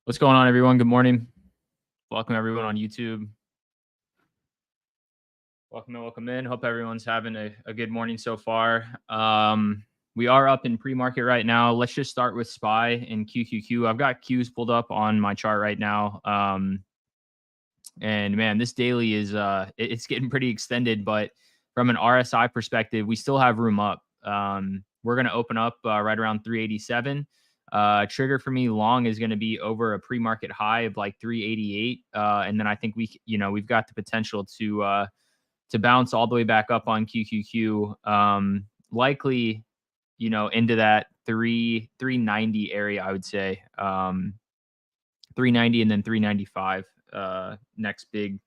What's going on, everyone? Good morning. Welcome, everyone on YouTube. Welcome in, welcome in. Hope everyone's having a good morning so far. We are up in pre-market right now. Let's just start with SPY and QQQ. I've got Qs pulled up on my chart right now. And man, this daily is it's getting pretty extended, but from an RSI perspective, we still have room up. We're going to open up right around 387. Trigger for me long is going to be over a pre-market high of like 388, and then I think we've got the potential to bounce all the way back up on QQQ, likely into that 390 area. I would say 390 and then 395 next big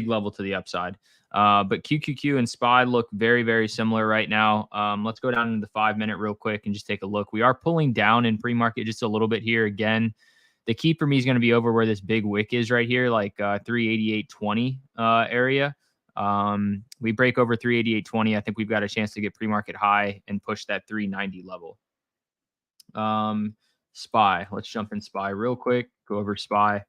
level to the upside. But QQQ and SPY look very, very similar right now. Let's go down into the 5-minute real quick and just take a look. We are pulling down in pre-market just a little bit here. Again, the key for me is going to be over where this big wick is right here, like 388.20 area. We break over 388.20. I think we've got a chance to get pre-market high and push that 390 level. SPY. Let's jump in SPY real quick. Go over SPY.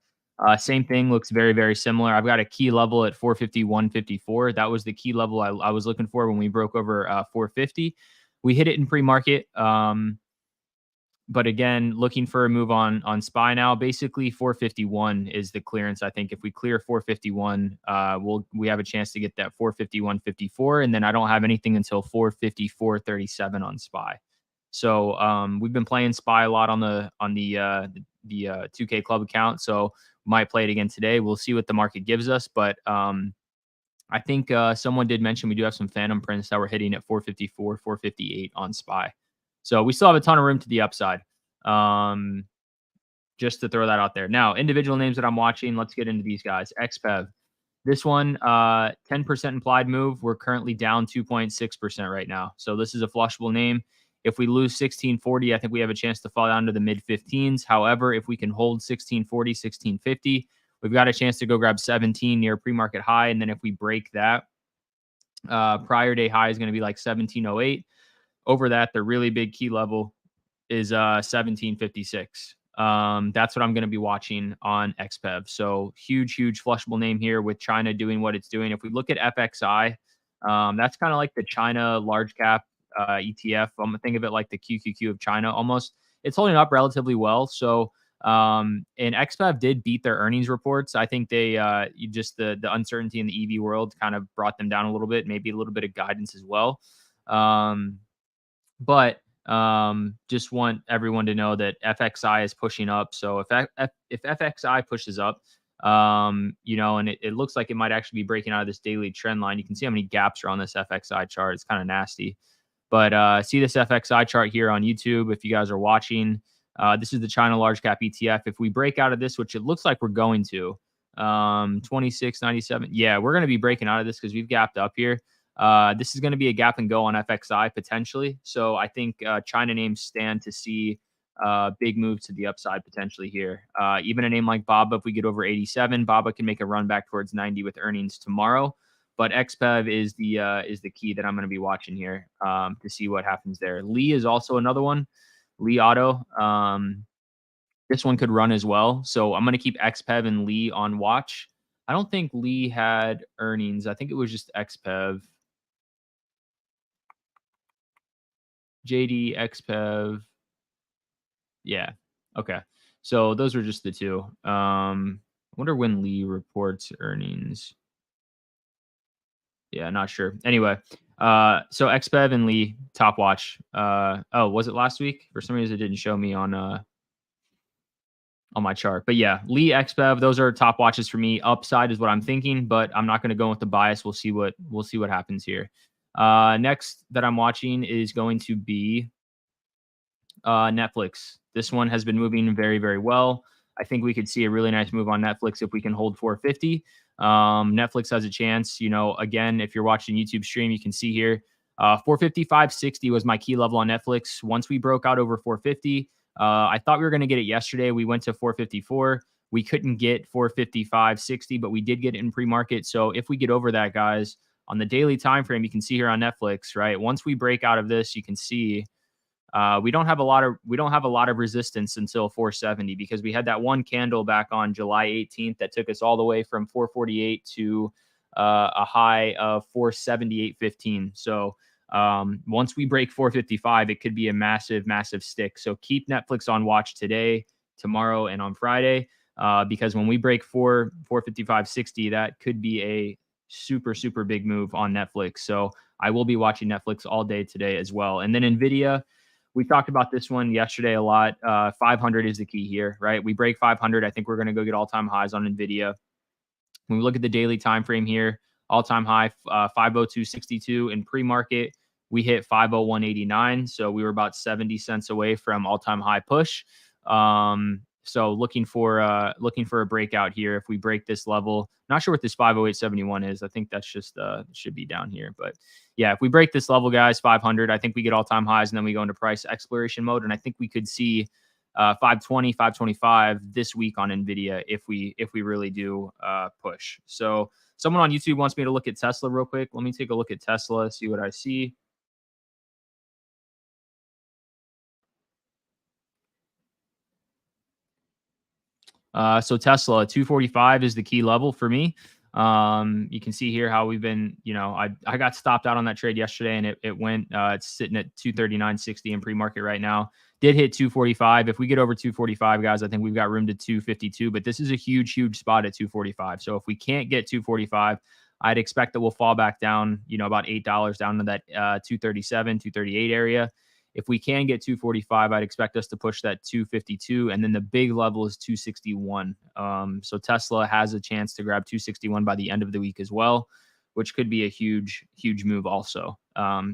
Same thing, looks very, very similar. I've got a key level at 451.54. That was the key level I was looking for when we broke over 450. We hit it in pre-market. But again, looking for a move on SPY now. Basically, 451 is the clearance. I think if we clear 451, we have a chance to get that 451.54, and then I don't have anything until 454.37 on SPY. So we've been playing SPY a lot on the 2K Club account, so might play it again today. We'll see what the market gives us, but I think someone did mention we do have some phantom prints that we're hitting at 454, 458 on SPY. So we still have a ton of room to the upside. Just to throw that out there. Now, individual names that I'm watching, let's get into these guys. XPEV. This one, 10% implied move. We're currently down 2.6% right now. So this is a flushable name. If we lose 1640, I think we have a chance to fall down to the mid 15s. However, if we can hold 1640, 1650, we've got a chance to go grab 17 near pre-market high. And then if we break that, prior day high is going to be like 1708. Over that, the really big key level is 1756. That's what I'm going to be watching on XPEV. So huge flushable name here with China doing what it's doing. If we look at FXI, that's kind of like the China large cap ETF. I'm gonna think of it like the QQQ of China almost. It's holding up relatively well. So and XPEV did beat their earnings reports. I think they just the uncertainty in the EV world kind of brought them down a little bit, maybe a little bit of guidance as well. But just want everyone to know that FXI is pushing up. So if FXI pushes up, and it looks like it might actually be breaking out of this daily trend line. You can see how many gaps are on this FXI chart. It's kind of nasty. But see this FXI chart here on YouTube if you guys are watching. This is the China large cap ETF. If we break out of this, which it looks like we're going to, 26.97. Yeah, we're going to be breaking out of this because we've gapped up here. This is going to be a gap and go on FXI potentially. So I think China names stand to see big moves to the upside potentially here. Even a name like Baba, if we get over 87, Baba can make a run back towards 90 with earnings tomorrow. But XPEV is the key that I'm going to be watching here to see what happens there. Lee is also another one. Lee Auto. This one could run as well. So I'm going to keep XPEV and Lee on watch. I don't think Lee had earnings. I think it was just XPEV. JD, XPEV. Yeah. Okay. So those were just the two. I wonder when Lee reports earnings. Yeah, not sure. Anyway, so XPEV and Lee top watch. Oh, was it last week? For some reason, it didn't show me on my chart. But yeah, Lee, XPEV, those are top watches for me. Upside is what I'm thinking, but I'm not going to go with the bias. We'll see what happens here. Next that I'm watching is going to be Netflix. This one has been moving very, very well. I think we could see a really nice move on Netflix if we can hold 450. Netflix has a chance. Again, if you're watching YouTube stream, you can see here 455.60 was my key level on Netflix. Once we broke out over 450, I thought we were going to get it yesterday. We went to 454. We couldn't get 455.60, but we did get it in pre-market. So if we get over that, guys, on the daily time frame, you can see here on Netflix, right? Once we break out of this, you can see we don't have a lot of resistance until 470 because we had that one candle back on July 18th that took us all the way from 448 to a high of 478.15. So once we break 455, it could be a massive, massive stick. So keep Netflix on watch today, tomorrow, and on Friday, because when we break 455.60, that could be a super, super big move on Netflix. So I will be watching Netflix all day today as well. And then Nvidia, we talked about this one yesterday a lot. 500 is the key here, right? We break 500. I think we're going to go get all time highs on Nvidia. When we look at the daily time frame here, all-time high 502.62 in pre-market. We hit 501.89, so we were about 70 cents away from all-time high push. So looking for a breakout here. If we break this level, not sure what this 508.71 is. I think that's just should be down here. But yeah, if we break this level, guys, 500, I think we get all-time highs, and then we go into price exploration mode, and I think we could see 520, 525 this week on Nvidia if we really do push. So someone on YouTube wants me to look at Tesla real quick. Let me take a look at Tesla, see what I see. So Tesla 245 is the key level for me. You can see here how we've been, I got stopped out on that trade yesterday and it went, it's sitting at 239.60 in pre-market right now. Did hit 245. If we get over 245, guys, I think we've got room to 252, but this is a huge, huge spot at 245. So if we can't get 245, I'd expect that we'll fall back down, about $8 down to that 237, 238 area. If we can get 245, I'd expect us to push that 252. And then the big level is 261. So Tesla has a chance to grab 261 by the end of the week as well, which could be a huge, huge move also.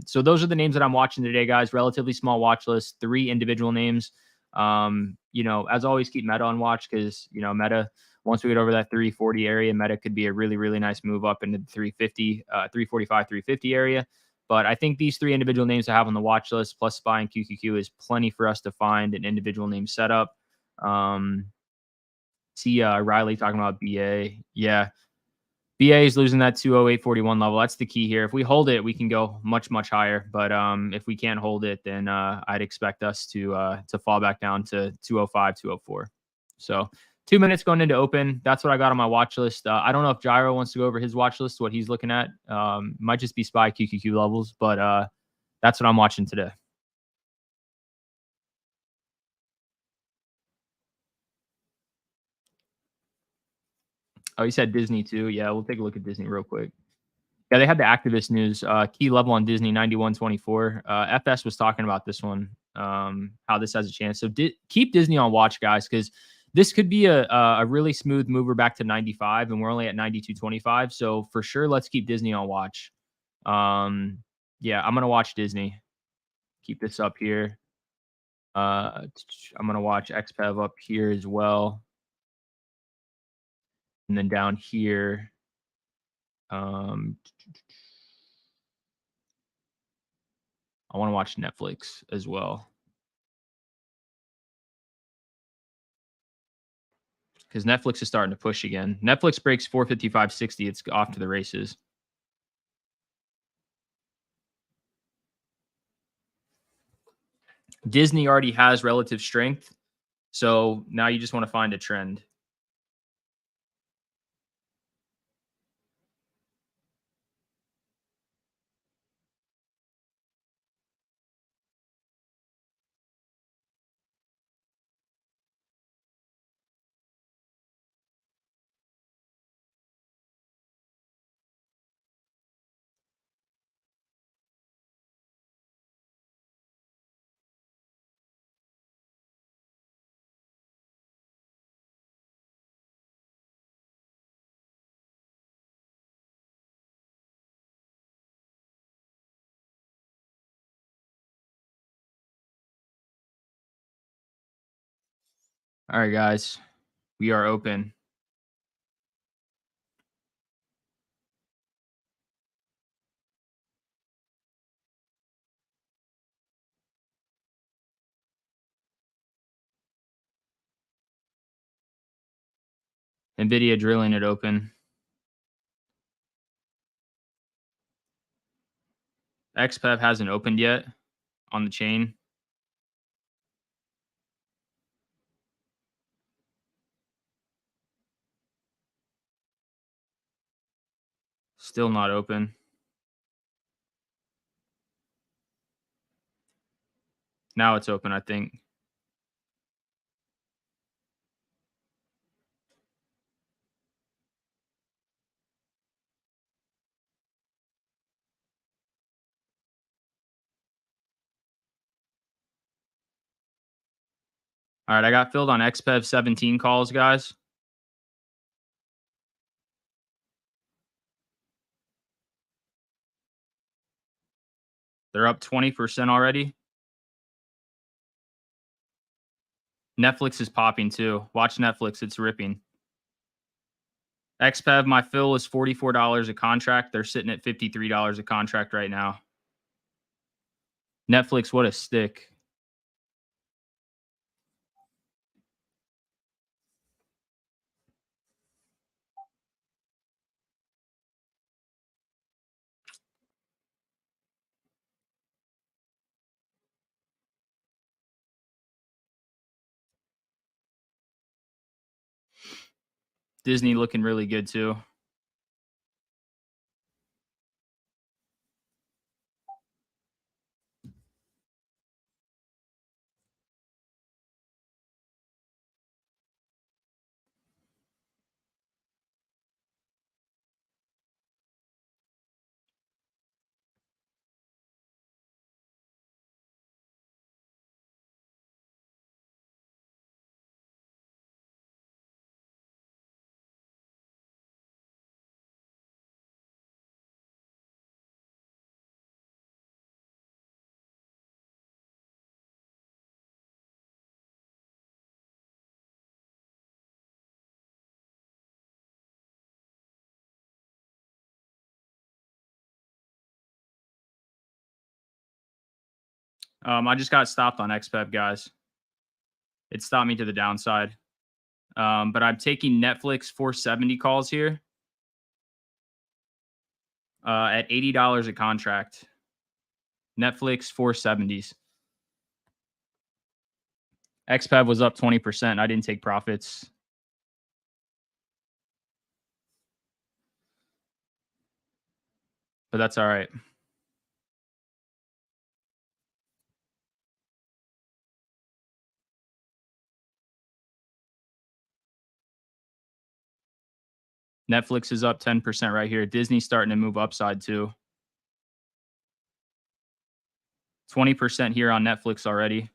So those are the names that I'm watching today, guys. Relatively small watch list, 3 individual names. As always, keep Meta on watch because, Meta, once we get over that 340 area, Meta could be a really, really nice move up into the 350, 345, 350 area. But I think these 3 individual names I have on the watch list plus SPY and QQQ is plenty for us to find an individual name setup. See Riley talking about BA. Yeah, BA is losing that 208.41 level. That's the key here. If we hold it, we can go much, much higher. But if we can't hold it, then I'd expect us to fall back down to 205, 204. So 2 minutes going into open. That's what I got on my watch list. I don't know if Gyro wants to go over his watch list, what he's looking at. Might just be SPY QQQ levels, but that's what I'm watching today. Oh, you said Disney too. Yeah, we'll take a look at Disney real quick. Yeah, they had the activist news. Key level on Disney 91.24. FS was talking about this one. How this has a chance. So keep Disney on watch, guys, because this could be a really smooth mover back to 95, and we're only at 92.25. So for sure, let's keep Disney on watch. Yeah, I'm gonna watch Disney. Keep this up here. I'm gonna watch XPEV up here as well, and then down here. Um, I want to watch Netflix as well because Netflix is starting to push again. Netflix breaks 455.60. It's off to the races. Disney already has relative strength. So now you just want to find a trend. All right, guys, we are open. NVIDIA drilling it open. XPEV hasn't opened yet on the chain. Still not open. Now it's open, I think. All right, I got filled on XPEV 17 calls, guys. They're up 20% already. Netflix is popping too. Watch Netflix, it's ripping. XPEV, my fill is $44 a contract. They're sitting at $53 a contract right now. Netflix, what a stick. Disney looking really good too. I just got stopped on XPEV, guys. It stopped me to the downside. But I'm taking Netflix 470 calls here at $80 a contract. Netflix 470s. XPEV was up 20%. I didn't take profits. But that's all right. Netflix is up 10% right here. Disney's starting to move upside too. 20% here on Netflix already.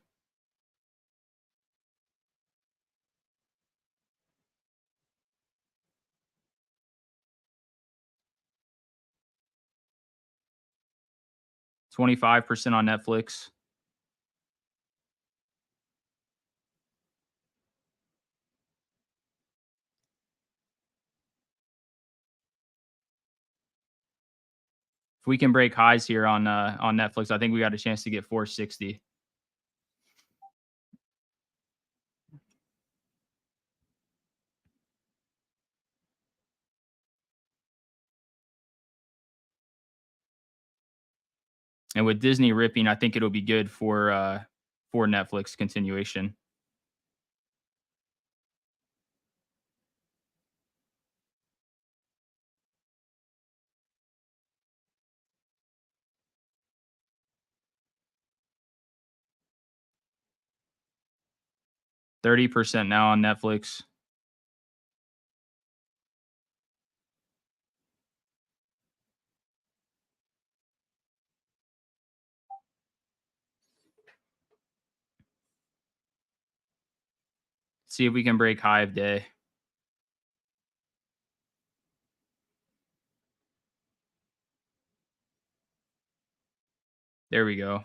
$25 on Netflix. If we can break highs here on Netflix, I think we got a chance to get 460. And with Disney ripping, I think it'll be good for Netflix continuation. $30 now on Netflix. See if we can break high of day. There we go.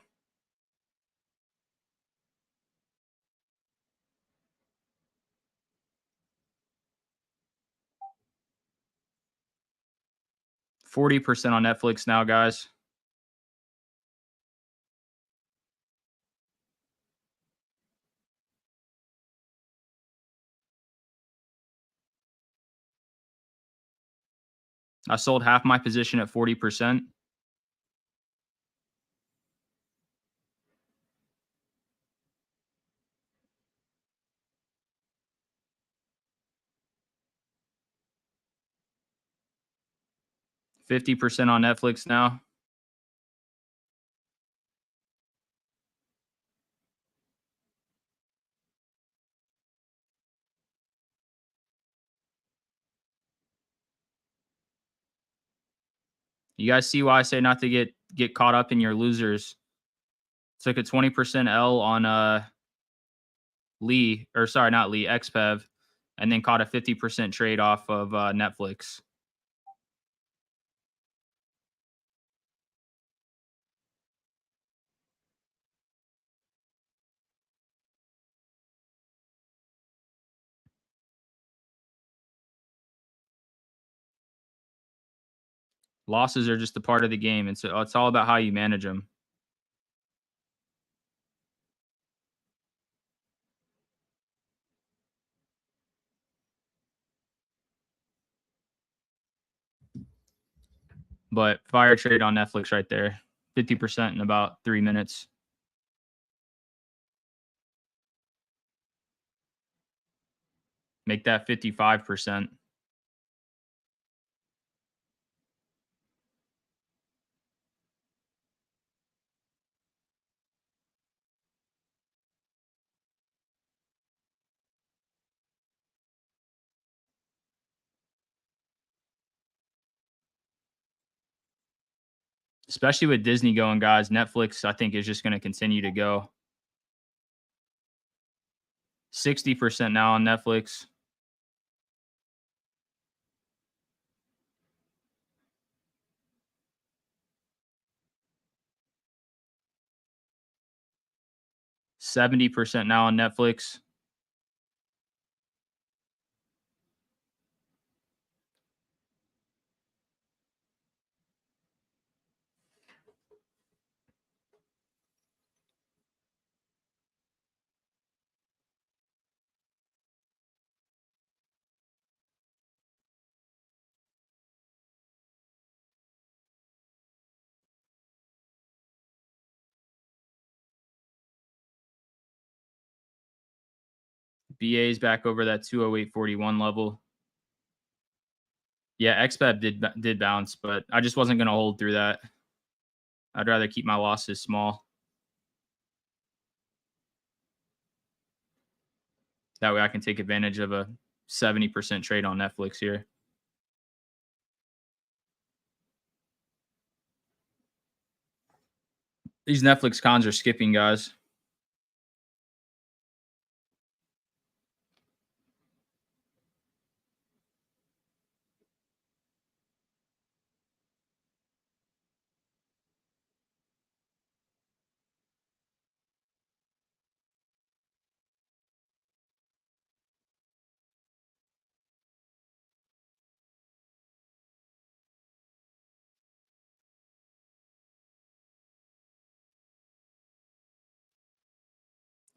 $40 on Netflix now, guys. I sold half my position at 40%. 50% on Netflix now. You guys see why I say not to get caught up in your losers. Took a 20% L on Lee, or sorry, not Lee, XPEV, and then caught a 50% trade off of Netflix. Losses are just a part of the game, and so it's all about how you manage them. But fire trade on Netflix right there, 50% in about 3 minutes. Make that 55%. Especially with Disney going, guys. Netflix, I think, is just going to continue to go. 60% now on Netflix. $70% now on Netflix. BA's back over that 208.41 level. Yeah, XPEP did bounce, but I just wasn't going to hold through that. I'd rather keep my losses small. That way I can take advantage of a 70% trade on Netflix here. These Netflix cons are skipping, guys.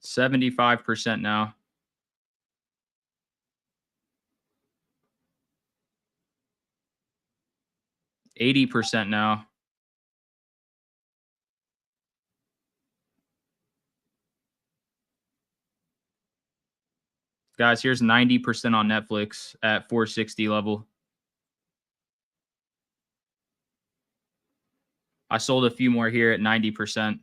$75 now. $80 now. Guys, here's 90% on Netflix at 460 level. I sold a few more here at 90%.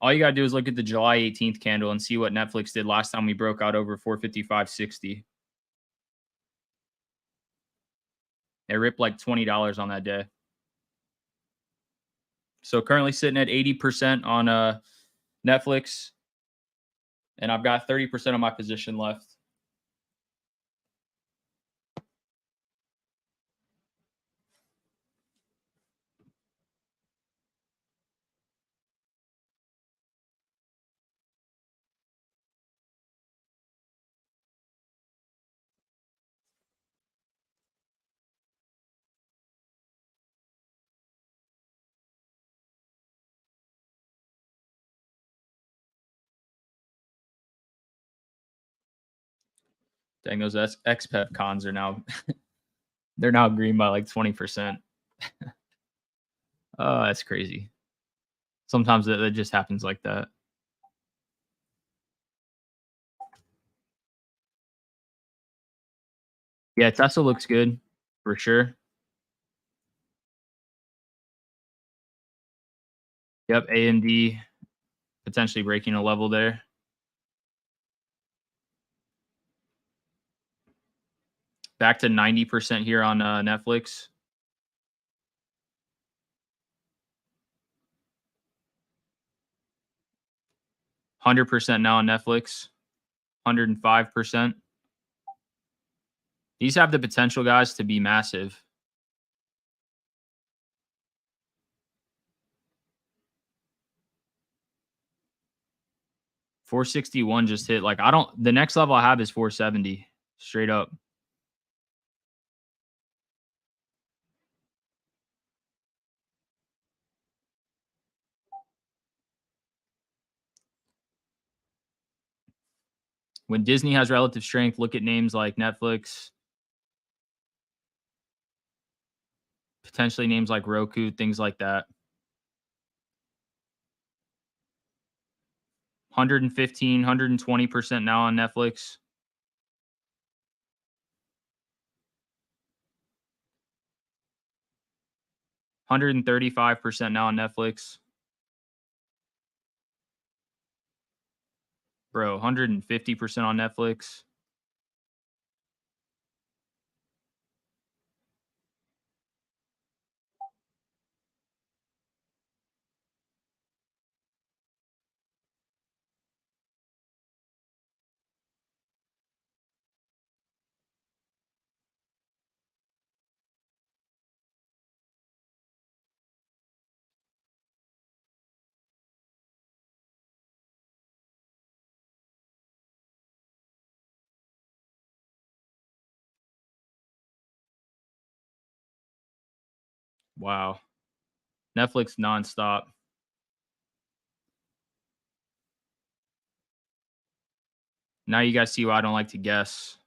All you got to do is look at the July 18th candle and see what Netflix did last time we broke out over 455.60. It ripped like $20 on that day. So currently sitting at 80% on Netflix, and I've got 30% of my position left. Dang, those XPEP cons are now they're now green by like 20%. Oh, that's crazy. Sometimes that just happens like that. Yeah, Tesla looks good for sure. Yep, AMD potentially breaking a level there. Back to 90% here on Netflix. 100% now on Netflix. 105%. These have the potential, guys, to be massive. 461 just hit. Like, I don't, the next level I have is 470 straight up. When Disney has relative strength, look at names like Netflix, potentially names like Roku, things like that. 115, 120% now on Netflix. 135% now on Netflix. Bro, 150% on Netflix. Wow. Netflix nonstop. Now you guys see why I don't like to guess.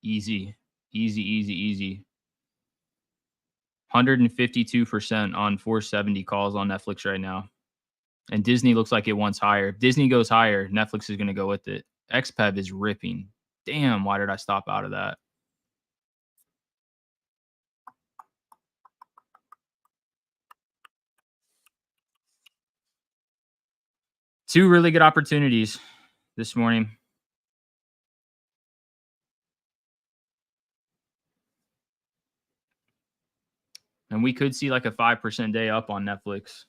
Easy. Easy, easy, easy. 152% on 470 calls on Netflix right now. And Disney looks like it wants higher. If Disney goes higher, Netflix is going to go with it. XPEV is ripping. Damn, why did I stop out of that? Two really good opportunities this morning. And we could see like a 5% day up on Netflix.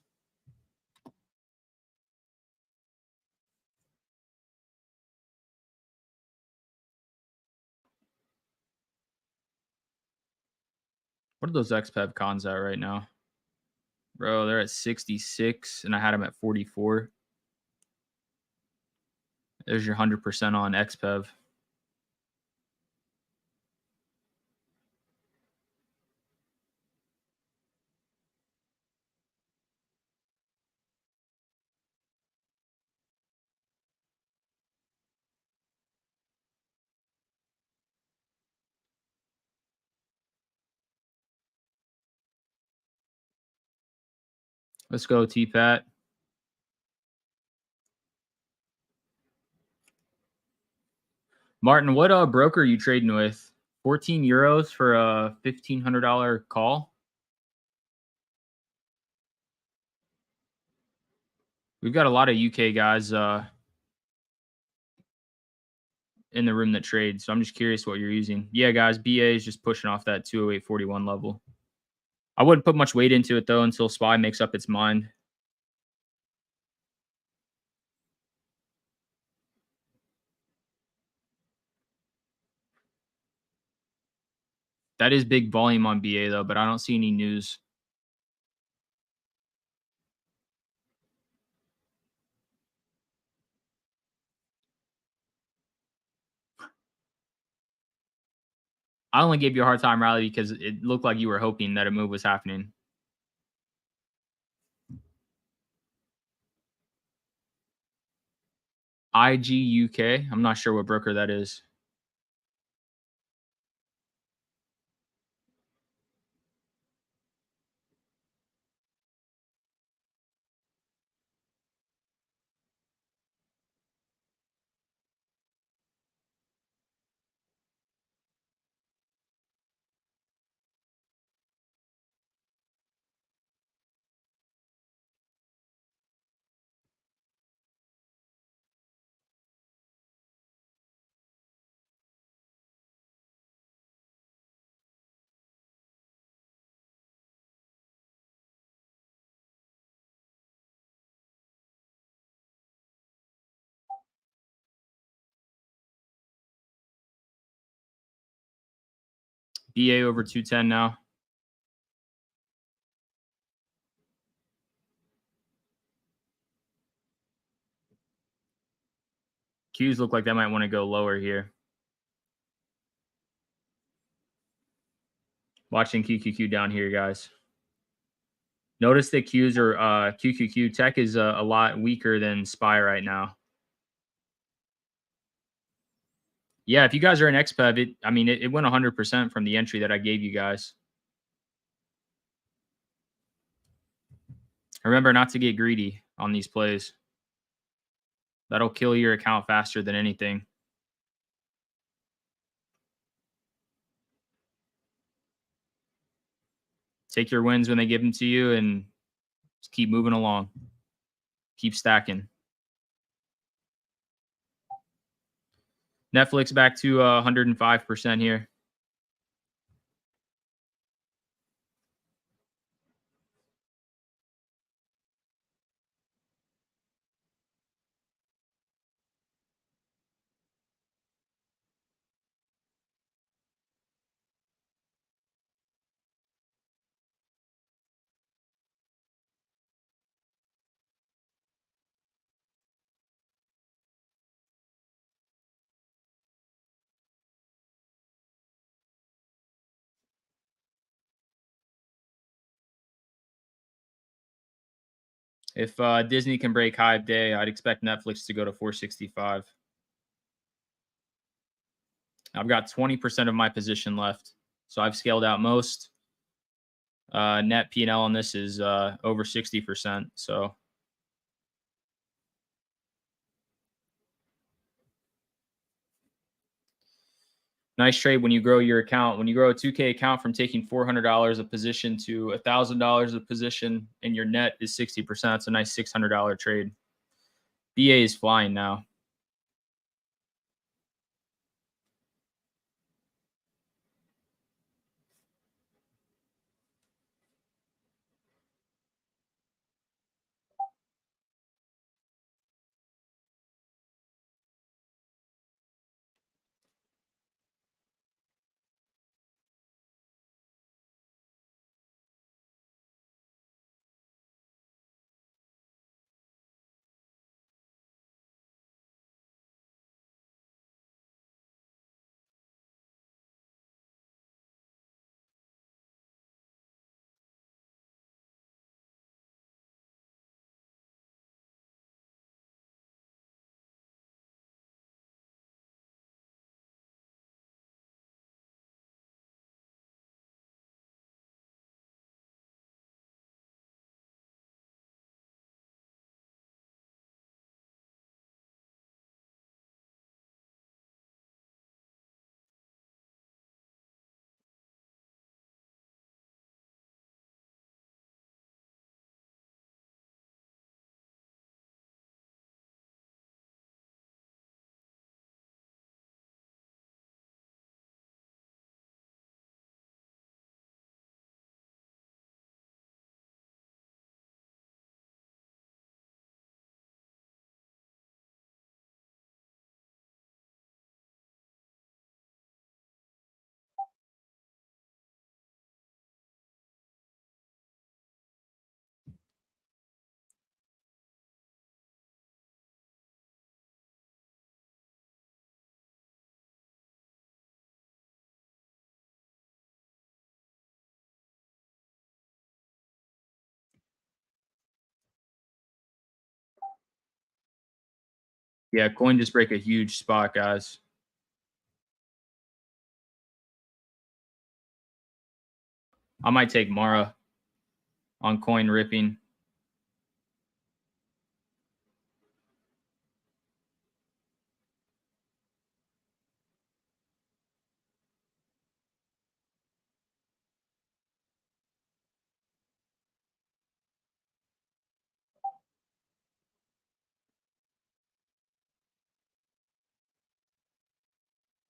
What are those XPEV cons at right now? Bro, they're at 66 and I had them at 44. There's your 100% on XPEV. Let's go, T Pat. Martin, what broker are you trading with? 14 euros for a $1,500 call? We've got a lot of UK guys in the room that trade, so I'm just curious what you're using. Yeah, guys, BA is just pushing off that 208.41 level. I wouldn't put much weight into it though until SPY makes up its mind. That is big volume on BA though, but I don't see any news. I only gave you a hard time, Riley, because it looked like you were hoping that a move was happening. IGUK. I'm not sure what broker that is. BA over 210 now. Qs look like they might want to go lower here. Watching QQQ down here, guys. Notice that Qs are QQQ tech is a lot weaker than SPY right now. Yeah, if you guys are in XPEV, it went 100% from the entry that I gave you guys. Remember not to get greedy on these plays. That'll kill your account faster than anything. Take your wins when they give them to you and just keep moving along. Keep stacking. Netflix back to 105% here. If Disney can break high day, I'd expect Netflix to go to 465. I've got 20% of my position left, so I've scaled out most. Net P&L on this is over 60%. So nice trade when you grow your account. When you grow a 2K account from taking $400 a position to $1,000 a position, and your net is 60%, that's a nice $600 trade. BA is flying now. Yeah, coin just break a huge spot, guys. I might take Mara on coin ripping.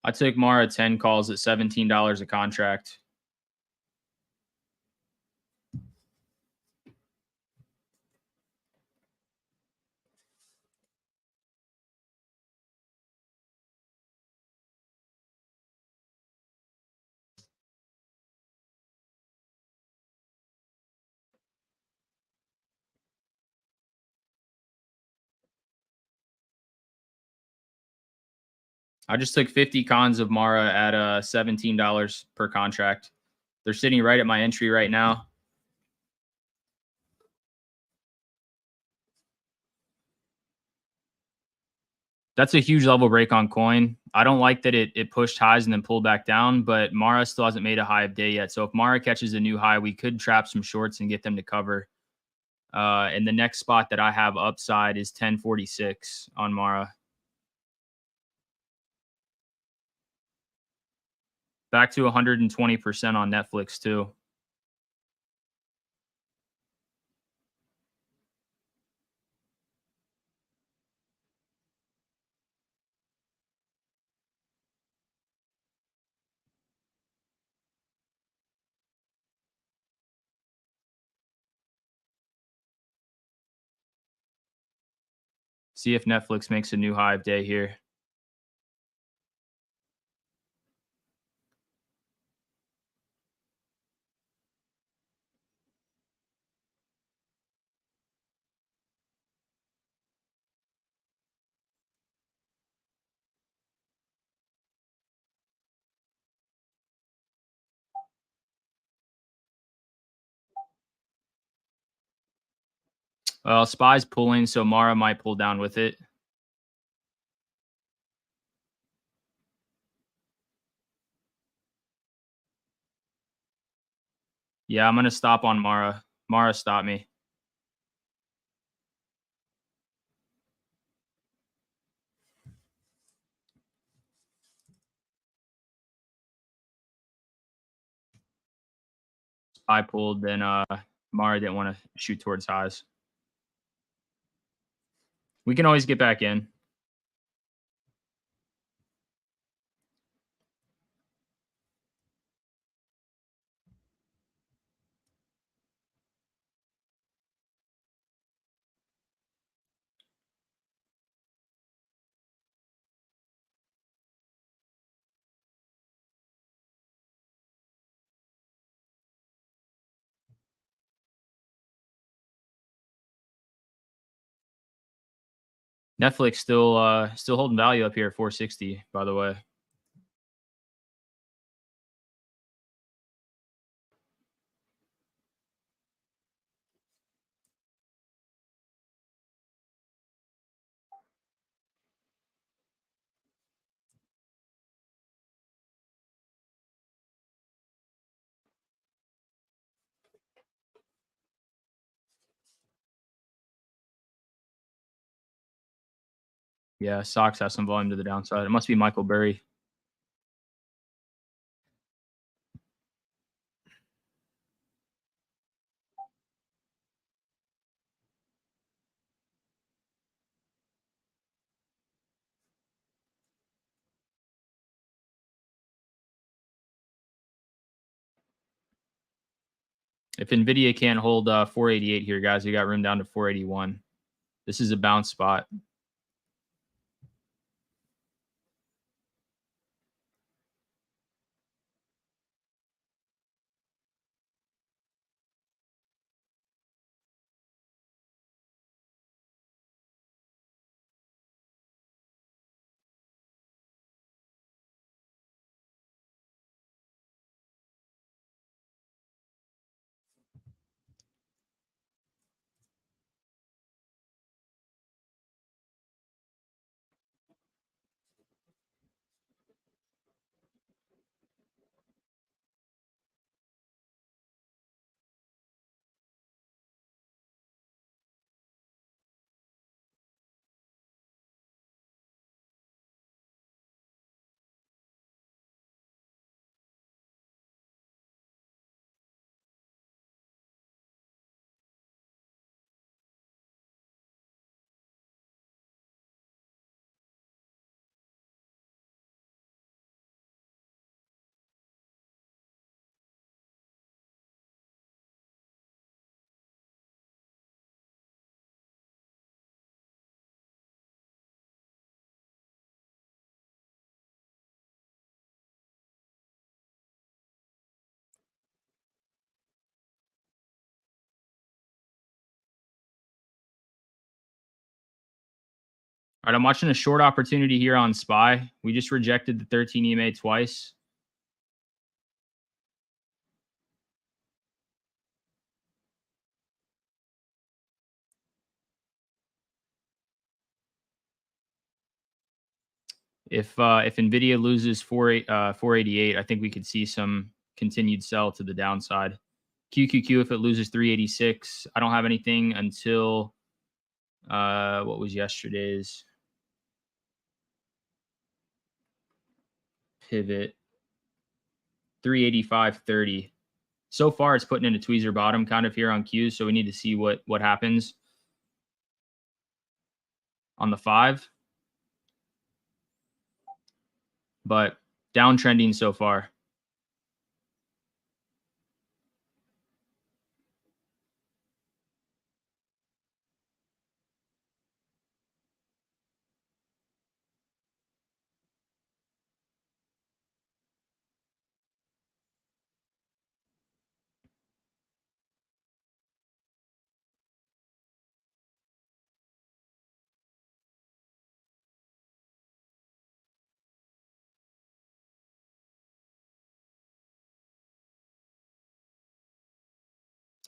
I took Mara 10 calls at $17 a contract. I just took 50 cons of Mara at $17 per contract. They're sitting right at my entry right now. That's a huge level break on coin. I don't like that it pushed highs and then pulled back down, but Mara still hasn't made a high of day yet. So if Mara catches a new high, we could trap some shorts and get them to cover. And the next spot that I have upside is 1046 on Mara. Back to 120% on Netflix too. See if Netflix makes a new high of day here. Spy's pulling, so Mara might pull down with it. Yeah, I'm gonna stop on Mara. Mara, stop me. Spy pulled, then Mara didn't want to shoot towards highs. We can always get back in. Netflix still holding value up here at 460, by the way. Yeah, Sox has some volume to the downside. It must be Michael Burry. If Nvidia can't hold 488 here, guys, we got room down to 481. This is a bounce spot. All right, I'm watching a short opportunity here on SPY. We just rejected the 13 EMA twice. If Nvidia loses 488, I think we could see some continued sell to the downside. QQQ, if it loses 386, I don't have anything until what was yesterday's pivot, 385.30. So far, it's putting in a tweezer bottom kind of here on Q. So we need to see what happens on the 5. But downtrending so far.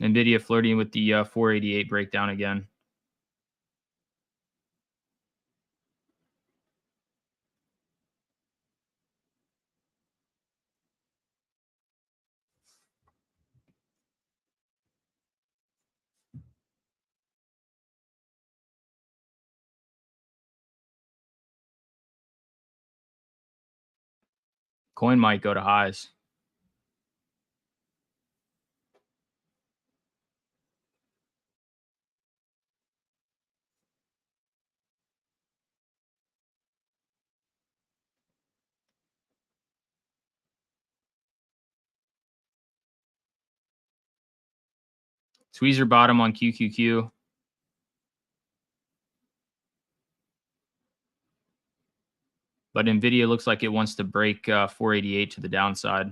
Nvidia flirting with the 488 breakdown again. Coin might go to highs. Tweezer bottom on QQQ. But Nvidia looks like it wants to break 488 to the downside.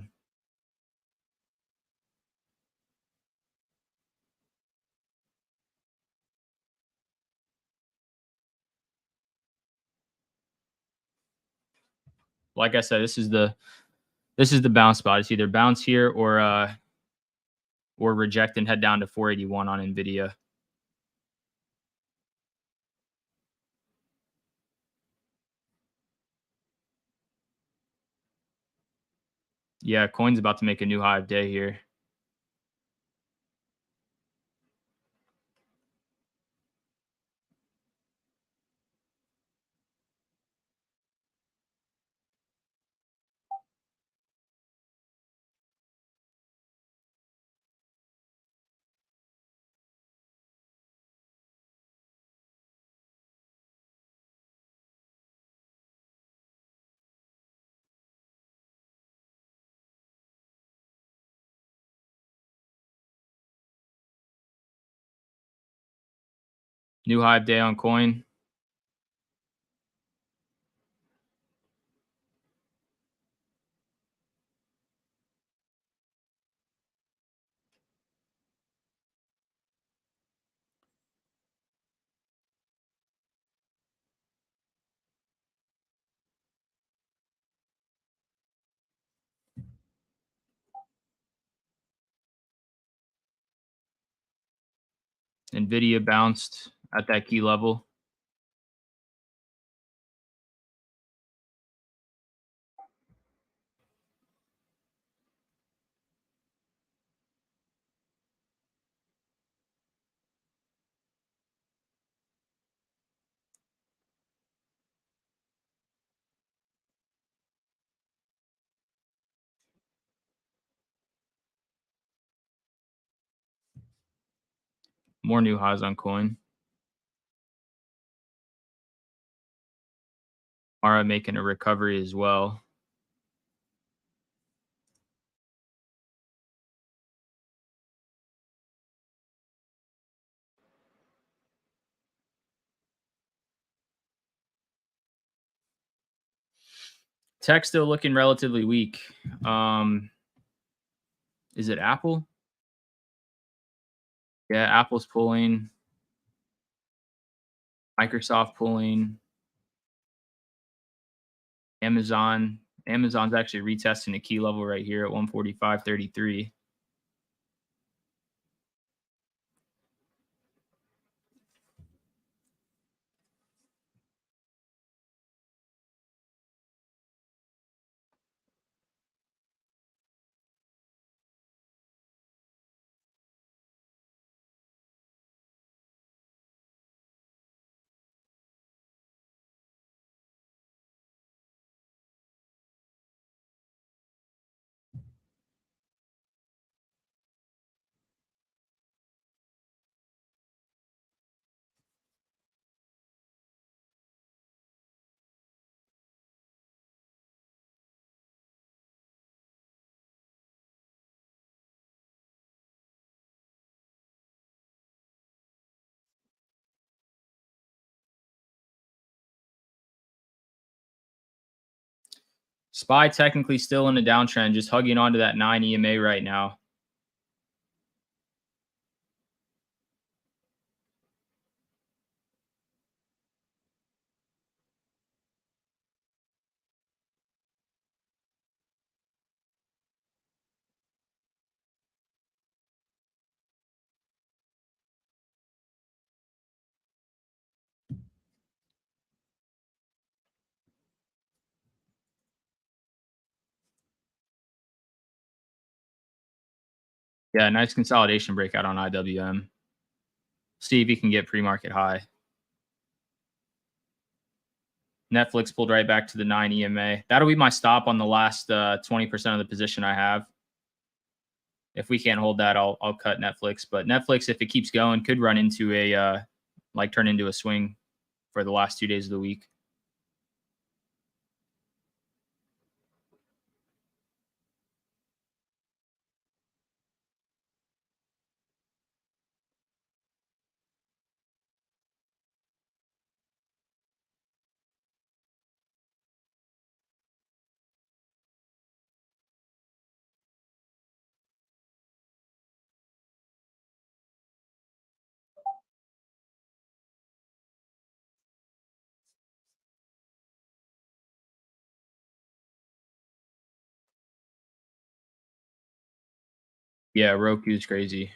Like I said, this is the bounce spot. It's either bounce here or reject and head down to 481 on Nvidia. Yeah, coin's about to make a new high of day here. New high of day on coin. Nvidia bounced at that key level. More new highs on coin. Mara making a recovery as well. Tech still looking relatively weak. Is it Apple? Yeah, Apple's pulling. Microsoft pulling. Amazon. Amazon's actually retesting a key level right here at 145.33. SPY technically still in a downtrend, just hugging onto that 9 EMA right now. Yeah, nice consolidation breakout on IWM. See if he can get pre-market high. Netflix pulled right back to the 9 EMA. That'll be my stop on the last 20% of the position I have. If we can't hold that, I'll cut Netflix. But Netflix, if it keeps going, could run into a like turn into a swing for the last 2 days of the week. Yeah, Roku's crazy.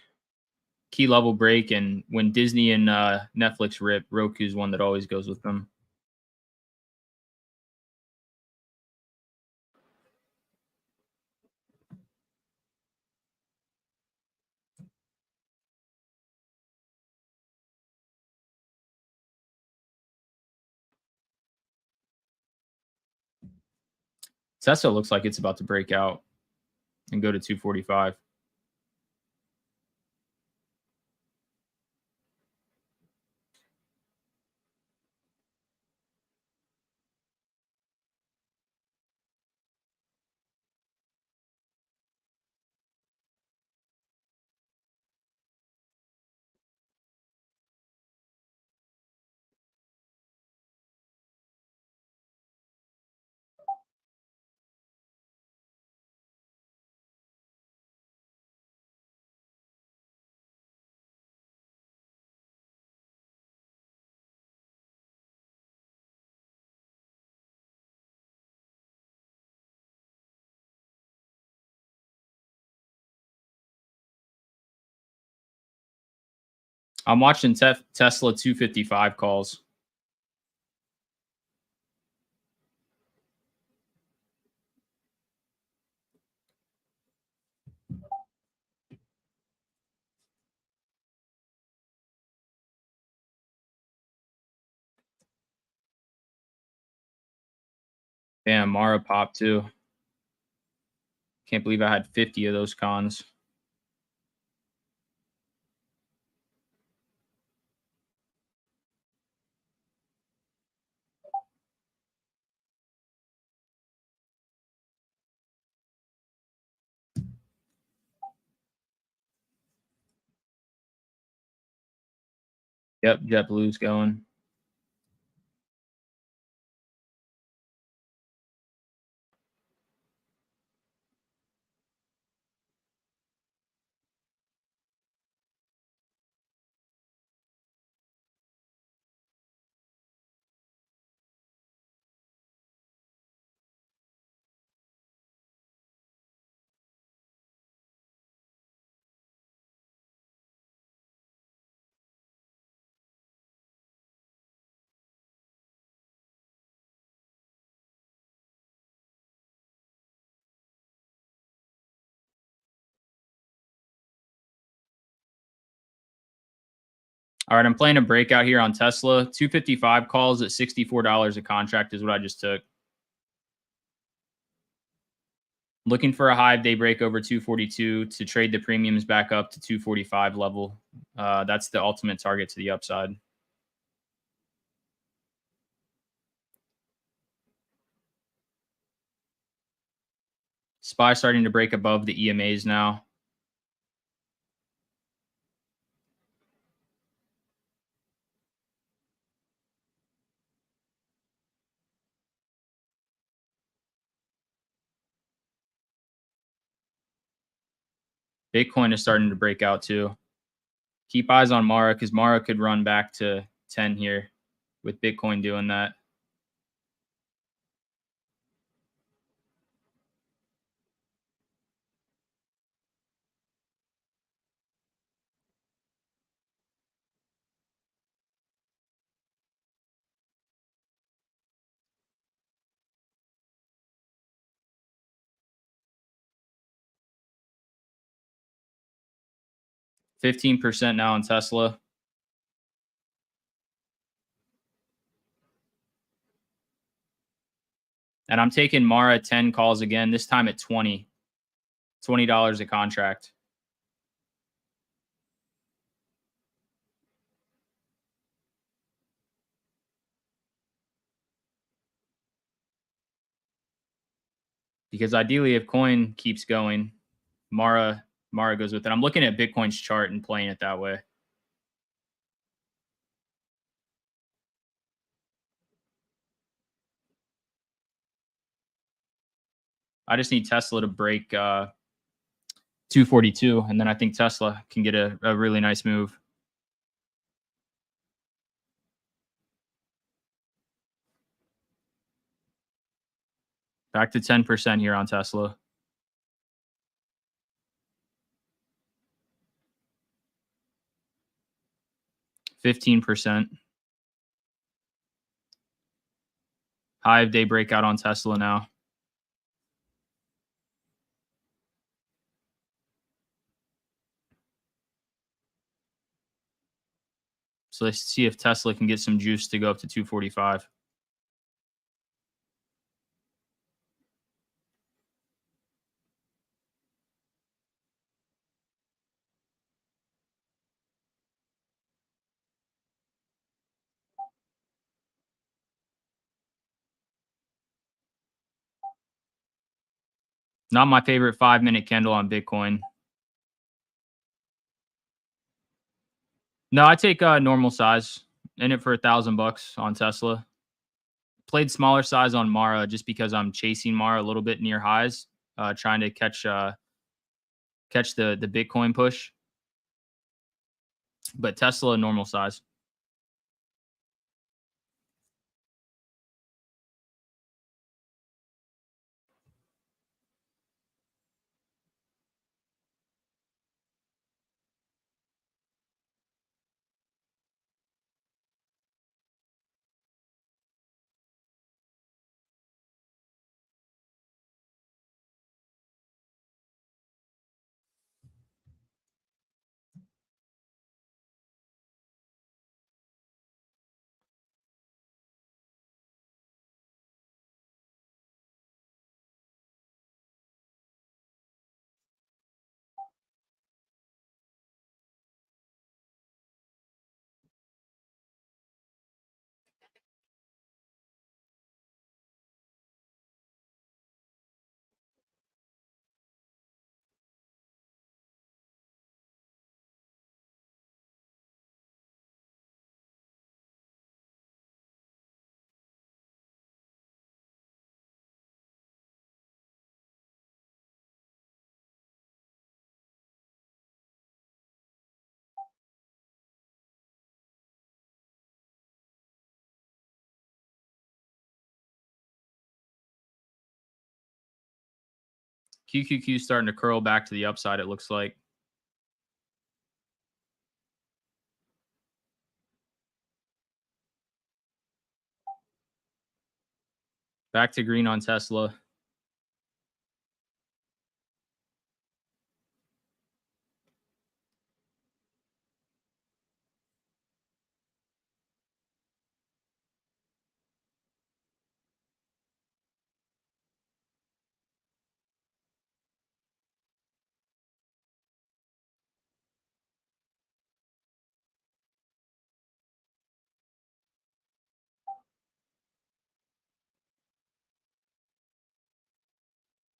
Key level break, and when Disney and Netflix rip, Roku's one that always goes with them. Tesla looks like it's about to break out and go to 245. I'm watching Tesla 255 calls. Damn, Mara popped too. Can't believe I had 50 of those cons. Yep, JetBlue's going. All right, I'm playing a breakout here on Tesla. 255 calls at $64 a contract is what I just took. Looking for a high day break over 242 to trade the premiums back up to 245 level. That's the ultimate target to the upside. SPY starting to break above the EMAs now. Bitcoin is starting to break out too. Keep eyes on Mara because Mara could run back to 10 here with Bitcoin doing that. %15 now on Tesla. And I'm taking Mara 10 calls again, this time at $20 a contract. Because ideally, if coin keeps going, Mara goes with it. I'm looking at Bitcoin's chart and playing it that way. I just need Tesla to break 242, and then I think Tesla can get a really nice move. Back to 10% here on Tesla. %15. High of day breakout on Tesla now. So let's see if Tesla can get some juice to go up to 245. Not my favorite 5-minute candle on Bitcoin. No, I take normal size in it for $1,000 on Tesla. Played smaller size on Mara just because I'm chasing Mara a little bit near highs, trying to catch the Bitcoin push. But Tesla normal size. QQQ starting to curl back to the upside, it looks like. Back to green on Tesla.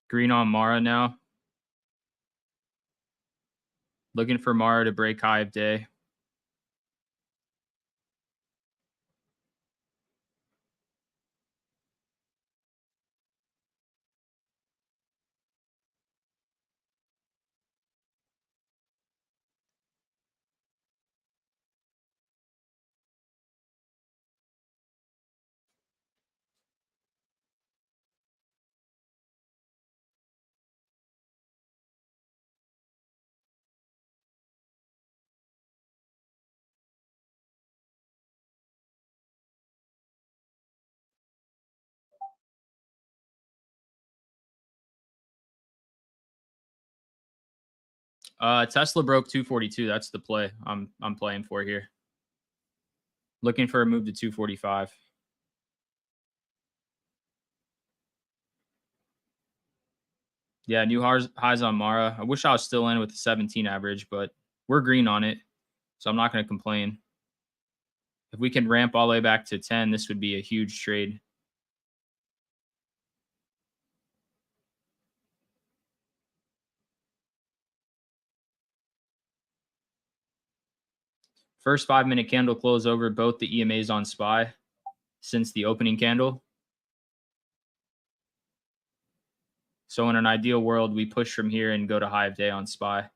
Green on Mara now. Looking for Mara to break high of day. Tesla broke 242. That's the play I'm playing for here. Looking for a move to 245. Yeah, new highs on Mara. I wish I was still in with the 17 average, but we're green on it, so I'm not going to complain. If we can ramp all the way back to 10, this would be a huge trade. First 5-minute candle close over both the EMAs on SPY since the opening candle. So in an ideal world, we push from here and go to high of day on SPY.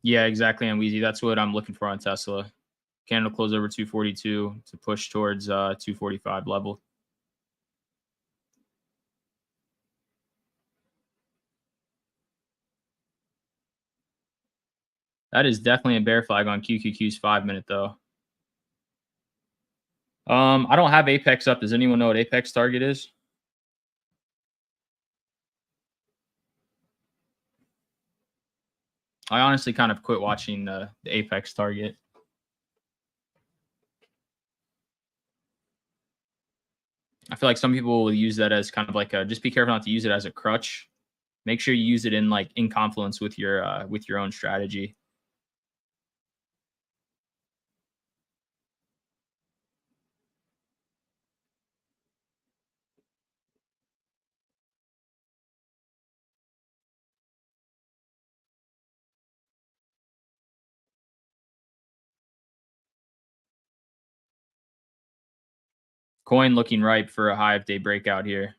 Yeah, exactly, and Wheezy. That's what I'm looking for on Tesla. Candle close over 242 to push towards 245 level. That is definitely a bear flag on QQQ's 5-minute though. I don't have Apex up. Does anyone know what Apex target is? I honestly kind of quit watching the Apex target. I feel like some people will use that as kind of like a, just be careful not to use it as a crutch. Make sure you use it in like in confluence with your own strategy. Coin looking ripe for a high of day breakout here.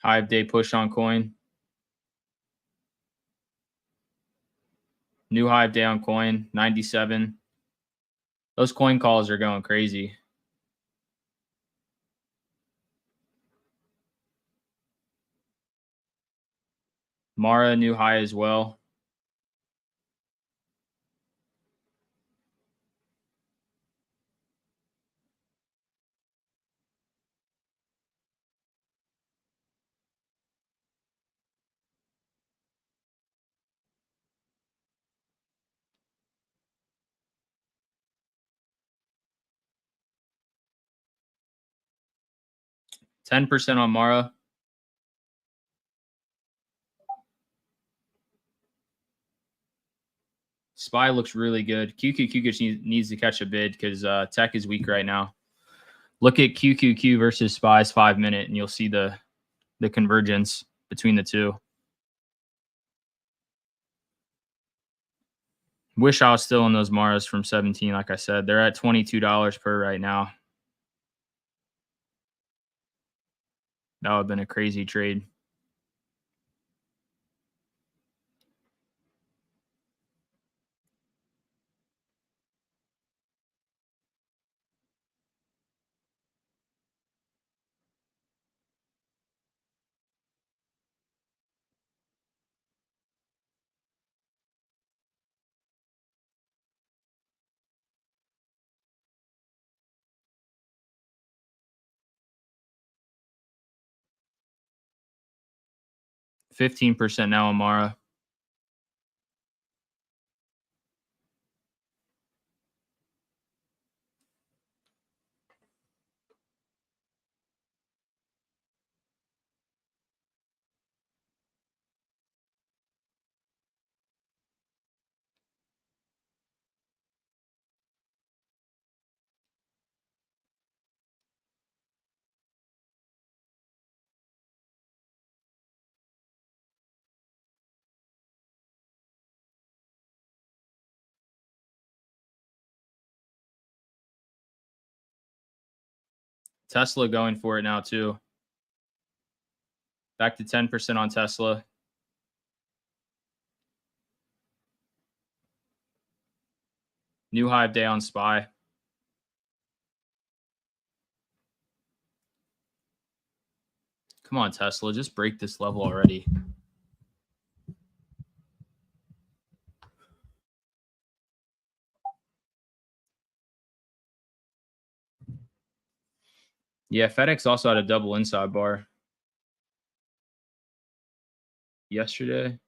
High of day push on coin. New high of day on coin, 97. Those coin calls are going crazy. Mara, new high as well. %10 on Mara. SPY looks really good. QQQ just needs to catch a bid because tech is weak right now. Look at QQQ versus SPY's 5-minute, and you'll see the convergence between the two. Wish I was still in those Maras from 17. Like I said, they're at $22 per right now. That would have been a crazy trade. $15% now on Mara. Tesla going for it now too. Back to 10% on Tesla. New high of day on SPY. Come on, Tesla, just break this level already. Yeah, FedEx also had a double inside bar yesterday,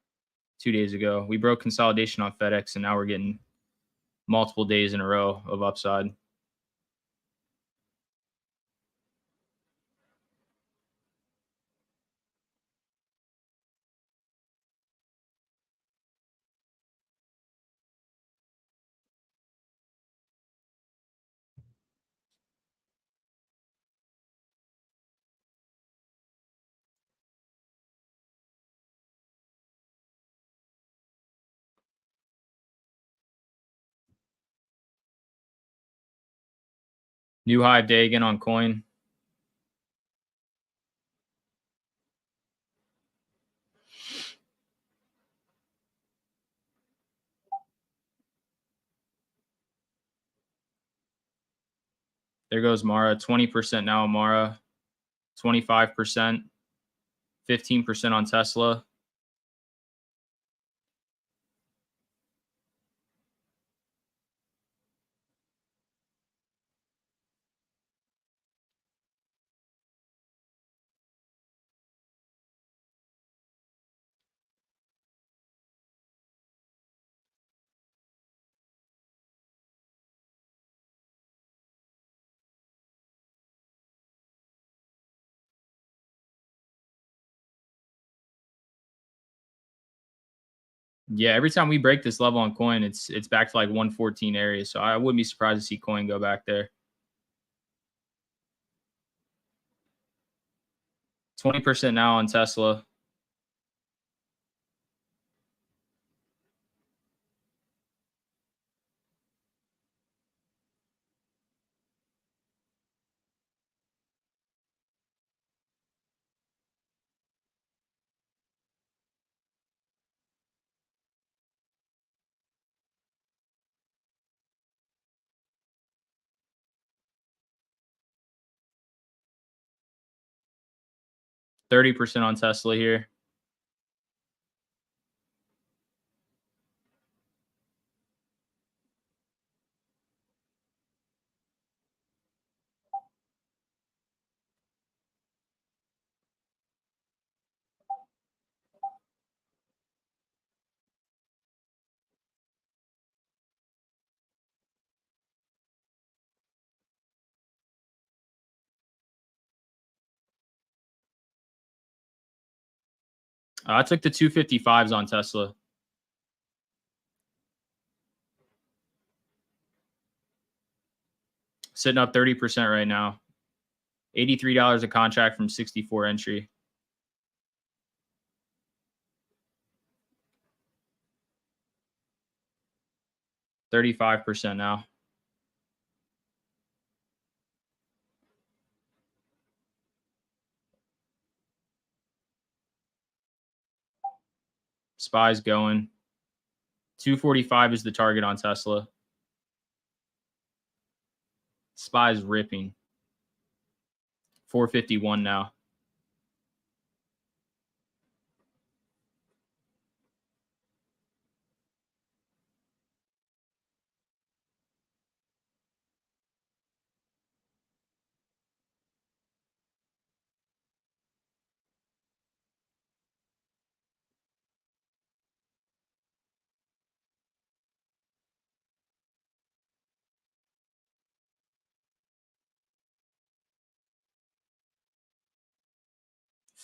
2 days ago. We broke consolidation on FedEx, and now we're getting multiple days in a row of upside. New high of day again on coin. There goes Mara. 20% now on Mara. 25%. 15% on Tesla. Yeah, every time we break this level on coin, it's back to like 114 area. So I wouldn't be surprised to see coin go back there. 20% now on Tesla. $30 on Tesla here. I took the 255s on Tesla. Sitting up 30% right now. $83 a contract from 64 entry. 35% now. SPY's going. 245 is the target on Tesla. SPY's ripping. 451 now.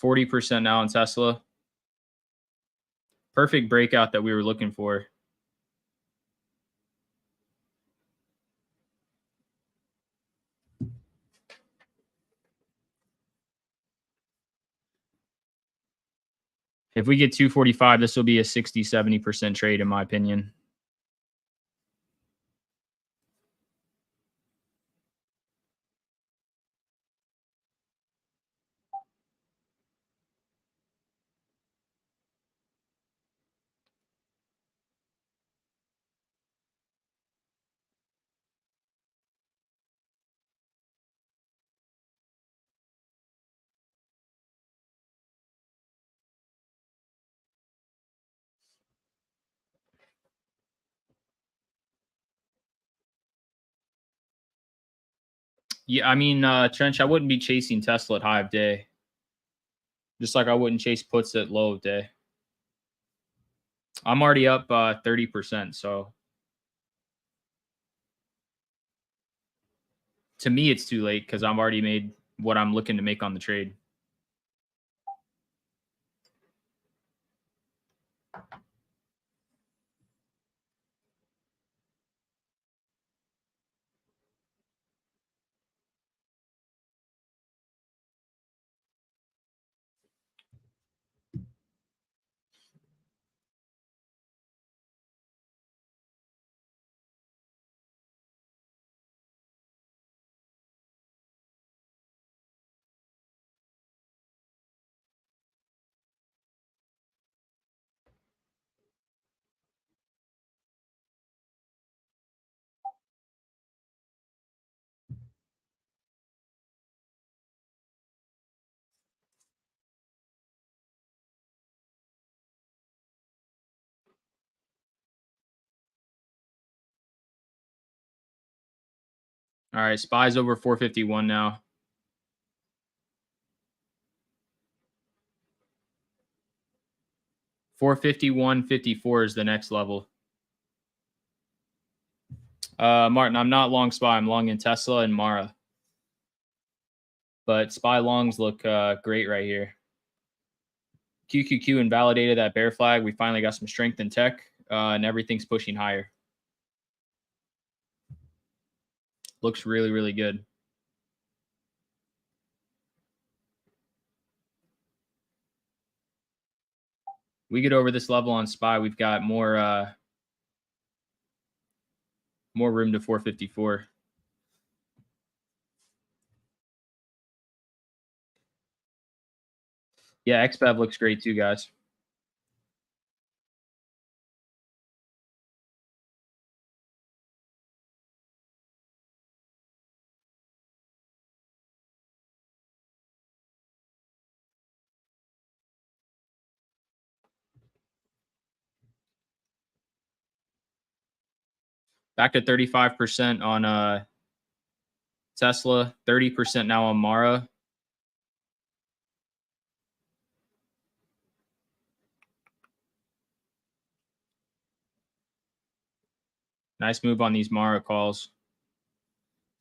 $40 now on Tesla. Perfect breakout that we were looking for. If we get 245, this will be a 60-70% trade, in my opinion. Yeah, I mean, Trench, I wouldn't be chasing Tesla at high of day. Just like I wouldn't chase puts at low of day. I'm already up 30%. So to me, it's too late because I'm already made what I'm looking to make on the trade. All right, SPY's over 451 now. $451.54 is the next level. Martin, I'm not long SPY. I'm long in Tesla and Mara. But SPY longs look great right here. QQQ invalidated that bear flag. We finally got some strength in tech, and everything's pushing higher. Looks really, really good. We get over this level on SPY, we've got more room to 454. Yeah, XBEV looks great too, guys. Back to 35% on Tesla, 30% now on Mara. Nice move on these Mara calls.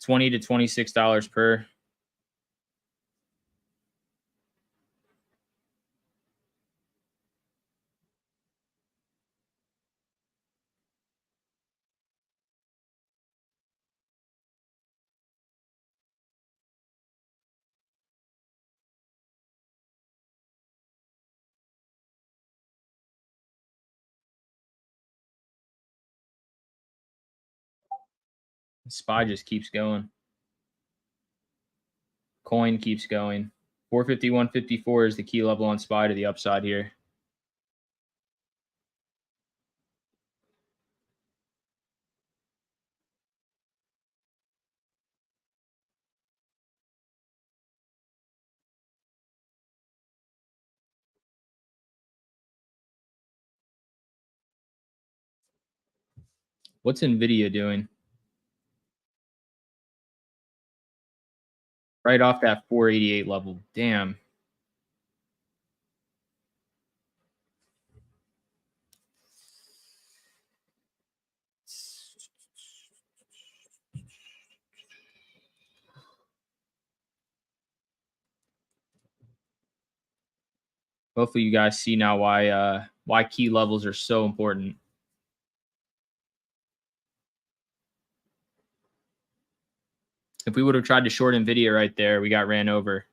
$20 to $26 per. SPY just keeps going. Coin keeps going. 451.54 is the key level on SPY to the upside here. What's Nvidia doing? Right off that 488 level. Damn. Hopefully you guys see now why key levels are so important. If we would have tried to short Nvidia right there, we got ran over,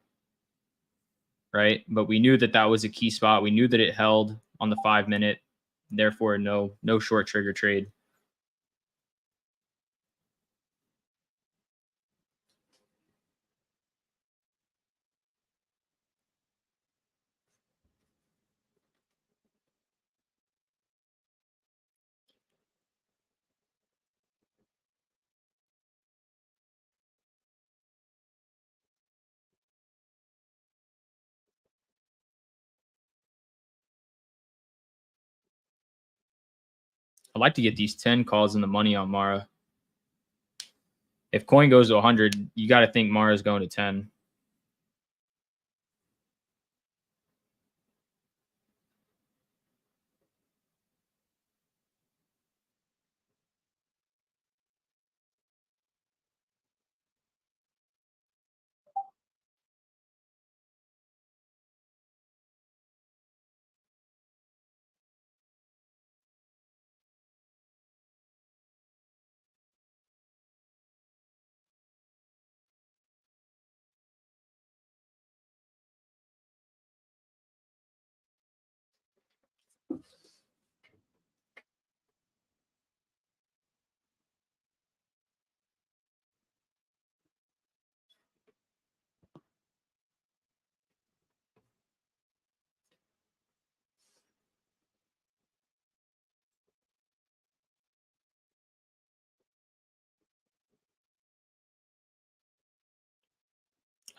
right? But we knew that that was a key spot. We knew that it held on the 5 minute. Therefore, no short trigger trade. I'd like to get these 10 calls in the money on Mara. If coin goes to 100, you got to think Mara's going to 10.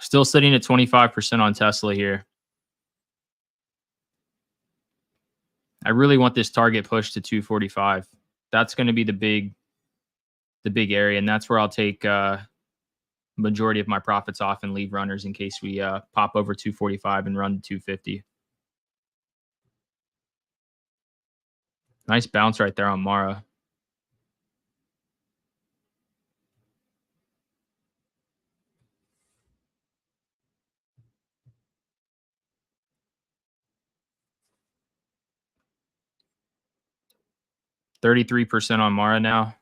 Still sitting at 25% on Tesla here. I really want this target push to 245. That's going to be the big area, and that's where I'll take majority of my profits off and leave runners in case we pop over 245 and run to 250. Nice bounce right there on Mara. $33 on Mara now.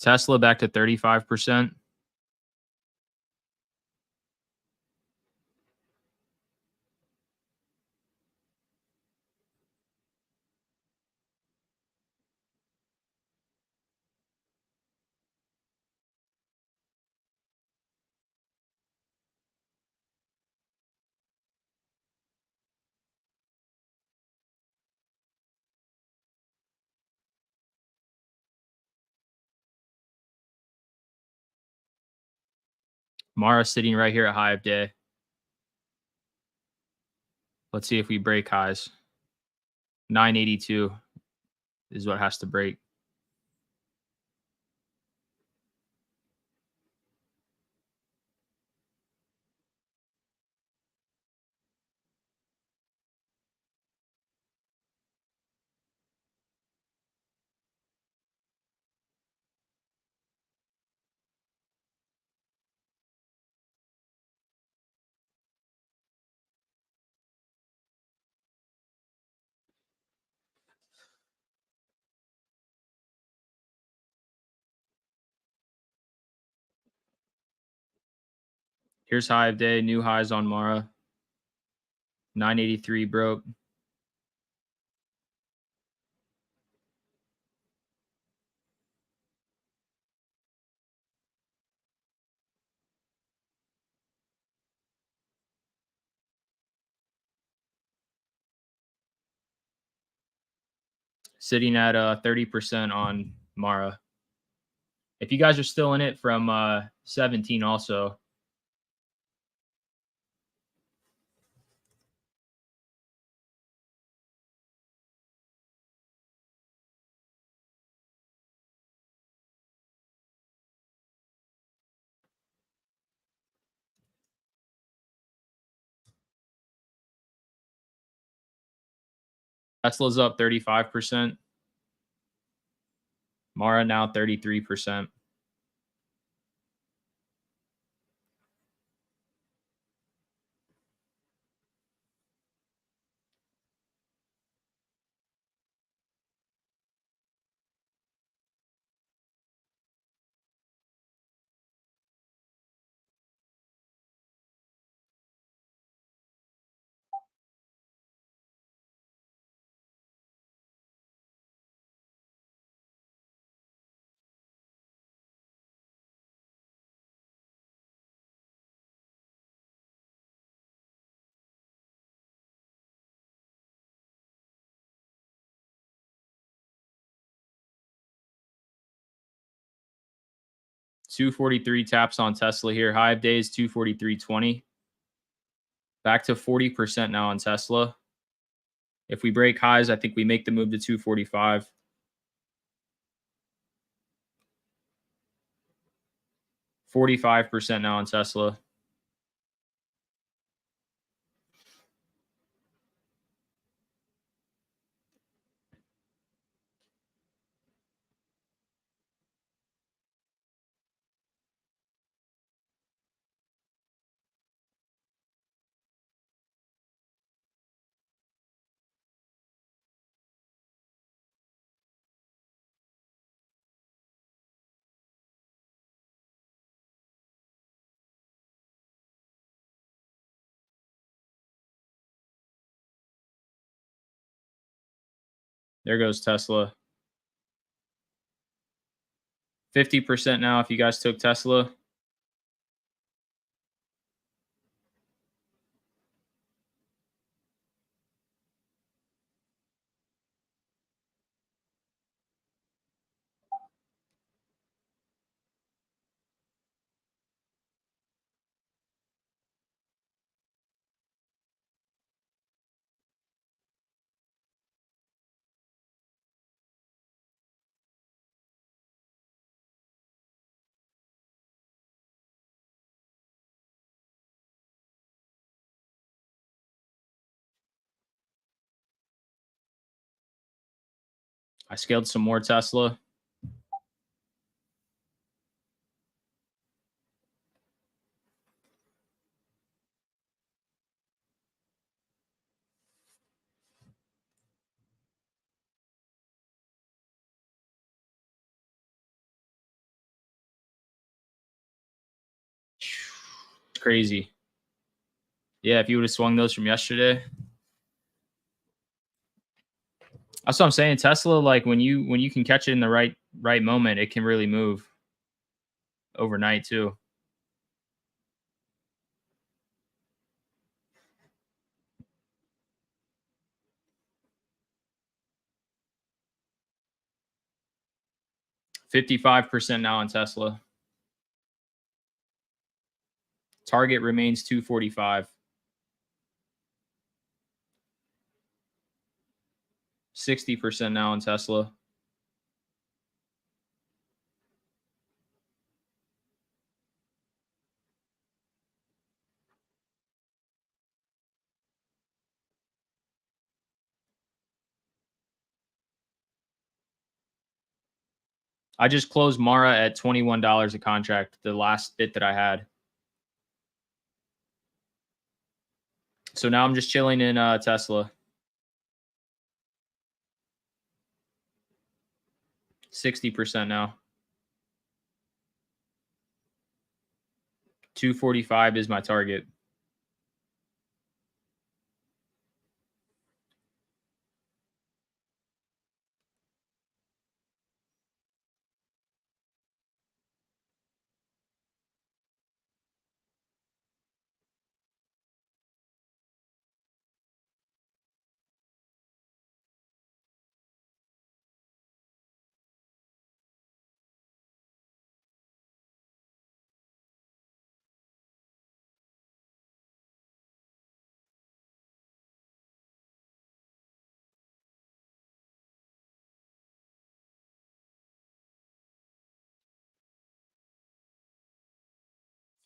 Tesla back to 35%. Mara sitting right here at high of day. Let's see if we break highs. 982 is what has to break. Here's high of day, new highs on Mara. 983 broke. Sitting at 30% on Mara. If you guys are still in it from 17 also. Tesla's up 35%. Mara now 33%. $243 taps on Tesla here. High of days 243.20. Back to 40% now on Tesla. If we break highs, I think we make the move to 245. 45% now on Tesla. There goes Tesla. 50% now if you guys took Tesla. I scaled some more Tesla. Crazy. Yeah, if you would have swung those from yesterday. That's what I'm saying. Tesla, like when you can catch it in the right moment, it can really move overnight too. $55 now on Tesla. Target remains 245. 60% now on Tesla. I just closed Mara at $21 a contract, the last bit that I had. So now I'm just chilling in Tesla. 60% now. 245 is my target.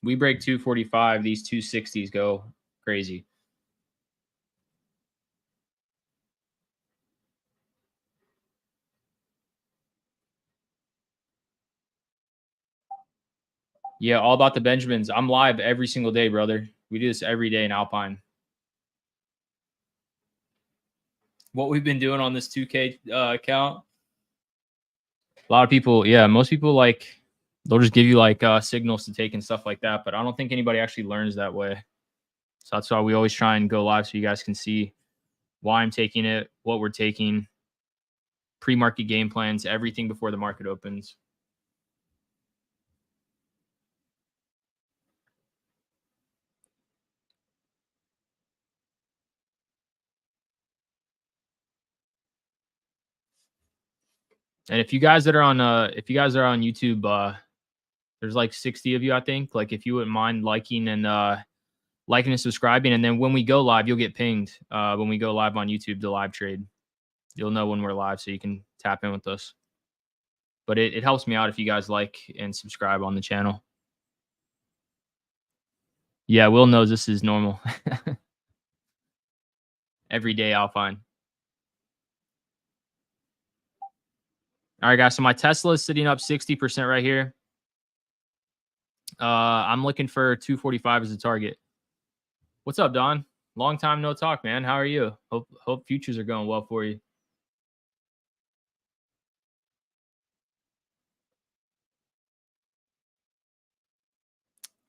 We break 245, these 260s go crazy. Yeah, all about the Benjamins. I'm live every single day, brother. We do this every day in Alpine. What we've been doing on this 2K account, a lot of people, yeah, most people like they'll just give you like signals to take and stuff like that. But I don't think anybody actually learns that way. So that's why we always try and go live so you guys can see why I'm taking it, what we're taking, pre-market game plans, everything before the market opens. And if you guys that are on YouTube, there's like 60 of you, I think. Like if you wouldn't mind liking and subscribing, and then when we go live, you'll get pinged when we go live on YouTube to live trade. You'll know when we're live, so you can tap in with us. But it helps me out if you guys like and subscribe on the channel. Yeah, Will knows this is normal. Every day I'll find. All right, guys. So my Tesla is sitting up 60% right here. I'm looking for 245 as a target. What's up, Don? Long time no talk, man. How are you? Hope futures are going well for you.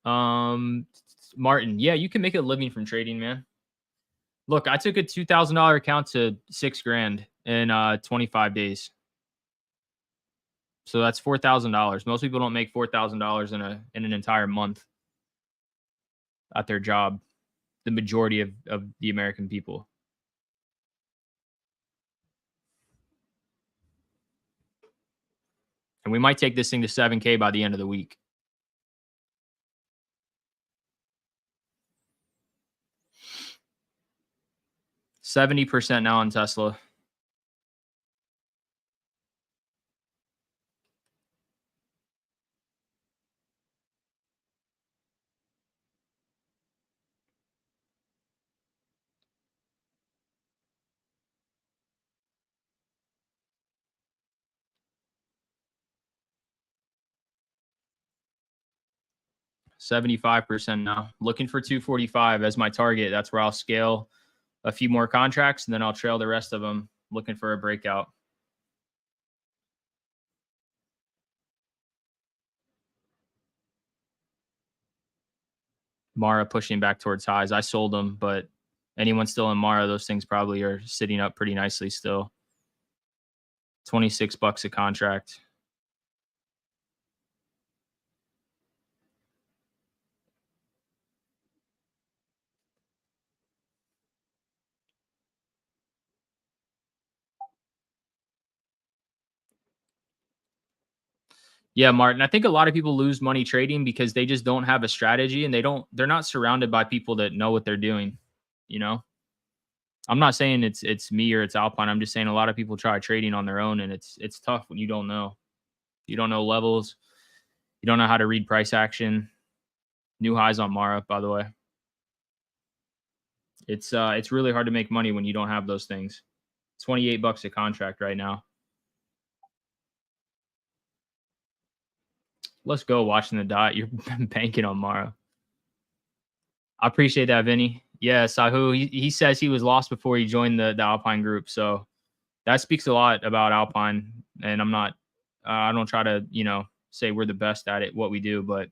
Martin, yeah, you can make a living from trading, man. Look, I took a $2,000 account to $6,000 in 25 days. So that's $4,000. Most people don't make $4,000 in an entire month at their job. The majority of the American people. And we might take this thing to 7K by the end of the week. $70 now on Tesla. $75 now. Looking for 245 as my target. That's where I'll scale a few more contracts, and then I'll trail the rest of them. Looking for a breakout. Mara pushing back towards highs. I sold them, but anyone still in Mara, those things probably are sitting up pretty nicely still. $26 a contract. Yeah, Martin. I think a lot of people lose money trading because they just don't have a strategy, and they're not surrounded by people that know what they're doing. You know, I'm not saying it's me or it's Alpine. I'm just saying a lot of people try trading on their own, and it's tough when you don't know. You don't know levels. You don't know how to read price action. New highs on Mara, by the way. It's really hard to make money when you don't have those things. $28 a contract right now. Let's go watching the dot. You're banking on Mara. I appreciate that, Vinny. Yeah, Sahu, he says he was lost before he joined the Alpine group. So that speaks a lot about Alpine. And I'm not, I don't try to, say we're the best at it, what we do, but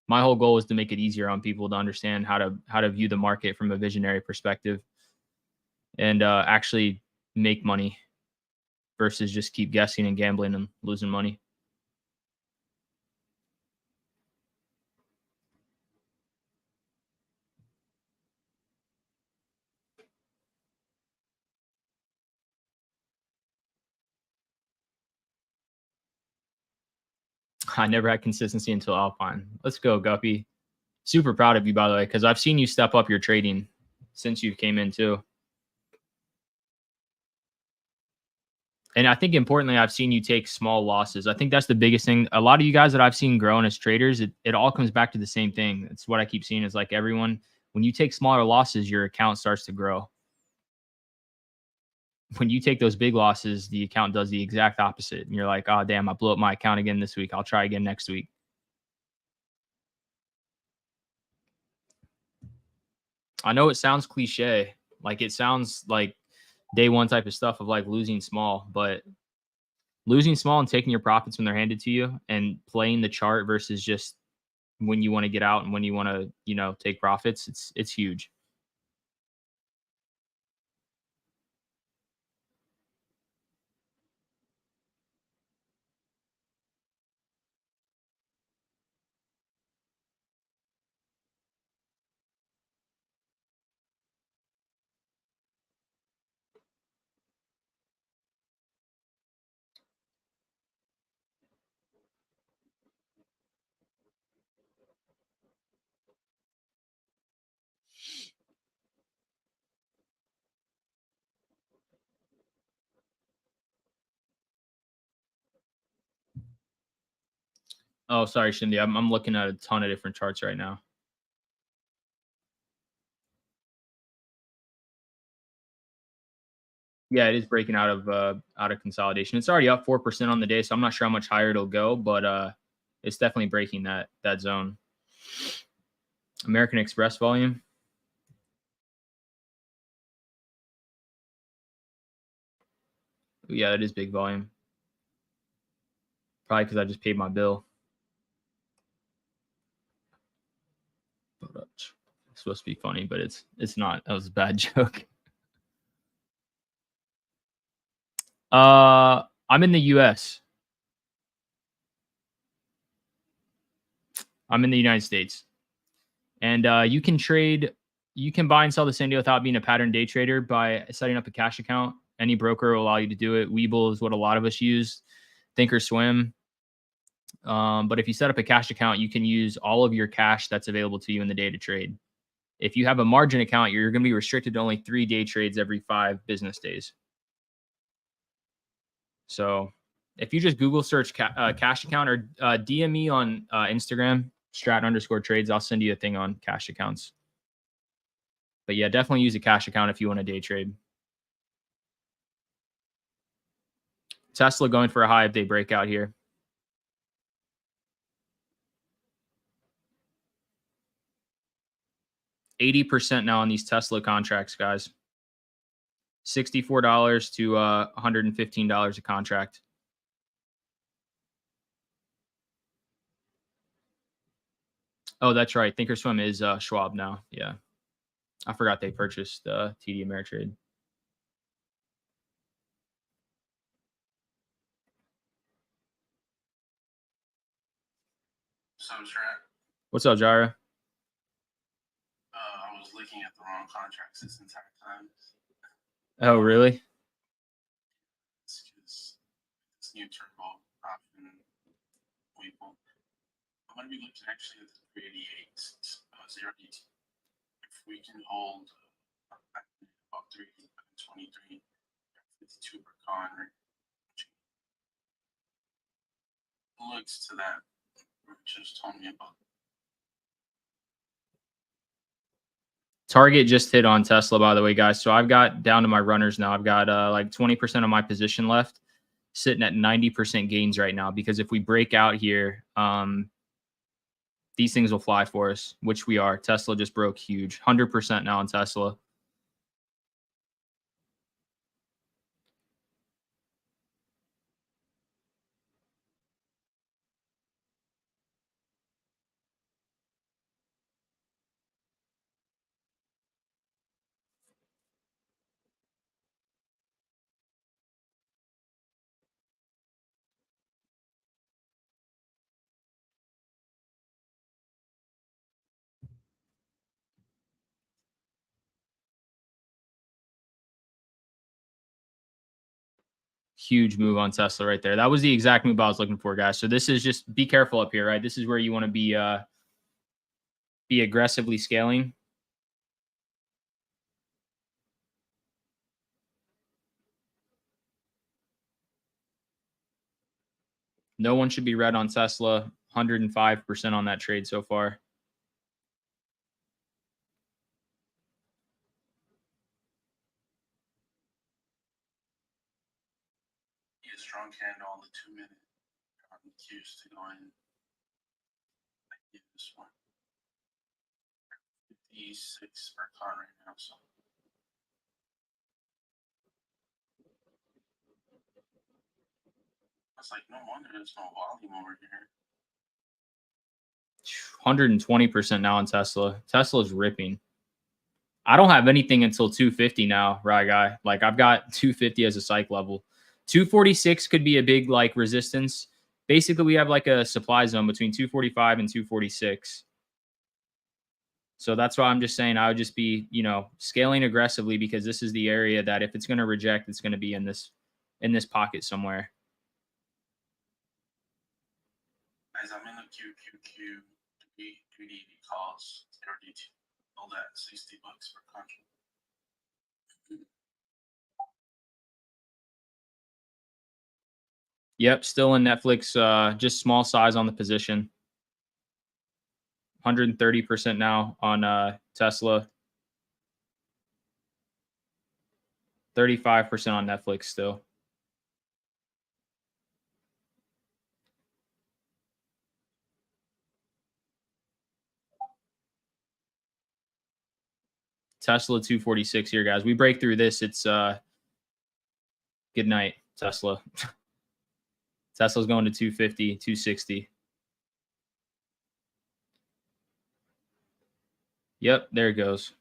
My whole goal is to make it easier on people to understand how to view the market from a visionary perspective and actually make money versus just keep guessing and gambling and losing money. I never had consistency until Alpine. Let's go, Guppy. Super proud of you, by the way, because I've seen you step up your trading since you came in too. And I think importantly, I've seen you take small losses. I think that's the biggest thing. A lot of you guys that I've seen growing as traders, it all comes back to the same thing. It's what I keep seeing is like everyone, when you take smaller losses, your account starts to grow. When you take those big losses, the account does the exact opposite. And you're like, oh, damn, I blew up my account again this week. I'll try again next week. I know it sounds cliche. Like it sounds like day one type of stuff of like losing small, but losing small and taking your profits when they're handed to you and playing the chart versus just when you want to get out and when you want to, take profits, it's huge. Oh, sorry, Shindy. I'm looking at a ton of different charts right now. Yeah, it is breaking out of consolidation. It's already up 4% on the day, so I'm not sure how much higher it'll go, but it's definitely breaking that zone. American Express volume. Yeah, that is big volume. Probably because I just paid my bill. It's supposed to be funny, but it's not. That was a bad joke. I'm in the US. I'm in the United States. And you can buy and sell the same day without being a pattern day trader by setting up a cash account. Any broker will allow you to do it. Webull is what a lot of us use. Thinkorswim. But if you set up a cash account, you can use all of your cash that's available to you in the day to trade. If you have a margin account, you're going to be restricted to only 3 day trades every 5 business days. So if you just Google search cash account or DM me on Instagram, strat_trades, I'll send you a thing on cash accounts. But yeah, definitely use a cash account if you want to day trade. Tesla going for a high if they break out here. $80 now on these Tesla contracts, guys. $64 to $115 a contract. Oh, that's right. Thinkorswim is Schwab now. Yeah. I forgot they purchased TD Ameritrade. So, Strat, What's up, Jara? I was looking at the wrong contracts this entire time. Oh, really? It's because this new turbo option Webull. I'm going to be looking actually at the 388 0DT. If we can hold about 323, 52 per con, looks to that, just told me about. Target just hit on Tesla, by the way, guys. So I've got down to my runners now. I've got like 20% of my position left, sitting at 90% gains right now. Because if we break out here, these things will fly for us, which we are. Tesla just broke huge, 100% now on Tesla. Huge move on Tesla right there. That was the exact move I was looking for, guys. So this is just be careful up here, right? This is where you want to be aggressively scaling. No one should be red on Tesla. 105% on that trade so far. A strong candle on the 2-minute cues to go in. I give this one 56 per con right now. So it's like no wonder there's no volume over here. 120% now on Tesla. Tesla's ripping. I don't have anything until 250 now, right, guy? Like I've got 250 as a psych level. 246 could be a big like resistance. Basically, we have like a supply zone between 245 and 246. So that's why I'm just saying I would just be, scaling aggressively because this is the area that if it's going to reject, it's going to be in this pocket somewhere. Guys, I'm in the QQQ to be 3D calls 32. All that $60 per contract. Yep, still in Netflix, just small size on the position. 130% now on Tesla. 35% on Netflix still. Tesla 246 here, guys. We break through this. It's good night, Tesla. Tesla's going to 250, 260. Yep, there it goes.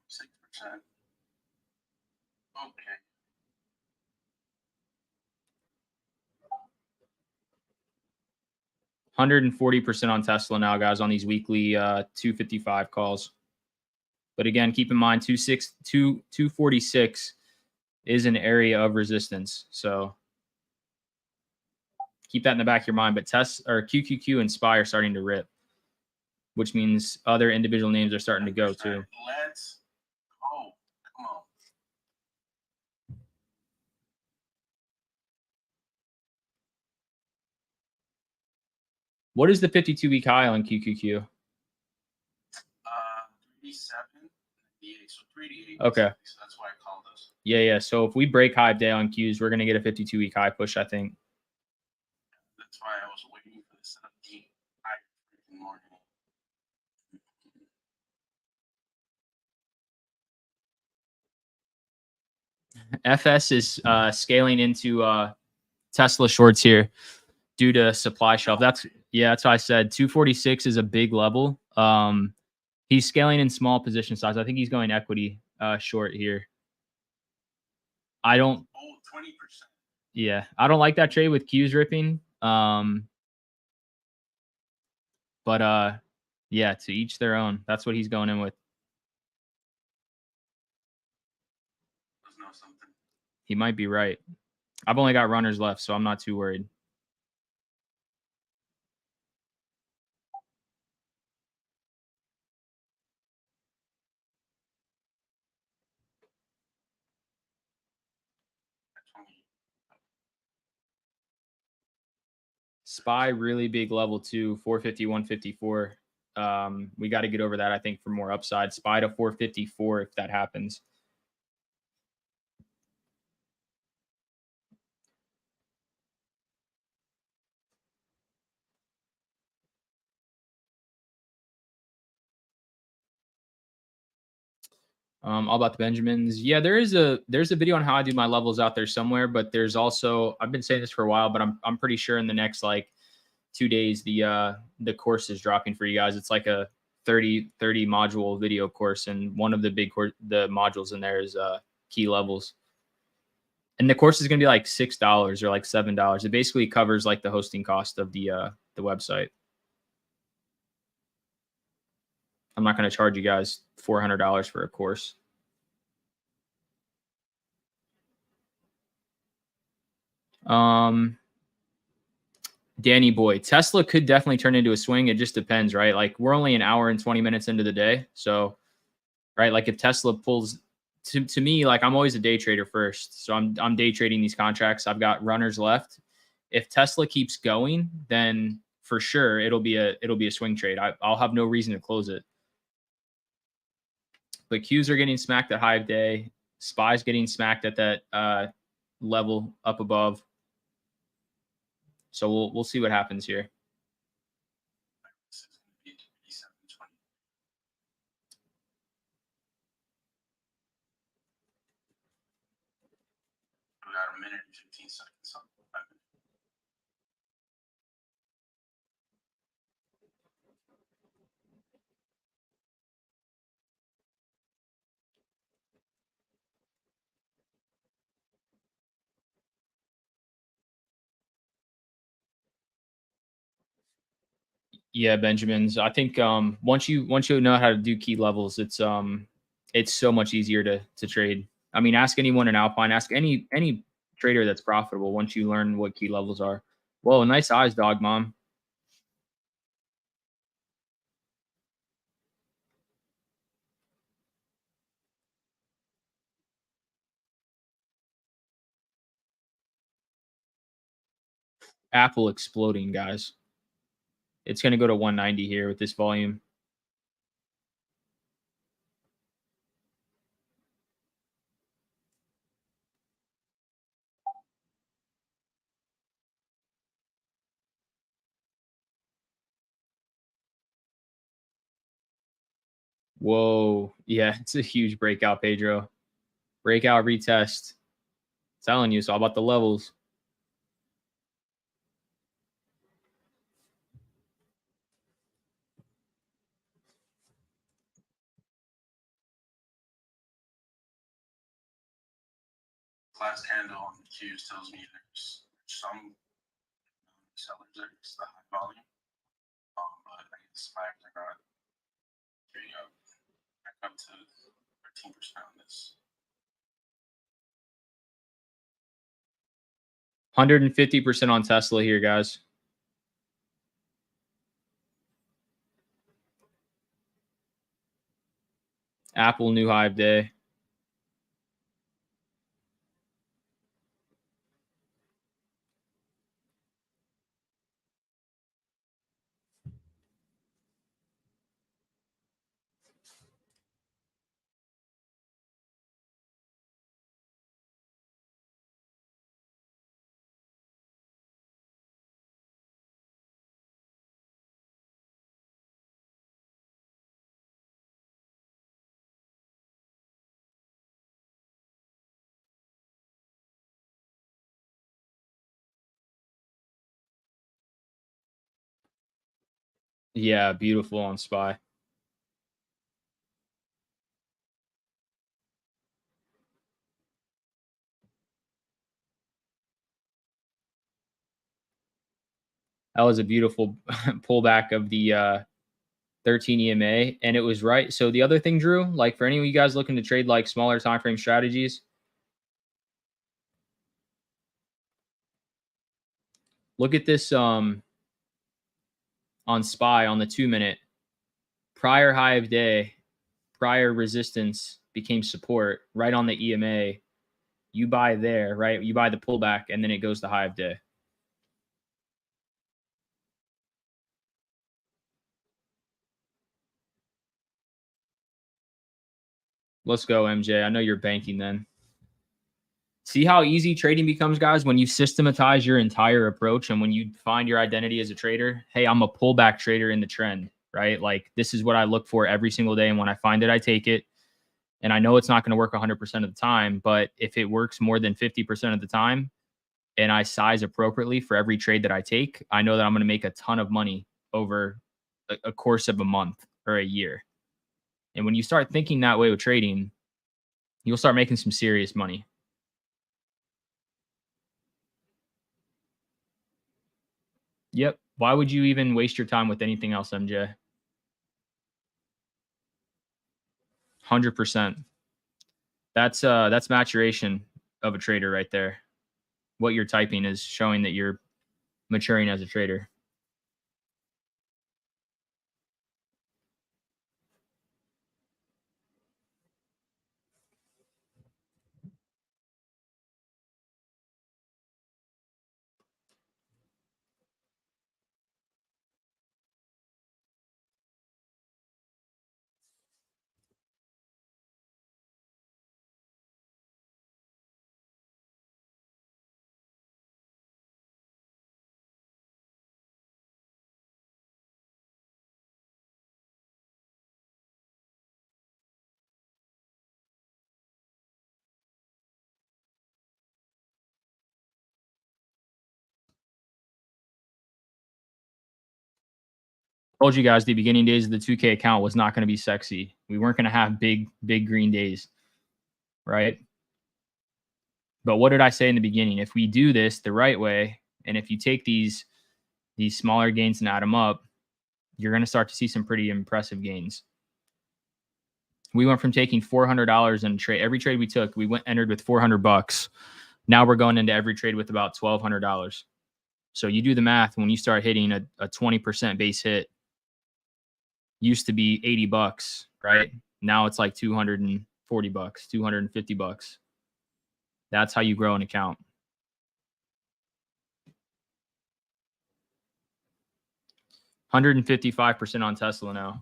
6%. Okay. $140% on Tesla now, guys, on these weekly 255 calls. But again, keep in mind 246 is an area of resistance. So keep that in the back of your mind. But QQQ and SPY are starting to rip, which means other individual names are starting to go too. Let's go. Come on. What is the 52-week high on QQQ? 37, 88. So 388. Okay. So that's why I called this. Yeah. So if we break high day on Qs, we're going to get a 52-week high push, I think. That's why I was waiting for this 17 high freaking morning. FS is scaling into Tesla shorts here due to supply shelf. That's what I said. 246 is a big level. He's scaling in small position size. I think he's going equity short here. I don't. Oh, 20%. Yeah, I don't like that trade with Qs ripping. But yeah, to each their own. That's what he's going in with. Let's know something. He might be right. I've only got runners left, so I'm not too worried. SPY really big level too, 450, 154. We got to get over that, I think, for more upside. SPY to 454 if that happens. All about the Benjamins. Yeah, there's a video on how I do my levels out there somewhere, but there's also, I've been saying this for a while, but I'm pretty sure in the next like 2 days the course is dropping for you guys. It's like a 30 module video course, and one of the the modules in there is key levels. And the course is going to be like $6 or like $7. It basically covers like the hosting cost of the website. I'm not going to charge you guys $400 for a course. Um, Danny Boy, Tesla could definitely turn into a swing. It just depends, right? Like we're only an hour and 20 minutes into the day. So, right, like if Tesla pulls to me, like I'm always a day trader first. So I'm day trading these contracts. I've got runners left. If Tesla keeps going, then for sure it'll be a swing trade. I'll have no reason to close it. But Qs are getting smacked at high of day. Spies getting smacked at that level up above. So we'll see what happens here. This is going to be 87.20. We got a minute and 15 seconds on the limit. Yeah, Benjamins. I think once you know how to do key levels, it's so much easier to trade. I mean, ask anyone in Alpine, ask any trader that's profitable once you learn what key levels are. Whoa, nice eyes, dog mom. Apple exploding, guys. It's gonna go to 190 here with this volume. Whoa. Yeah, it's a huge breakout, Pedro. Breakout retest. Telling you, it's all about the levels. Last candle on the Qs tells me there's some sellers there. It's the high volume. But I guess SPACs are not trading up back up to 13% on this. 150% on Tesla here, guys. Apple new high of day. Yeah, beautiful on SPY. That was a beautiful pullback of the 13 EMA, and it was right. So the other thing, Drew, like for any of you guys looking to trade like smaller time frame strategies, look at this on SPY on the 2 minute. Prior high of day, prior resistance became support right on the EMA. You buy there, right? You buy the pullback, and then it goes to high of day. Let's go, MJ. I know you're banking then. See how easy trading becomes, guys, when you systematize your entire approach and when you find your identity as a trader. Hey, I'm a pullback trader in the trend, right? Like this is what I look for every single day. And when I find it, I take it. And I know it's not going to work 100% of the time, but if it works more than 50% of the time and I size appropriately for every trade that I take, I know that I'm going to make a ton of money over a course of a month or a year. And when you start thinking that way with trading, you'll start making some serious money. Yep. Why would you even waste your time with anything else, MJ? 100%. That's maturation of a trader right there. what you're typing is showing that you're maturing as a trader. Told you guys the beginning days of the 2K account was not going to be sexy. We weren't going to have big green days, right? But what did I say in the beginning? If we do this the right way, and if you take these smaller gains and add them up, you're going to start to see some pretty impressive gains. We went from taking $400 in trade. Every trade we took, we entered with $400. Now we're going into every trade with about $1,200. So you do the math. When you start hitting a 20% base hit, used to be $80, right? Now it's like $240, $250. That's how you grow an account. $155 on Tesla now.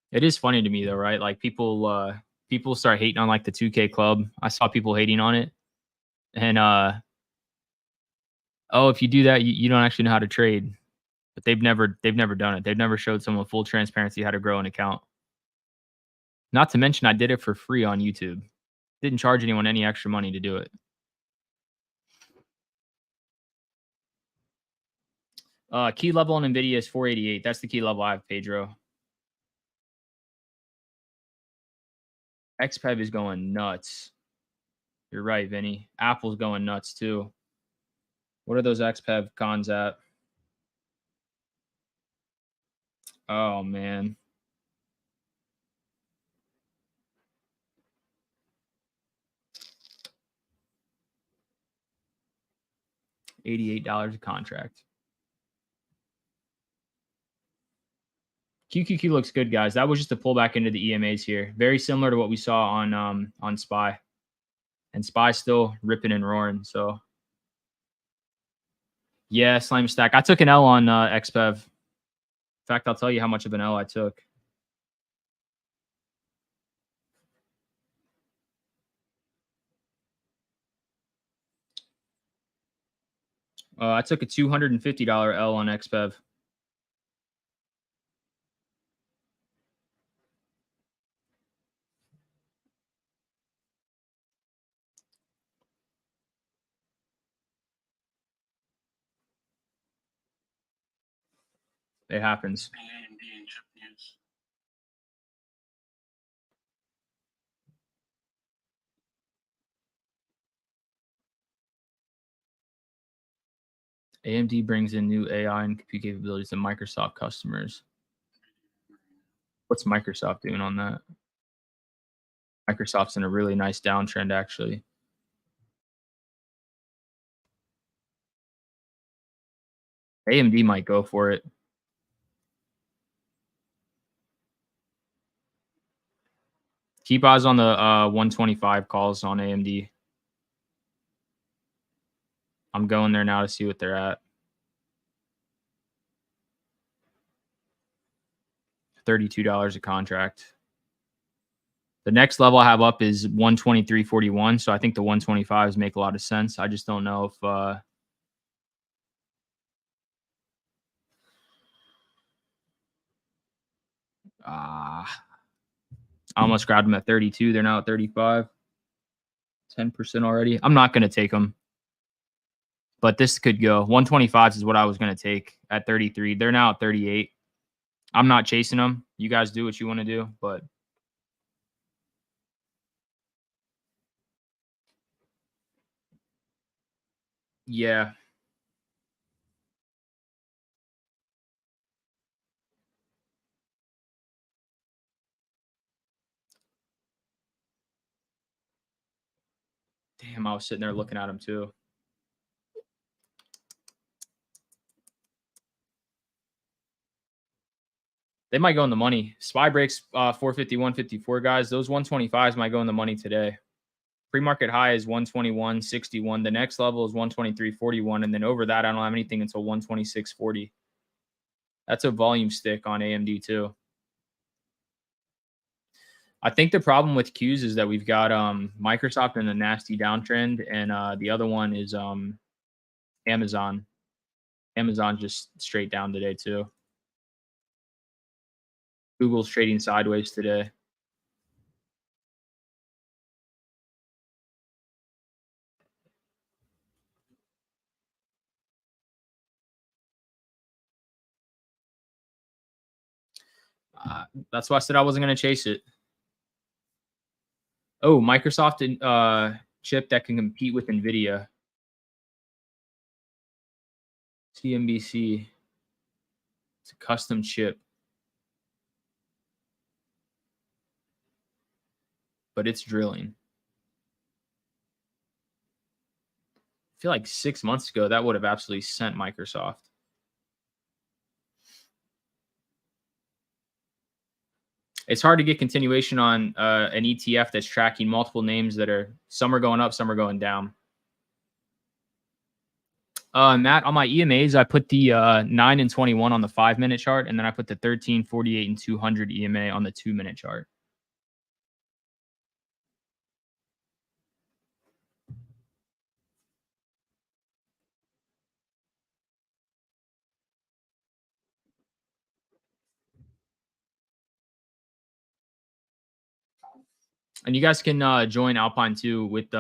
It is funny to me though, right? Like people start hating on like the 2K club. I saw people hating on it. And oh, if you do that, you don't actually know how to trade. But they've never done it. They've never showed someone full transparency how to grow an account. Not to mention I did it for free on YouTube. Didn't charge anyone any extra money to do it. Key level on NVIDIA is 488. That's the key level I have, Pedro. XPEV is going nuts. You're right, Vinny. Apple's going nuts too. What are those XPEV cons at? Oh, man. $88 a contract. QQQ looks good, guys. That was just a pullback into the EMAs here. Very similar to what we saw on SPY. And SPY's still ripping and roaring. So, yeah, Slime Stack. I took an L on XPEV. In fact, I'll tell you how much of an L I took. I took a $250 L on XPEV. It happens. AMD and chip news. AMD brings in new AI and compute capabilities to Microsoft customers. What's Microsoft doing on that? Microsoft's in a really nice downtrend, actually. AMD might go for it. Keep eyes on the 125 calls on AMD. I'm going there now to see what they're at. $32 a contract. The next level I have up is 123.41. So I think the 125s make a lot of sense. I just don't know if I almost grabbed them at 32. They're now at 35. 10% already. I'm not going to take them, but this could go. 125 is what I was going to take at 33. They're now at 38. I'm not chasing them. You guys do what you want to do, but yeah. Damn, I was sitting there looking at them too. They might go in the money. SPY breaks 450, 154, guys. Those 125s might go in the money today. Pre-market high is 121.61. The next level is 123.41. And then over that, I don't have anything until 126.40. That's a volume stick on AMD too. I think the problem with Qs is that we've got Microsoft in a nasty downtrend, and the other one is Amazon. Amazon just straight down today too. Google's trading sideways today. That's why I said I wasn't going to chase it. Oh, Microsoft chip that can compete with NVIDIA. CNBC. It's a custom chip. But it's drilling. I feel like 6 months ago, that would have absolutely sent Microsoft. It's hard to get continuation on an ETF that's tracking multiple names that are, some are going up, some are going down. Matt, on my EMAs, I put the 9 and 21 on the 5-minute chart, and then I put the 13, 48, and 200 EMA on the 2-minute chart. And you guys can join Alpine too with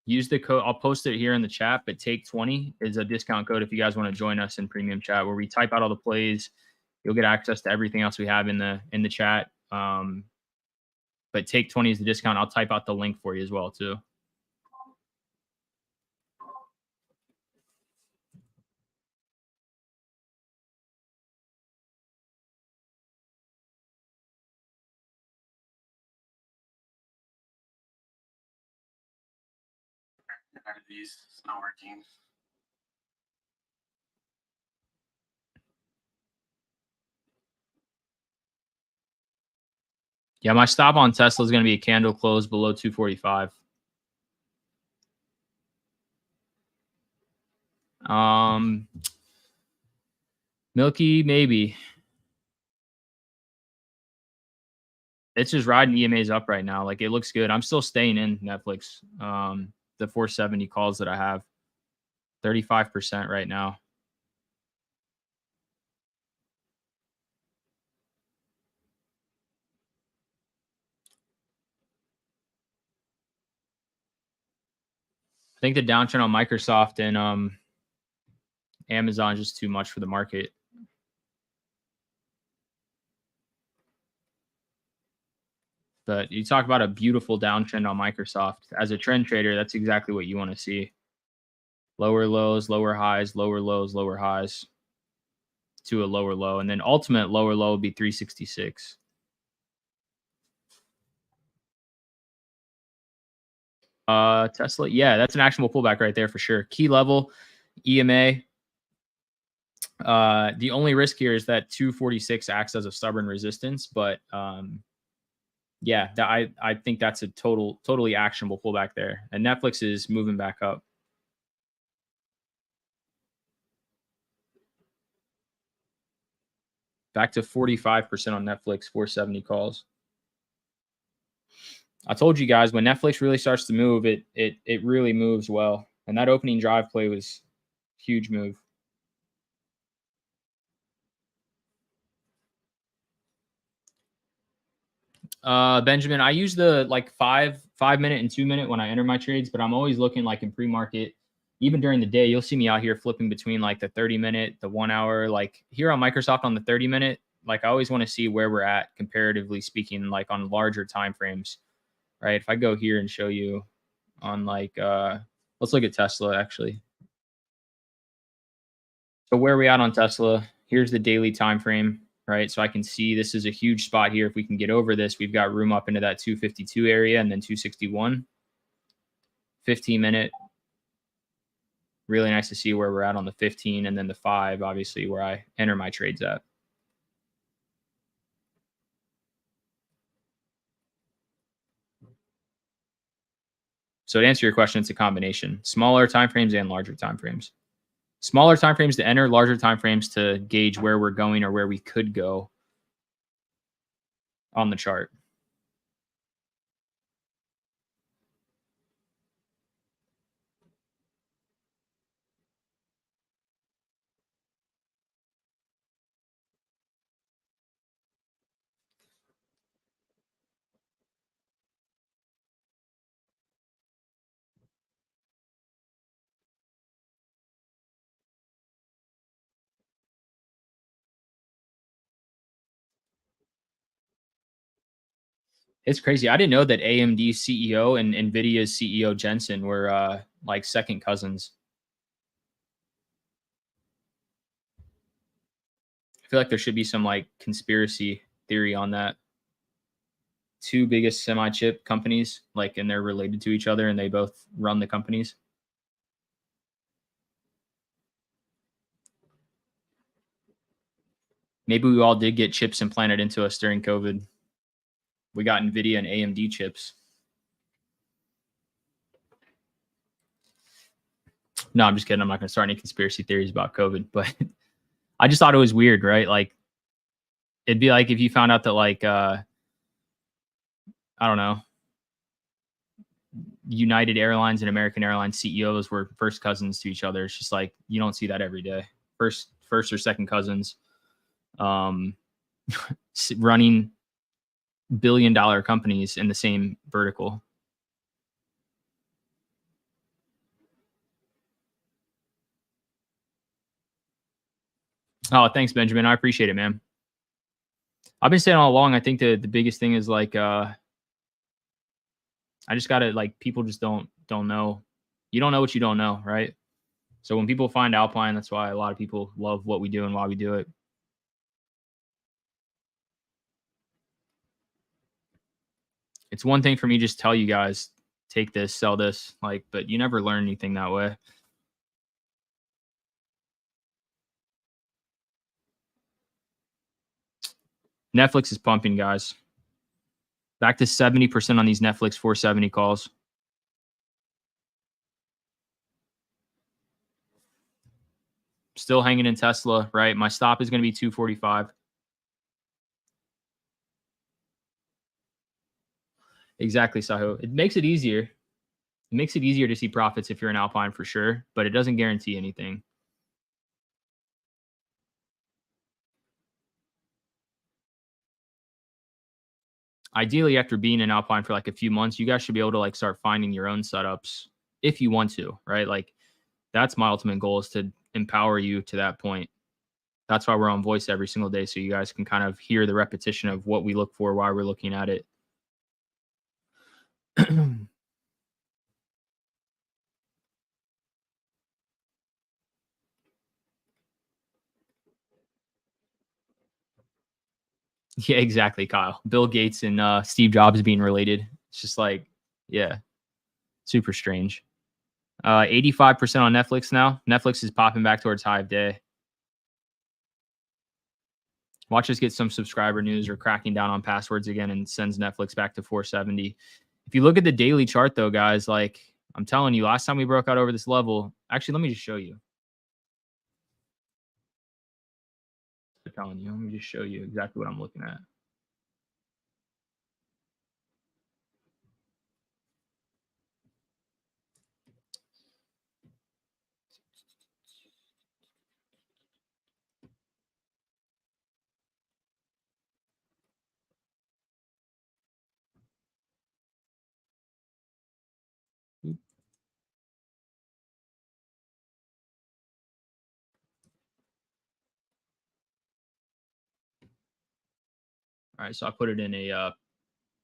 use the code. I'll post it here in the chat, but take 20 is a discount code if you guys want to join us in premium chat, where we type out all the plays. You'll get access to everything else we have in the chat. But take 20 is the discount. I'll type out the link for you as well too. Out of these, it's not working. Yeah, my stop on Tesla is going to be a candle close below 245. Milky, maybe. It's just riding EMAs up right now. Like, it looks good. I'm still staying in Netflix. The 470 calls that I have, 35% right now. I think the downtrend on Microsoft and Amazon is just too much for the market. But you talk about a beautiful downtrend on Microsoft. As a trend trader, that's exactly what you want to see. Lower lows, lower highs, lower lows, lower highs to a lower low. And then ultimate lower low would be 366. Tesla, yeah, that's an actionable pullback right there for sure. Key level, EMA. The only risk here is that 246 acts as a stubborn resistance, but yeah, I think that's a totally actionable pullback there. And Netflix is moving back up. Back to 45% on Netflix, 470 calls. I told you guys, when Netflix really starts to move, it really moves well. And that opening drive play was a huge move. Benjamin, I use the like 5 minute and 2 minute when I enter my trades, but I'm always looking like in pre-market. Even during the day, you'll see me out here flipping between like the 30 minute, the 1 hour. Like here on Microsoft on the 30 minute, like I always want to see where we're at comparatively speaking, like on larger time frames, right? If I go here and show you on like let's look at Tesla actually. So where are we at on Tesla? Here's the daily time frame, right? So I can see this is a huge spot here. If we can get over this, we've got room up into that 252 area and then 261. 15 minute. Really nice to see where we're at on the 15 and then the 5, obviously, where I enter my trades at. So to answer your question, it's a combination. Smaller timeframes and larger timeframes. Smaller timeframes to enter, larger timeframes to gauge where we're going or where we could go on the chart. It's crazy. I didn't know that AMD's CEO and Nvidia's CEO Jensen were like second cousins. I feel like there should be some like conspiracy theory on that. Two biggest semi chip companies, like, and they're related to each other and they both run the companies. Maybe we all did get chips implanted into us during COVID. We got Nvidia and AMD chips. No, I'm just kidding. I'm not going to start any conspiracy theories about COVID, but I just thought it was weird, right? Like, it'd be like if you found out that, like, I don't know, United Airlines and American Airlines CEOs were first cousins to each other. It's just like you don't see that every day. First or second cousins, um, running billion-dollar companies in the same vertical. Oh, thanks, Benjamin. I appreciate it, man. I've been saying all along. I think the biggest thing is like I just gotta like people just don't know. You don't know what you don't know, right? So when people find Alpine, that's why a lot of people love what we do and why we do it. It's one thing for me just tell you guys take this, sell this, like, but you never learn anything that way. Netflix is pumping, guys. Back to 70% on these Netflix 470 calls. Still hanging in Tesla, right? My stop is going to be 245. Exactly, Saho. It makes it easier. It makes it easier to see profits if you're an Alpine for sure, but it doesn't guarantee anything. Ideally, after being in Alpine for like a few months, you guys should be able to like start finding your own setups if you want to, right? Like that's my ultimate goal is to empower you to that point. That's why we're on voice every single day. So you guys can kind of hear the repetition of what we look for, why we're looking at it. Yeah, exactly, Kyle. Bill Gates and Steve Jobs being related. It's just like, yeah, super strange. 85% on Netflix now. Netflix is popping back towards high of day. Watch us get some subscriber news or cracking down on passwords again and sends Netflix back to 470. If you look at the daily chart, though, guys, like I'm telling you, last time we broke out over this level, actually, let me just show you. I'm telling you, let me just show you exactly what I'm looking at. All right, so I put it in a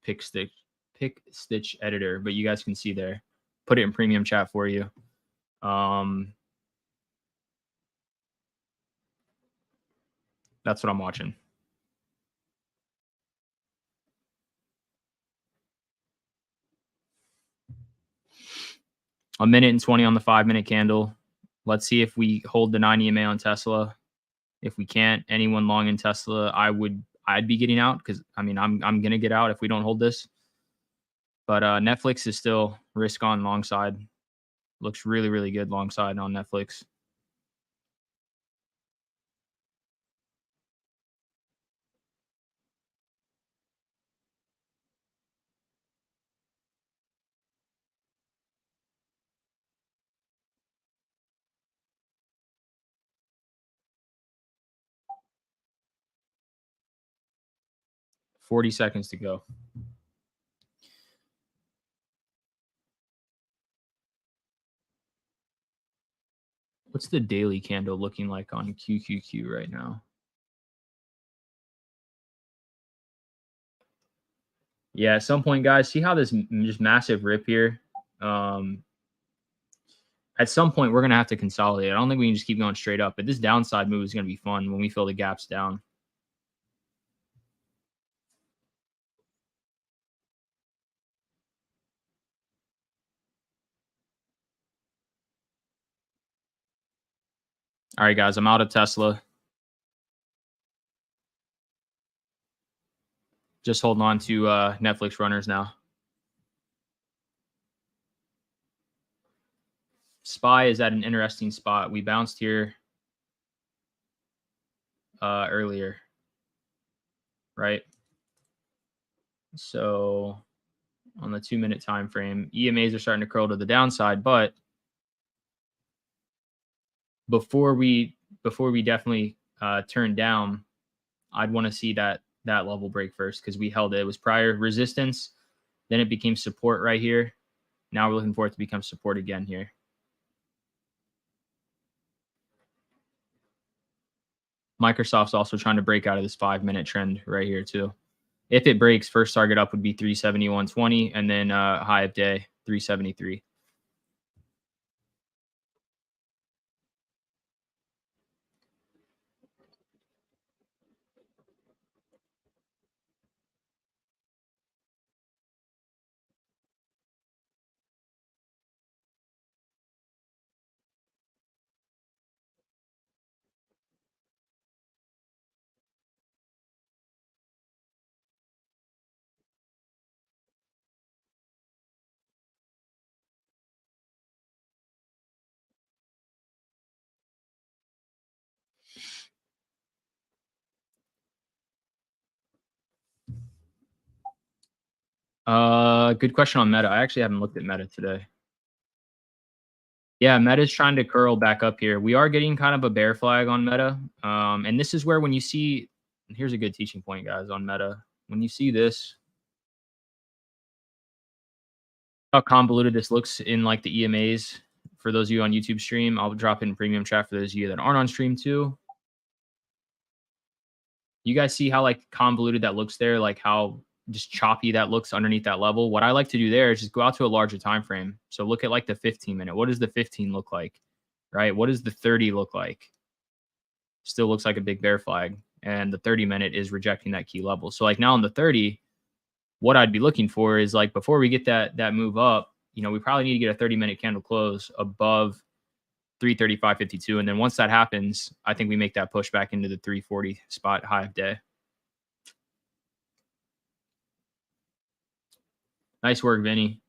pick stitch pick stitch editor, but you guys can see there. Put it in premium chat for you. Um, that's what I'm watching. A minute and 20 on the 5 minute candle. Let's see if we hold the 9 EMA on Tesla. If we can't, anyone long in Tesla, I'd be getting out because I mean I'm gonna get out if we don't hold this. But Netflix is still risk on long side. Looks really, really good long side on Netflix. $40 seconds to go. What's the daily candle looking like on QQQ right now? Yeah, at some point, guys, see how this just massive rip here? Um, at some point, we're gonna have to consolidate. I don't think we can just keep going straight up. But this downside move is gonna be fun when we fill the gaps down. All right, guys, I'm out of Tesla. Just holding on to Netflix runners now. SPY is at an interesting spot. We bounced here earlier, right? So on the 2 minute time frame, EMAs are starting to curl to the downside, but before we definitely turn down, I'd want to see that level break first because we held it. It was prior resistance, then it became support right here. Now we're looking for it to become support again here. Microsoft's also trying to break out of this 5 minute trend right here too. If it breaks, first target up would be 371.20, and then high of day 373. Good question on Meta. I actually haven't looked at Meta today. Yeah, Meta's trying to curl back up here. We are getting kind of a bear flag on Meta. And this is where when you see, here's a good teaching point, guys, on Meta. When you see this, how convoluted this looks in like the EMAs. For those of you on YouTube stream, I'll drop it in premium chat for those of you that aren't on stream too. You guys see how like convoluted that looks there, like how just choppy that looks underneath that level. What I like to do there is just go out to a larger time frame. So look at like the 15 minute. What does the 15 look like? Right? What does the 30 look like? Still looks like a big bear flag. And the 30 minute is rejecting that key level. So like now on the 30, what I'd be looking for is like before we get that move up, we probably need to get a 30 minute candle close above 335.52. And then once that happens, I think we make that push back into the 340 spot high of day. Nice work, Vinny.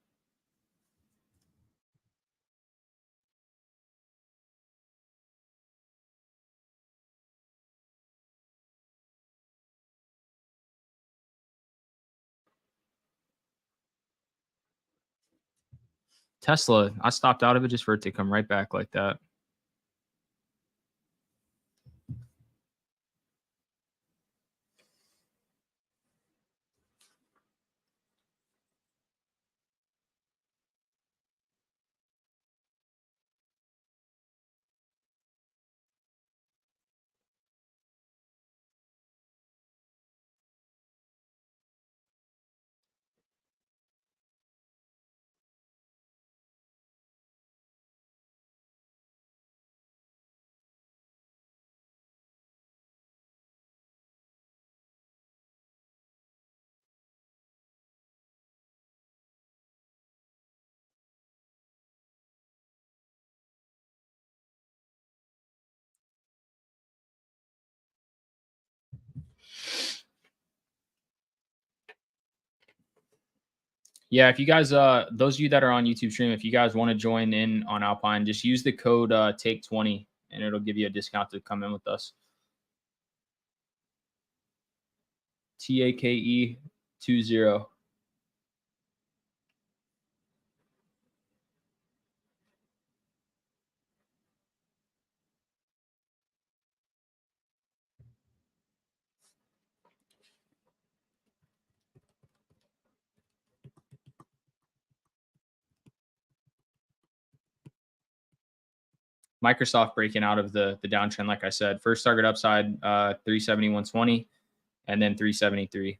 Tesla, I stopped out of it just for it to come right back like that. Yeah, if you guys, those of you that are on YouTube stream, if you guys want to join in on Alpine, just use the code take20 and it'll give you a discount to come in with us. TAKE20. Microsoft breaking out of the downtrend, like I said. First target upside, 370, 120, and then 373.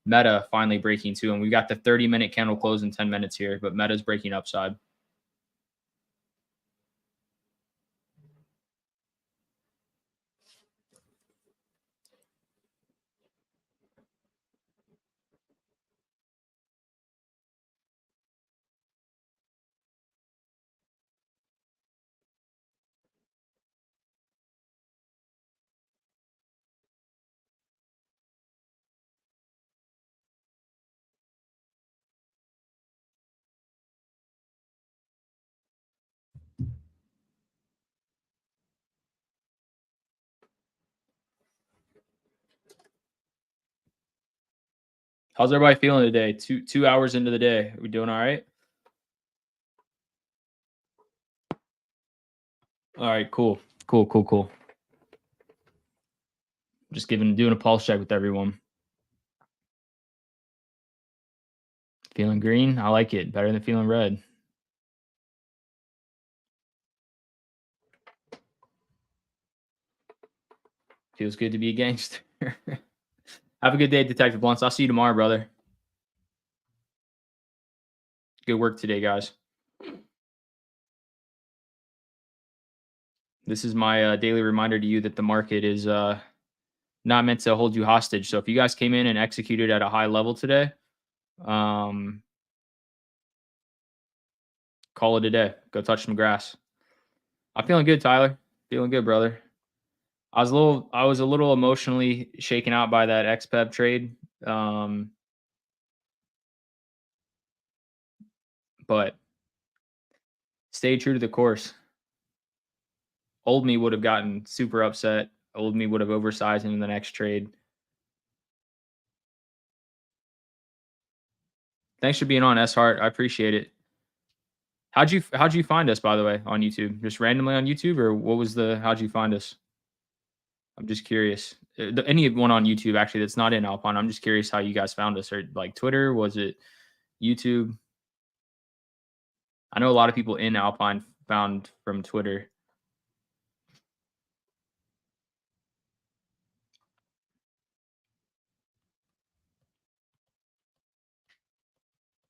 Meta finally breaking too. And we've got the 30-minute candle close in 10 minutes here, but Meta's breaking upside. How's everybody feeling today? Two hours into the day. Are we doing all right? All right, cool. Cool. Just doing a pulse check with everyone. Feeling green? I like it. Better than feeling red. Feels good to be a gangster. Have a good day, Detective Blunts. I'll see you tomorrow, brother. Good work today, guys. This is my daily reminder to you that the market is not meant to hold you hostage. So if you guys came in and executed at a high level today, call it a day. Go touch some grass. I'm feeling good, Tyler. Feeling good, brother. I was a little emotionally shaken out by that XPEB trade. But stay true to the course. Old me would have gotten super upset. Old me would have oversized in the next trade. Thanks for being on, S Hart. I appreciate it. How'd you find us, by the way, on YouTube? Just randomly on YouTube, or what was the how'd you find us? I'm just curious. Anyone on YouTube actually that's not in Alpine, I'm just curious how you guys found us. Or like Twitter? Was it YouTube? I know a lot of people in Alpine found from Twitter.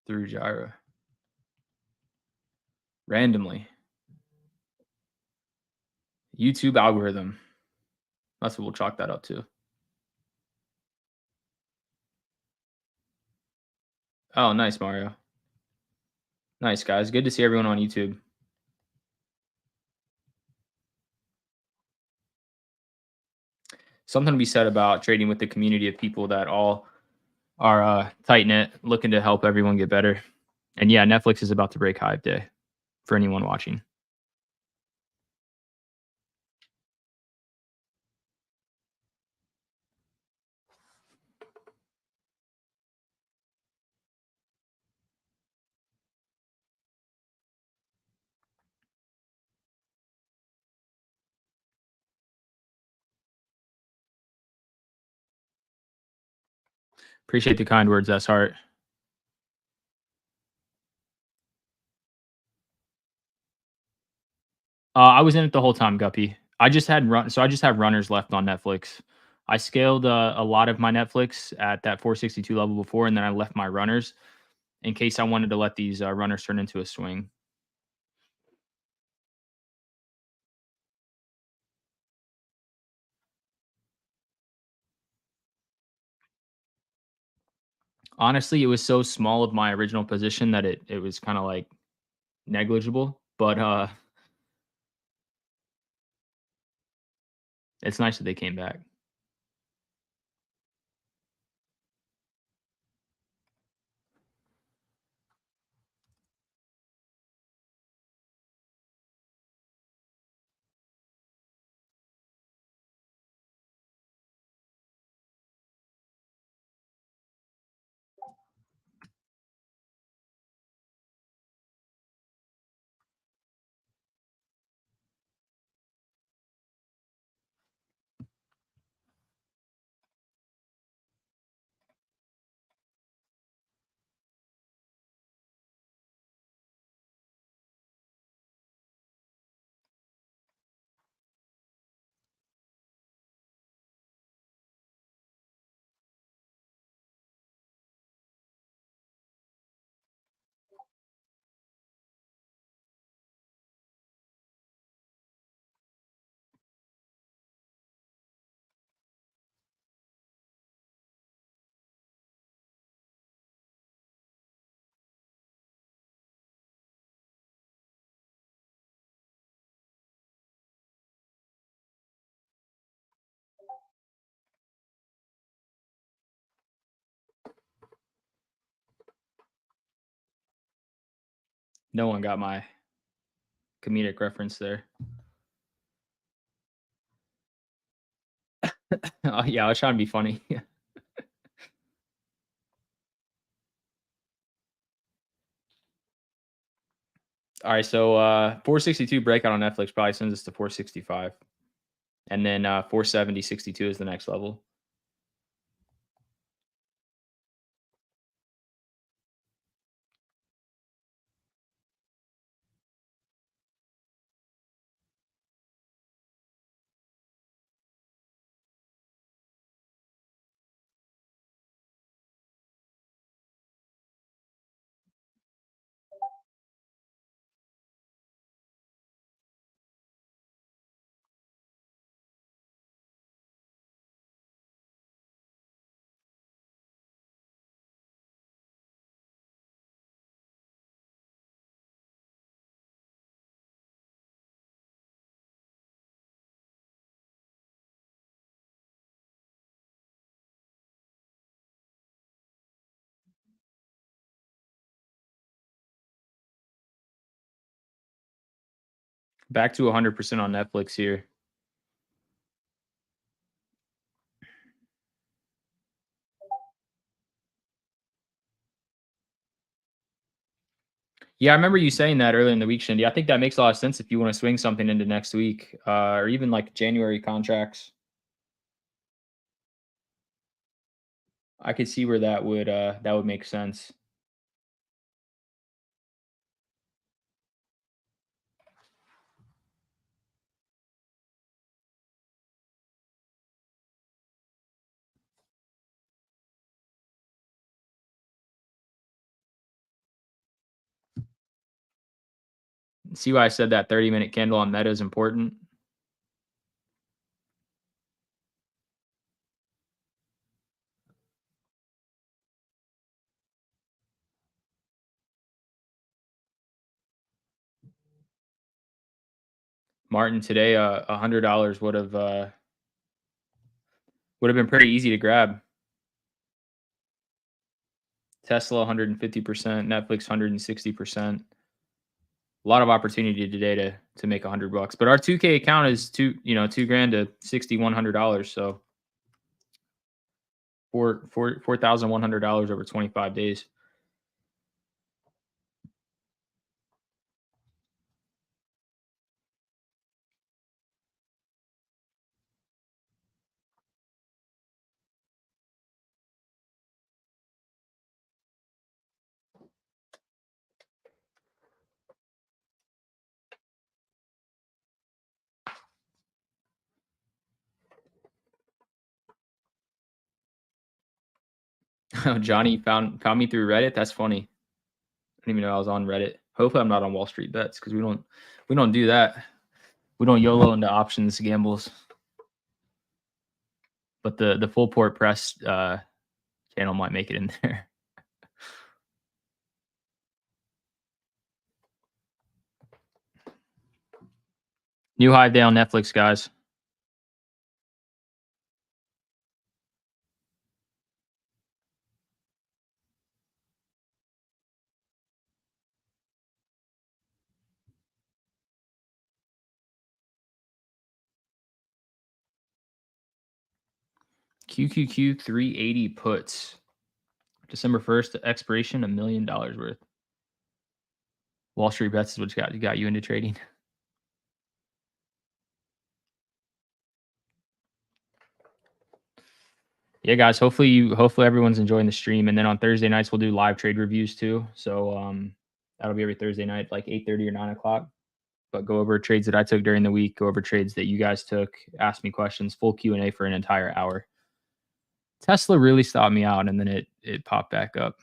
Through Gyra. Randomly. YouTube algorithm. That's what we'll chalk that up to. Oh, nice, Mario. Nice, guys. Good to see everyone on YouTube. Something to be said about trading with the community of people that all are tight knit, looking to help everyone get better. And yeah, Netflix is about to break Hive Day for anyone watching. Appreciate the kind words, S Heart. I was in it the whole time, Guppy. I just had so I just have runners left on Netflix. I scaled a lot of my Netflix at that 462 level before, and then I left my runners in case I wanted to let these runners turn into a swing. Honestly, it was so small of my original position that it was kind of like negligible, but it's nice that they came back. No one got my comedic reference there. Oh, yeah, I was trying to be funny. All right, so 462 breakout on Netflix probably sends us to 465. And then 470, 62 is the next level. Back to 100% on Netflix here. Yeah, I remember you saying that earlier in the week, Shindy. I think that makes a lot of sense if you want to swing something into next week, or even like January contracts. I could see where that would make sense. See why I said that 30-minute candle on Meta is important? Martin, today, $100 would have been pretty easy to grab. Tesla 150%, Netflix 160%. A lot of opportunity today to make $100. But our 2K account is $2,000 to $6,100. So $4,100 over 25 days. Johnny found me through Reddit. That's funny. I didn't even know I was on Reddit. Hopefully, I'm not on Wall Street Bets because we don't do that. We don't YOLO into options gambles. But the full port press channel might make it in there. New Hive Day on Netflix, guys. QQQ 380 puts. December 1st, expiration, $1 million worth. Wall Street Bets is what got you into trading. Yeah, guys. Hopefully everyone's enjoying the stream. And then on Thursday nights we'll do live trade reviews too. So that'll be every Thursday night, like 8:30 or 9 o'clock. But go over trades that I took during the week, go over trades that you guys took, ask me questions, full Q&A for an entire hour. Tesla really stopped me out and then it popped back up.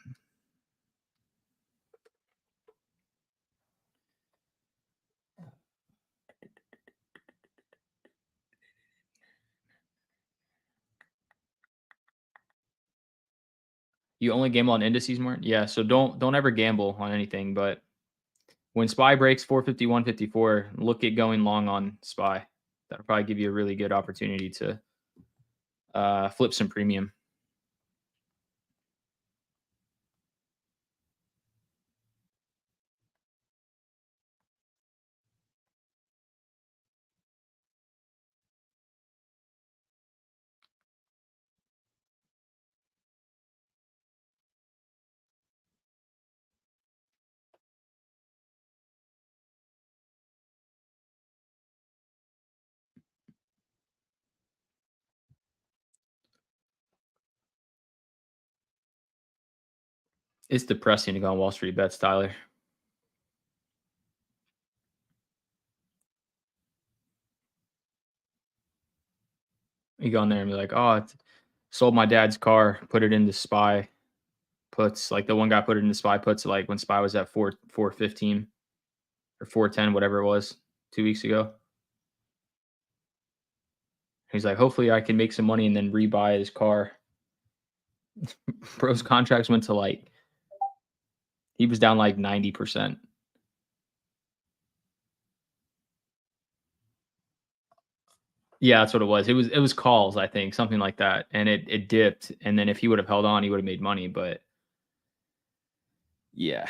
You only gamble on indices, Martin? Yeah, so don't ever gamble on anything, but when SPY breaks 451.54, look at going long on SPY. That'll probably give you a really good opportunity to flip some premium. It's depressing to go on Wall Street bets, Tyler. You go in there and be like, "Oh, sold my dad's car, put it into SPY puts." Like the one guy put it into SPY puts, like when SPY was at 415 or 410, whatever it was, 2 weeks ago. He's like, "Hopefully, I can make some money and then rebuy his car." Bro's contracts went to like he was down like 90%. Yeah, that's what it was. It was calls, I think, something like that, and it dipped. And then if he would have held on, he would have made money. But yeah,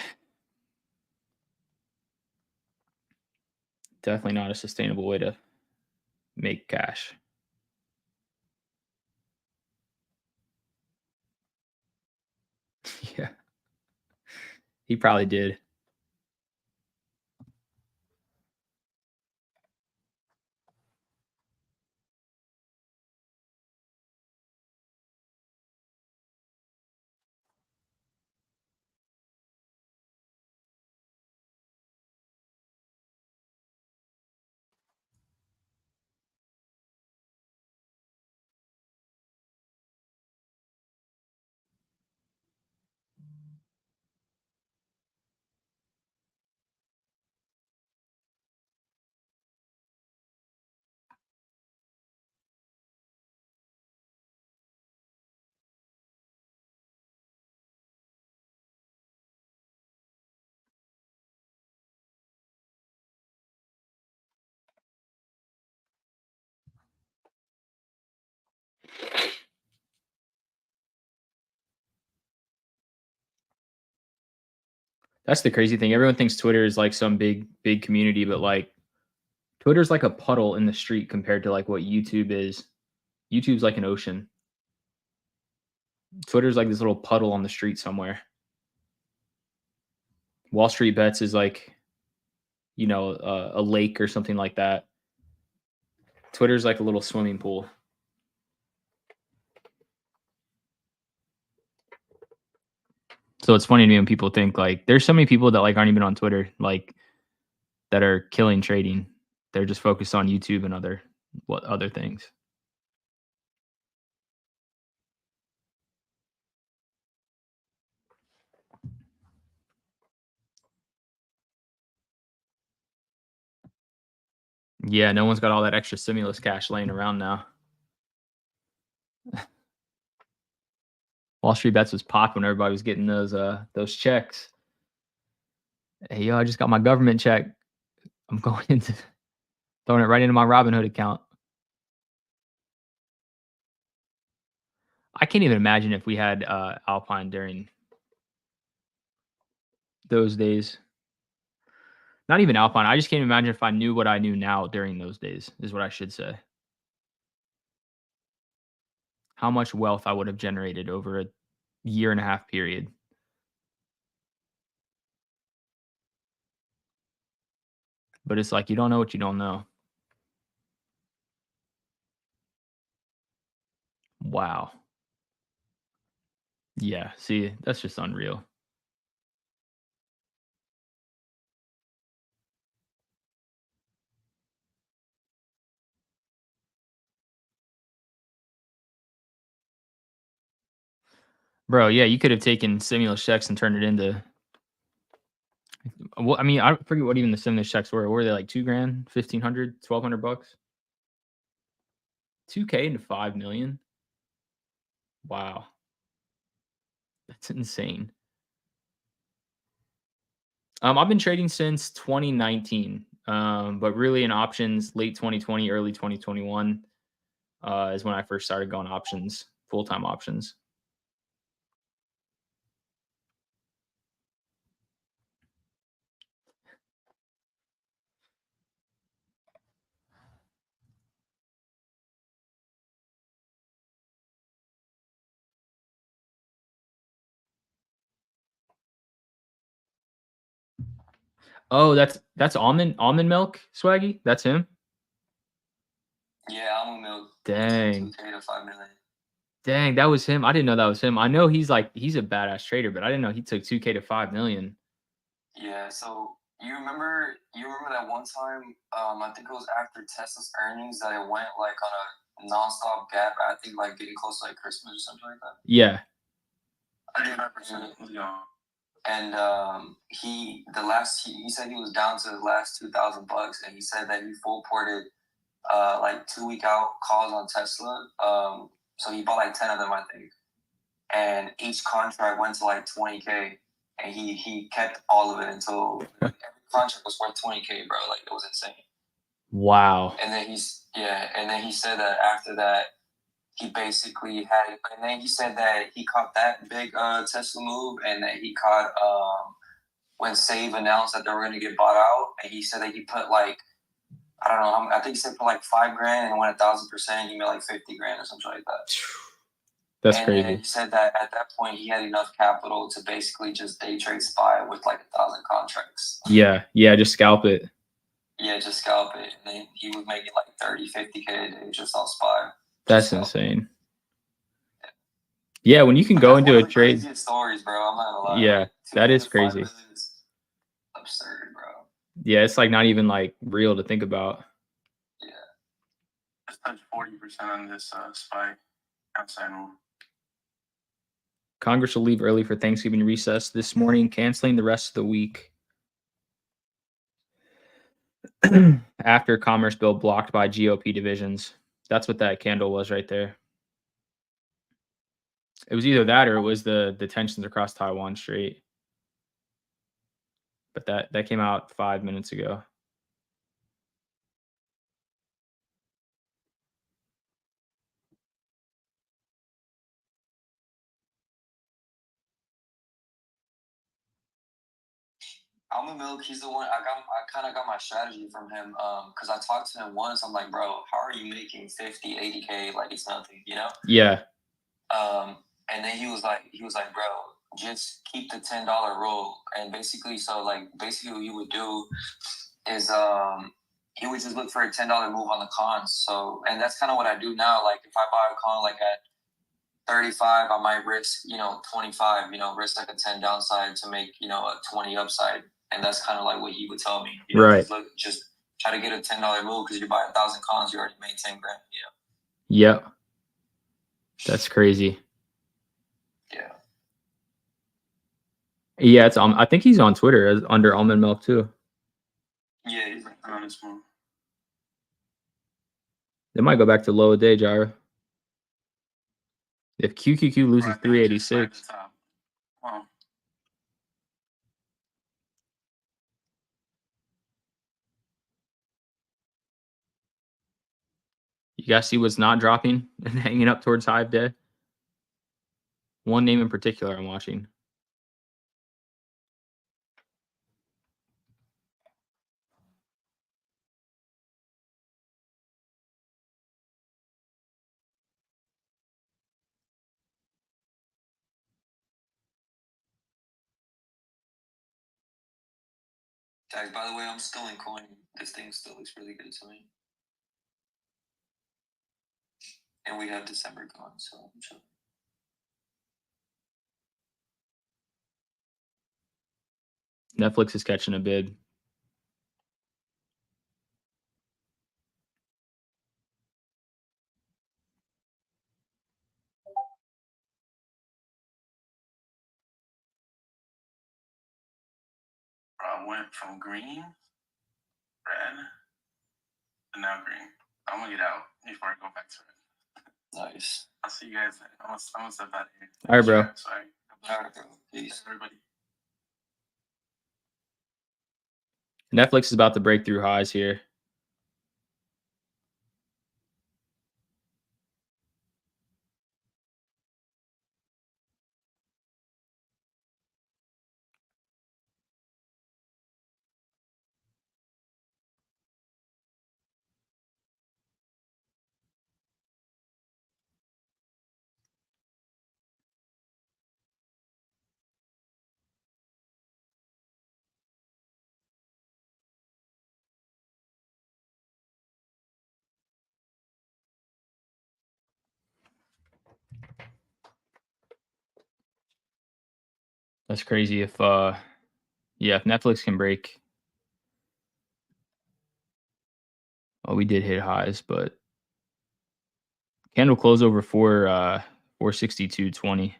definitely not a sustainable way to make cash. Yeah, he probably did. That's the crazy thing. Everyone thinks Twitter is like some big community, but like Twitter's like a puddle in the street compared to like what YouTube is. YouTube's like an ocean. Twitter's like this little puddle on the street somewhere. Wall Street Bets is like, a lake or something like that. Twitter's like a little swimming pool. So it's funny to me when people think like there's so many people that like aren't even on Twitter, like that are killing trading. They're just focused on YouTube and other things. Yeah, no one's got all that extra stimulus cash laying around now. Wall Street Bets was popping when everybody was getting those checks. Hey, yo, I just got my government check. I'm going into throwing it right into my Robinhood account. I can't even imagine if we had Alpine during those days. Not even Alpine. I just can't imagine if I knew what I knew now during those days, is what I should say. How much wealth I would have generated over a year and a half period. But it's like you don't know what you don't know. Wow. Yeah. See, that's just unreal. Bro, yeah, you could have taken stimulus checks and turned it into well, I mean, I forget what even the stimulus checks were. Were they like 2 grand, 1,500, 1,200 bucks? 2K into 5 million? Wow. That's insane. I've been trading since 2019, but really in options late 2020, early 2021 is when I first started going options, full time options. Oh, that's almond milk, Swaggy. That's him. Yeah, almond milk. Dang. 2K to 5 million. Dang, that was him. I didn't know that was him. I know he's a badass trader, but I didn't know he took 2K to 5 million. Yeah, so you remember that one time, I think it was after Tesla's earnings that it went like on a nonstop gap, I think like getting close to like Christmas or something like that. Yeah. I didn't represent Leon. And he said he was down to the last $2,000, and he said that he full ported like 2 week out calls on Tesla. So he bought like 10 of them, I think, and each contract went to like 20K, and he kept all of it until every contract was worth 20K, bro. Like, it was insane. Wow. And then he said that after that he basically had, and then he said that he caught that big Tesla move, and that he caught when Save announced that they were going to get bought out, and he said that he put like, I don't know, I think he said put like $5,000 and went 1,000%. He made like 50 grand or something like that. That's and crazy. Then he said that at that point he had enough capital to basically just day trade SPY with like 1,000 contracts. Yeah, just scalp it. Yeah, just scalp it, and then he was making like 30, 50K a day just on SPY. That's insane. Yeah, when you can go into a trade. Craziest stories, bro. I'm not gonna lie. Yeah, like, that is crazy. Is absurd, bro. Yeah, it's like not even like real to think about. Yeah. Just touched 40% on this SPY outside move. Congress will leave early for Thanksgiving recess this morning, canceling the rest of the week. After Commerce bill blocked by GOP divisions. That's what that candle was right there. It was either that or it was the tensions across Taiwan Strait. But that came out 5 minutes ago. Almond Milk, he's the one I kind of got my strategy from him, because I talked to him once. I'm like, bro, how are you making 50, 80K like it's nothing, you know? Yeah. And then he was like, bro, just keep the $10 rule. And basically, what he would do is he would just look for a $10 move on the cons. So, and that's kind of what I do now. Like, if I buy a con like at 35, I might risk 25, risk like a 10 downside to make a 20 upside. And that's kind of like what he would tell me. Right. Just try to get a $10 move, because you buy 1,000 cons, you already made 10 grand. Yep. That's crazy. Yeah. Yeah, it's I think he's on Twitter as under Almond Milk too. Yeah, he's like on this one. They might go back to low a day, Jara. If QQQ loses 386. Wow. You guys see what's not dropping and hanging up towards high of day? One name in particular I'm watching. Guys, by the way, I'm still in coin. This thing still looks really good to me. And we have December gone, so I'm sure. Netflix is catching a bid. Went from green, red, and now green. I'm gonna get out before I go back to it. Nice. I'll see you guys then. I'm gonna step out of here. All right, bro. Sorry. All right, bro. Peace. Everybody. Netflix is about to break through highs here. That's crazy. If yeah, if Netflix can break, well, we did hit highs, but candle close over 462.20.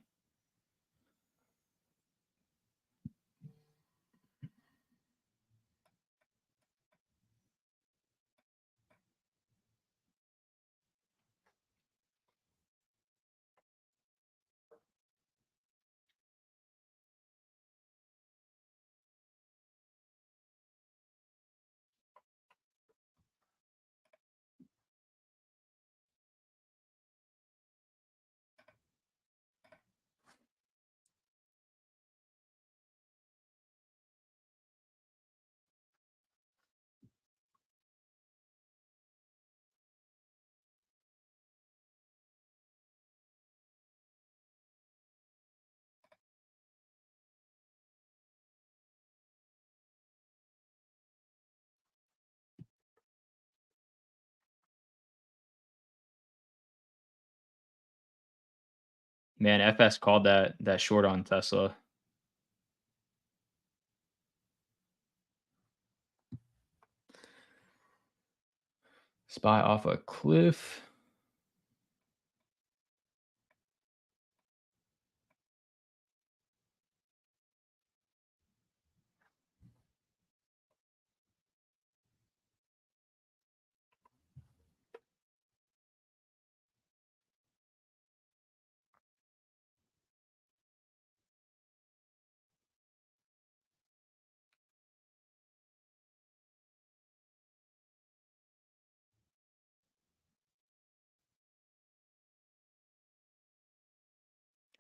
Man, FS called that short on Tesla. SPY off a cliff.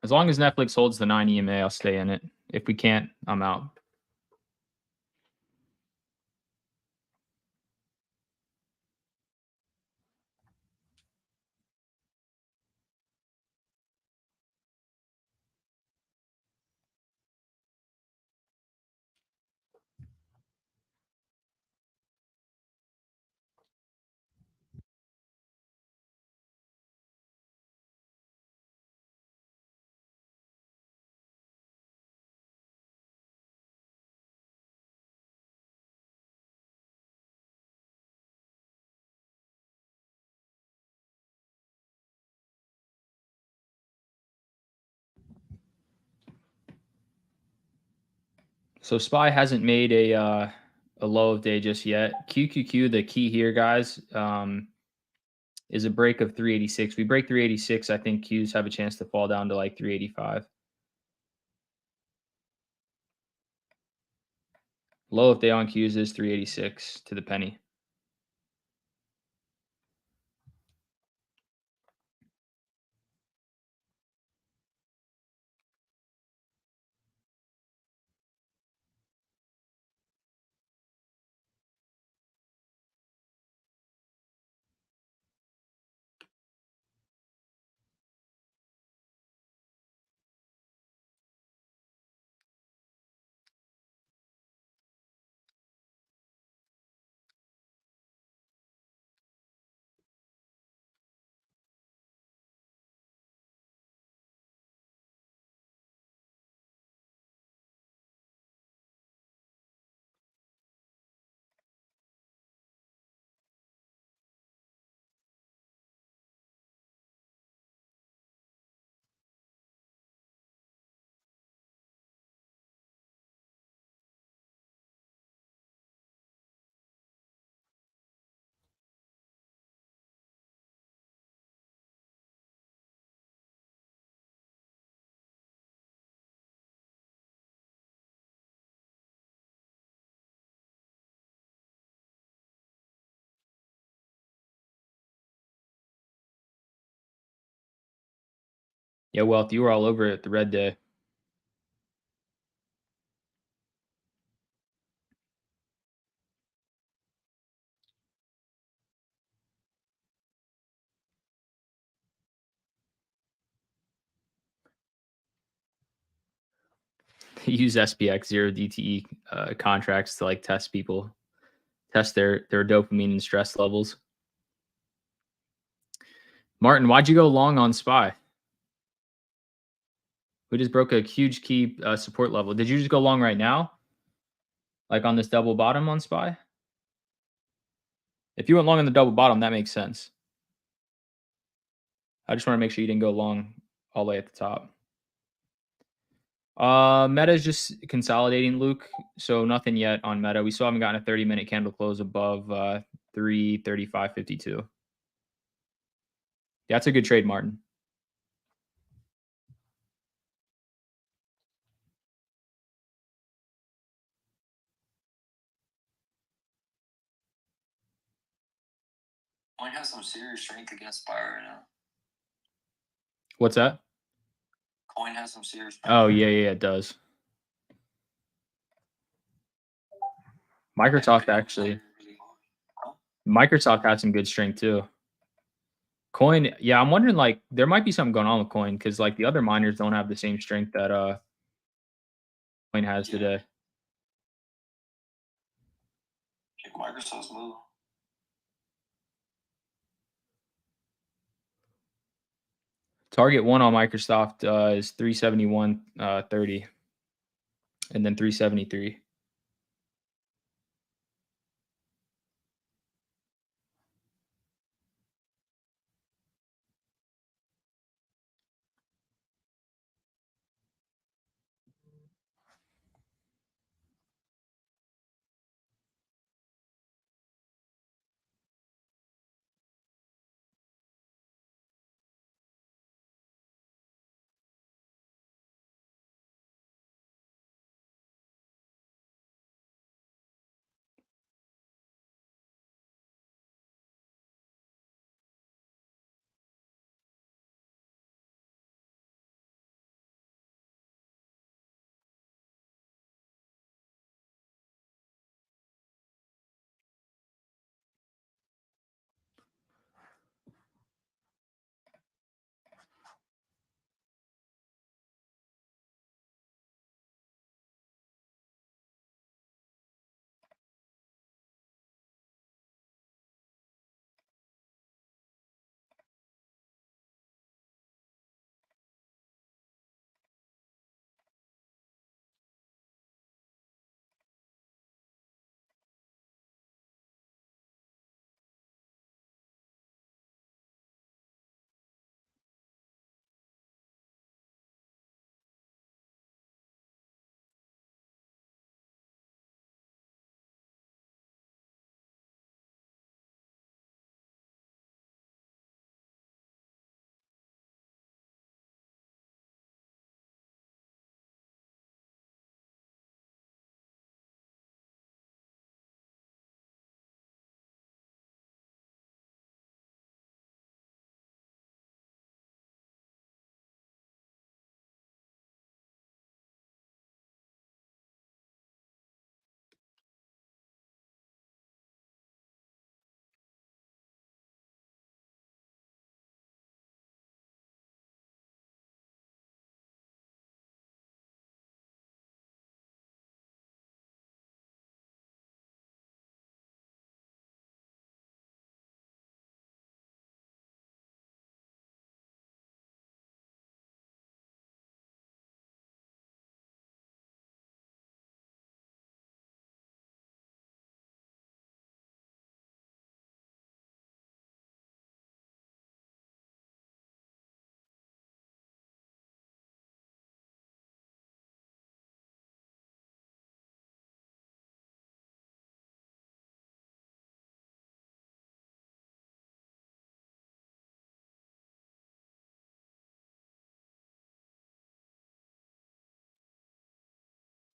As long as Netflix holds the 9 EMA, I'll stay in it. If we can't, I'm out. So SPY hasn't made a low of day just yet. QQQ, the key here, guys, is a break of 386. We break 386, I think Qs have a chance to fall down to like 385. Low of day on Qs is 386 to the penny. Yeah, Wealth, you were all over it the red day. Use SPX 0 DTE contracts to like test people, test their dopamine and stress levels. Martin, why'd you go long on SPY? We just broke a huge key support level. Did you just go long right now? Like on this double bottom on SPY? If you went long on the double bottom, that makes sense. I just want to make sure you didn't go long all the way at the top. Meta is just consolidating, Luke. So nothing yet on Meta. We still haven't gotten a 30-minute candle close above 335.52. That's a good trade, Martin. Coin has some serious strength against SPY right now. What's that? Coin has some serious strength. Oh, yeah, it does. Microsoft actually. Microsoft had some good strength too. Coin, yeah, I'm wondering like there might be something going on with Coin because like the other miners don't have the same strength that Coin has today. Microsoft's move. Target one on Microsoft is 371.30 and then 373.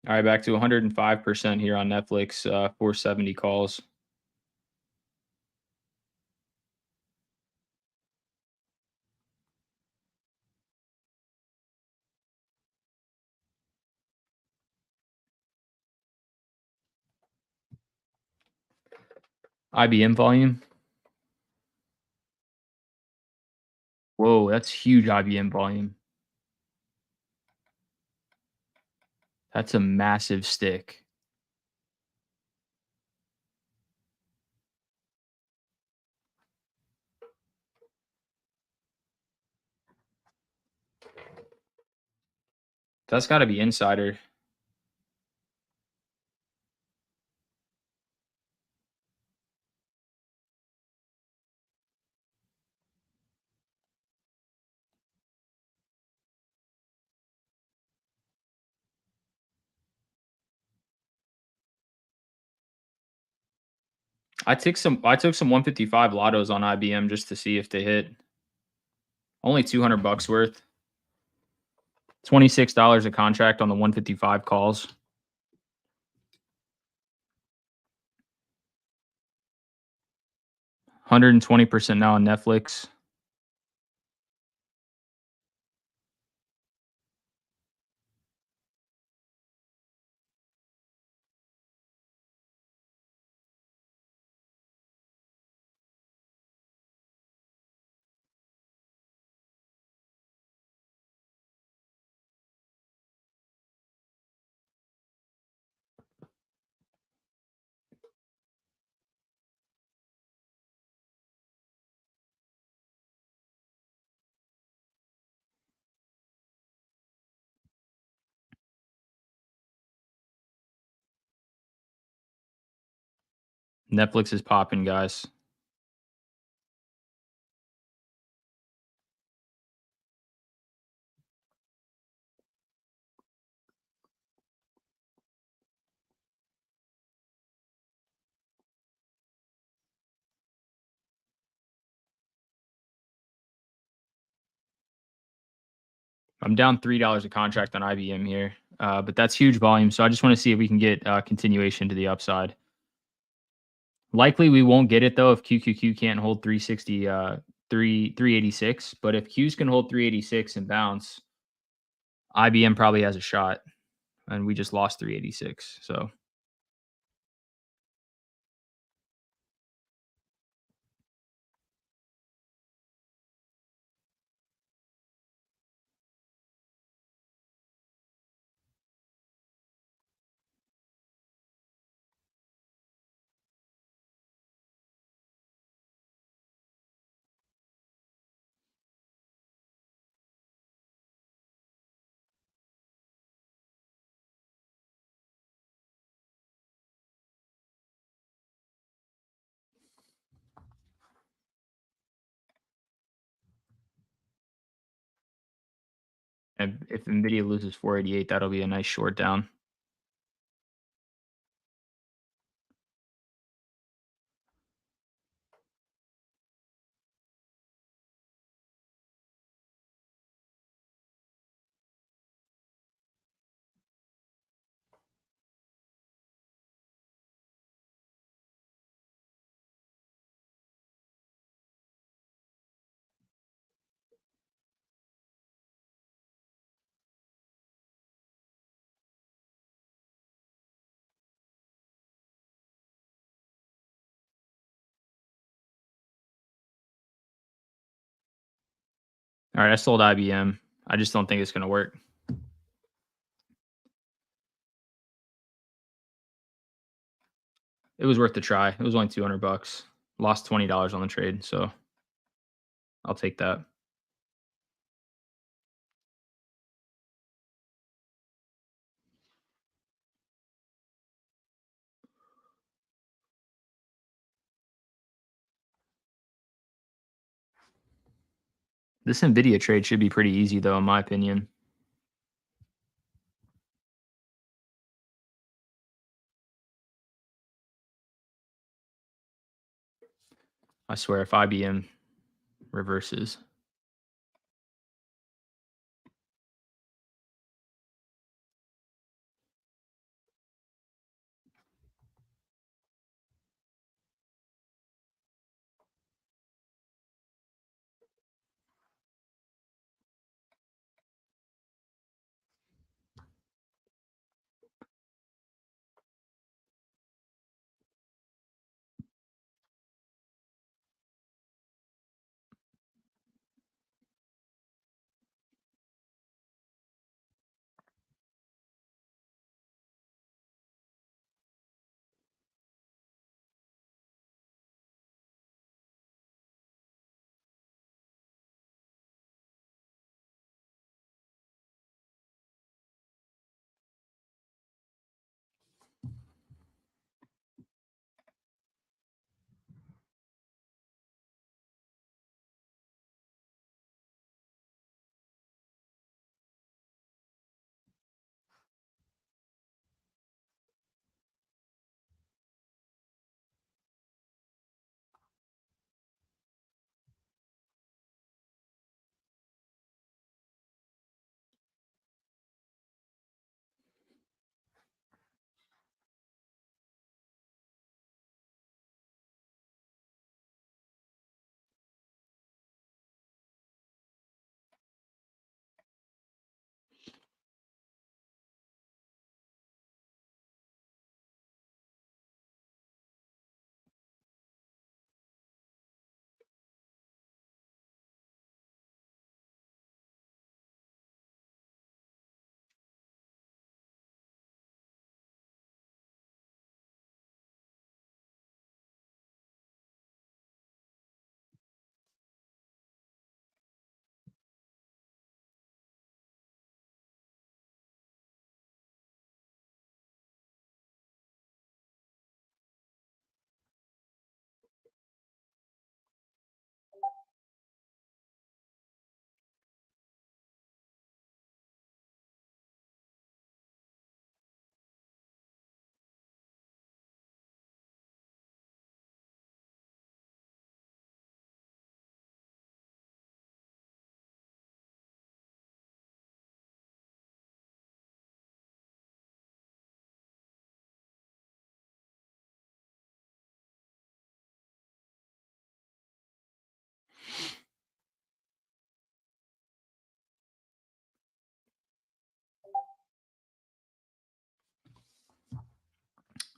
All right, back to 105% here on Netflix, 470 calls. IBM volume. Whoa, that's huge IBM volume. That's a massive stick. That's got to be Insider. I took some 155 lottos on IBM just to see if they hit. Only 200 bucks worth. $26 a contract on the 155 calls. 120% now on Netflix. Netflix is popping, guys. I'm down $3 a contract on IBM here, but that's huge volume. So I just want to see if we can get continuation to the upside. Likely we won't get it though if QQQ can't hold 360, 386. But if Q's can hold 386 and bounce, IBM probably has a shot. And we just lost 386. So and if Nvidia loses 488, that'll be a nice short down. All right, I sold IBM. I just don't think it's going to work. It was worth the try. It was only 200 bucks. Lost $20 on the trade, so I'll take that. This Nvidia trade should be pretty easy though, in my opinion. I swear, if IBM reverses.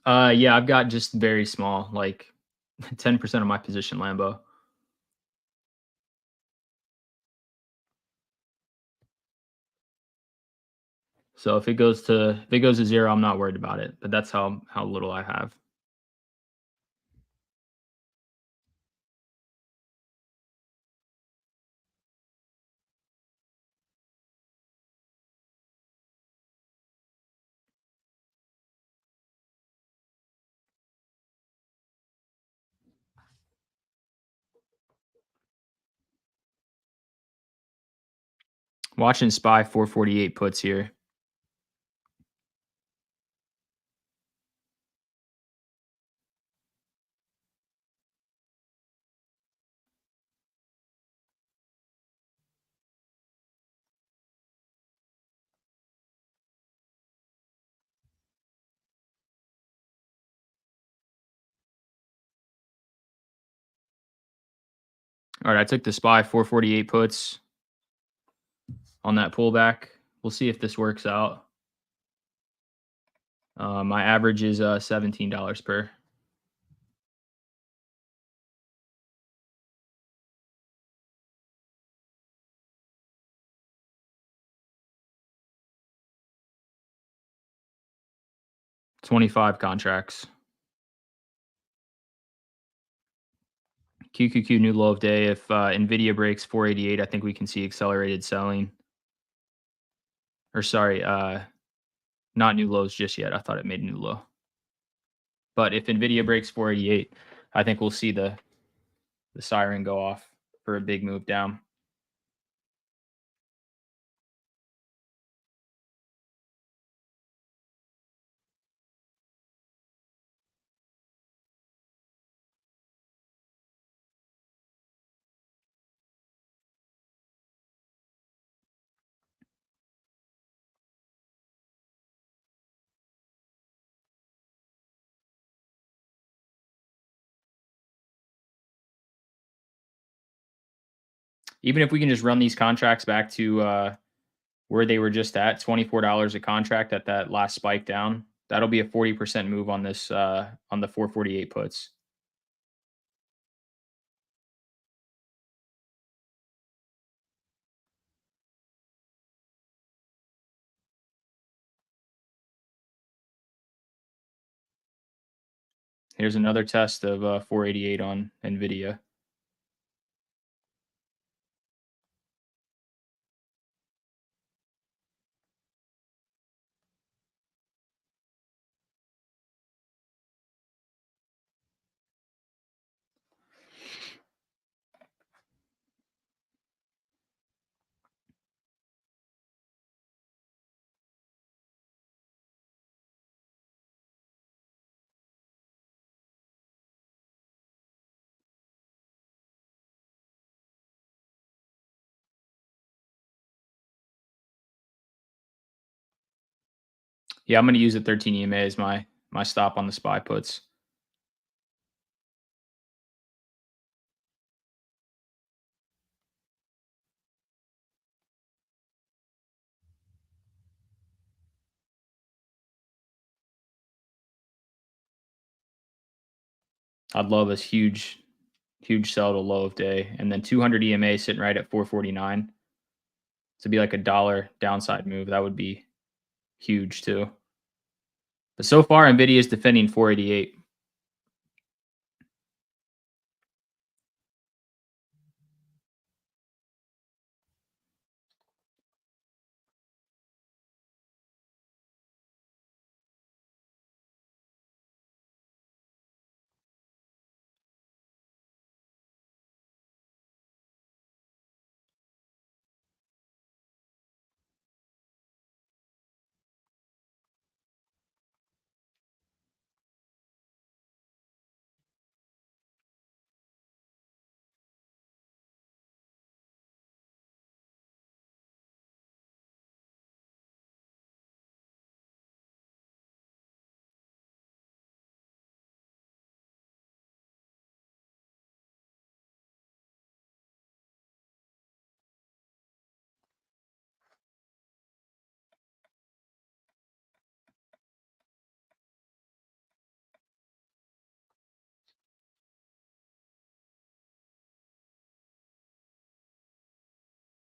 Yeah, I've got just very small, like 10% of my position Lambo. So if it goes to zero, I'm not worried about it. But that's how little I have. Watching SPY 448 puts here. All right, I took the SPY 448 puts on that pullback. We'll see if this works out. My average is $17 per. $25 contracts. QQQ new low of day. If Nvidia breaks 488, I think we can see accelerated selling. Or sorry, not new lows just yet. I thought it made a new low. But if Nvidia breaks 488, I think we'll see the siren go off for a big move down. Even if we can just run these contracts back to where they were just at, $24 a contract at that last spike down, that'll be a 40% move on this on the 448 puts. Here's another test of 488 on Nvidia. Yeah, I'm going to use the 13 EMA as my stop on the SPY puts. I'd love a huge sell to low of day, and then 200 EMA sitting right at 449 to be like a dollar downside move. That would be huge too. But so far, Nvidia is defending 488.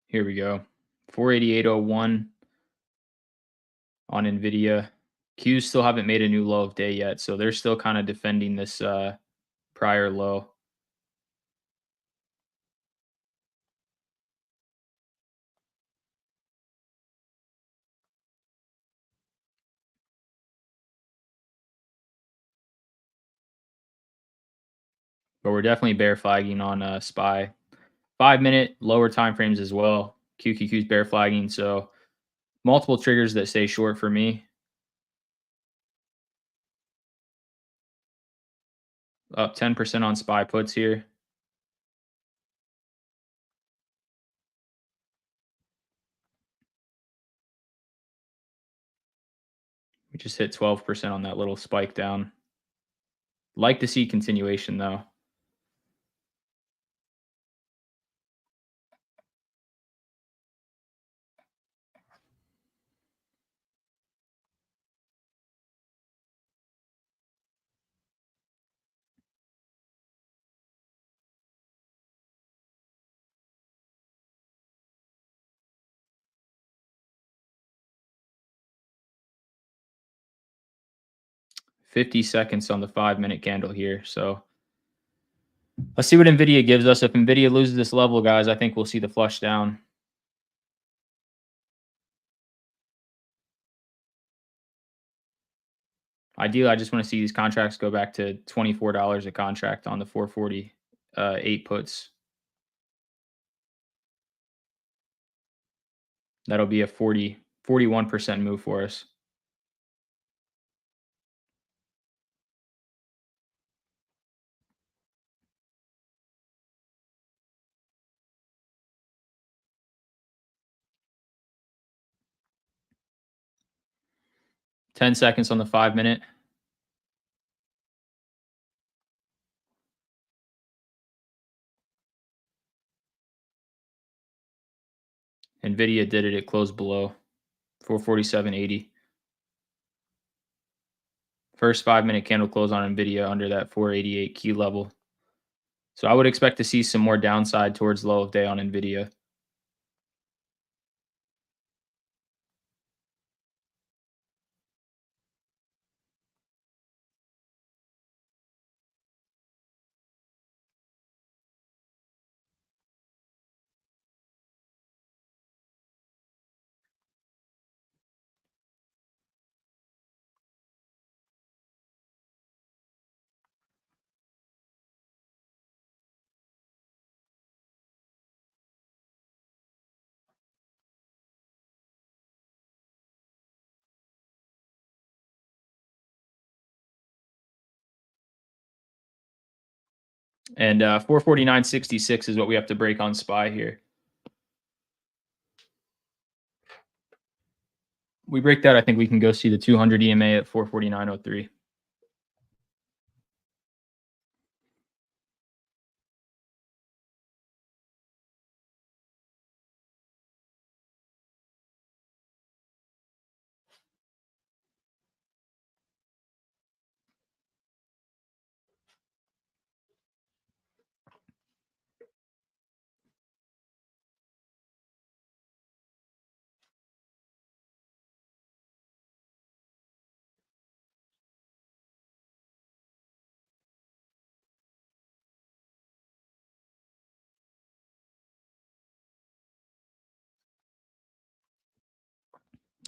Here we go. 488.01 on NVIDIA. Qs still haven't made a new low of day yet, so they're still kind of defending this prior low. But we're definitely bear flagging on SPY. 5-minute lower time frames as well. QQQ's bear flagging, so multiple triggers that stay short for me. Up 10% on SPY puts here. We just hit 12% on that little spike down. Like to see continuation though. $50 on the 5-minute candle here. So let's see what NVIDIA gives us. If NVIDIA loses this level, guys, I think we'll see the flush down. Ideally, I just want to see these contracts go back to $24 a contract on the 448 puts. That'll be a 41% move for us. $10 on the 5-minute. NVIDIA did it. It closed below 447.80. First 5-minute candle close on NVIDIA under that 488 key level. So I would expect to see some more downside towards low of day on NVIDIA. And 449.66 is what we have to break on SPY here. We break that, I think we can go see the 200 EMA at 449.03.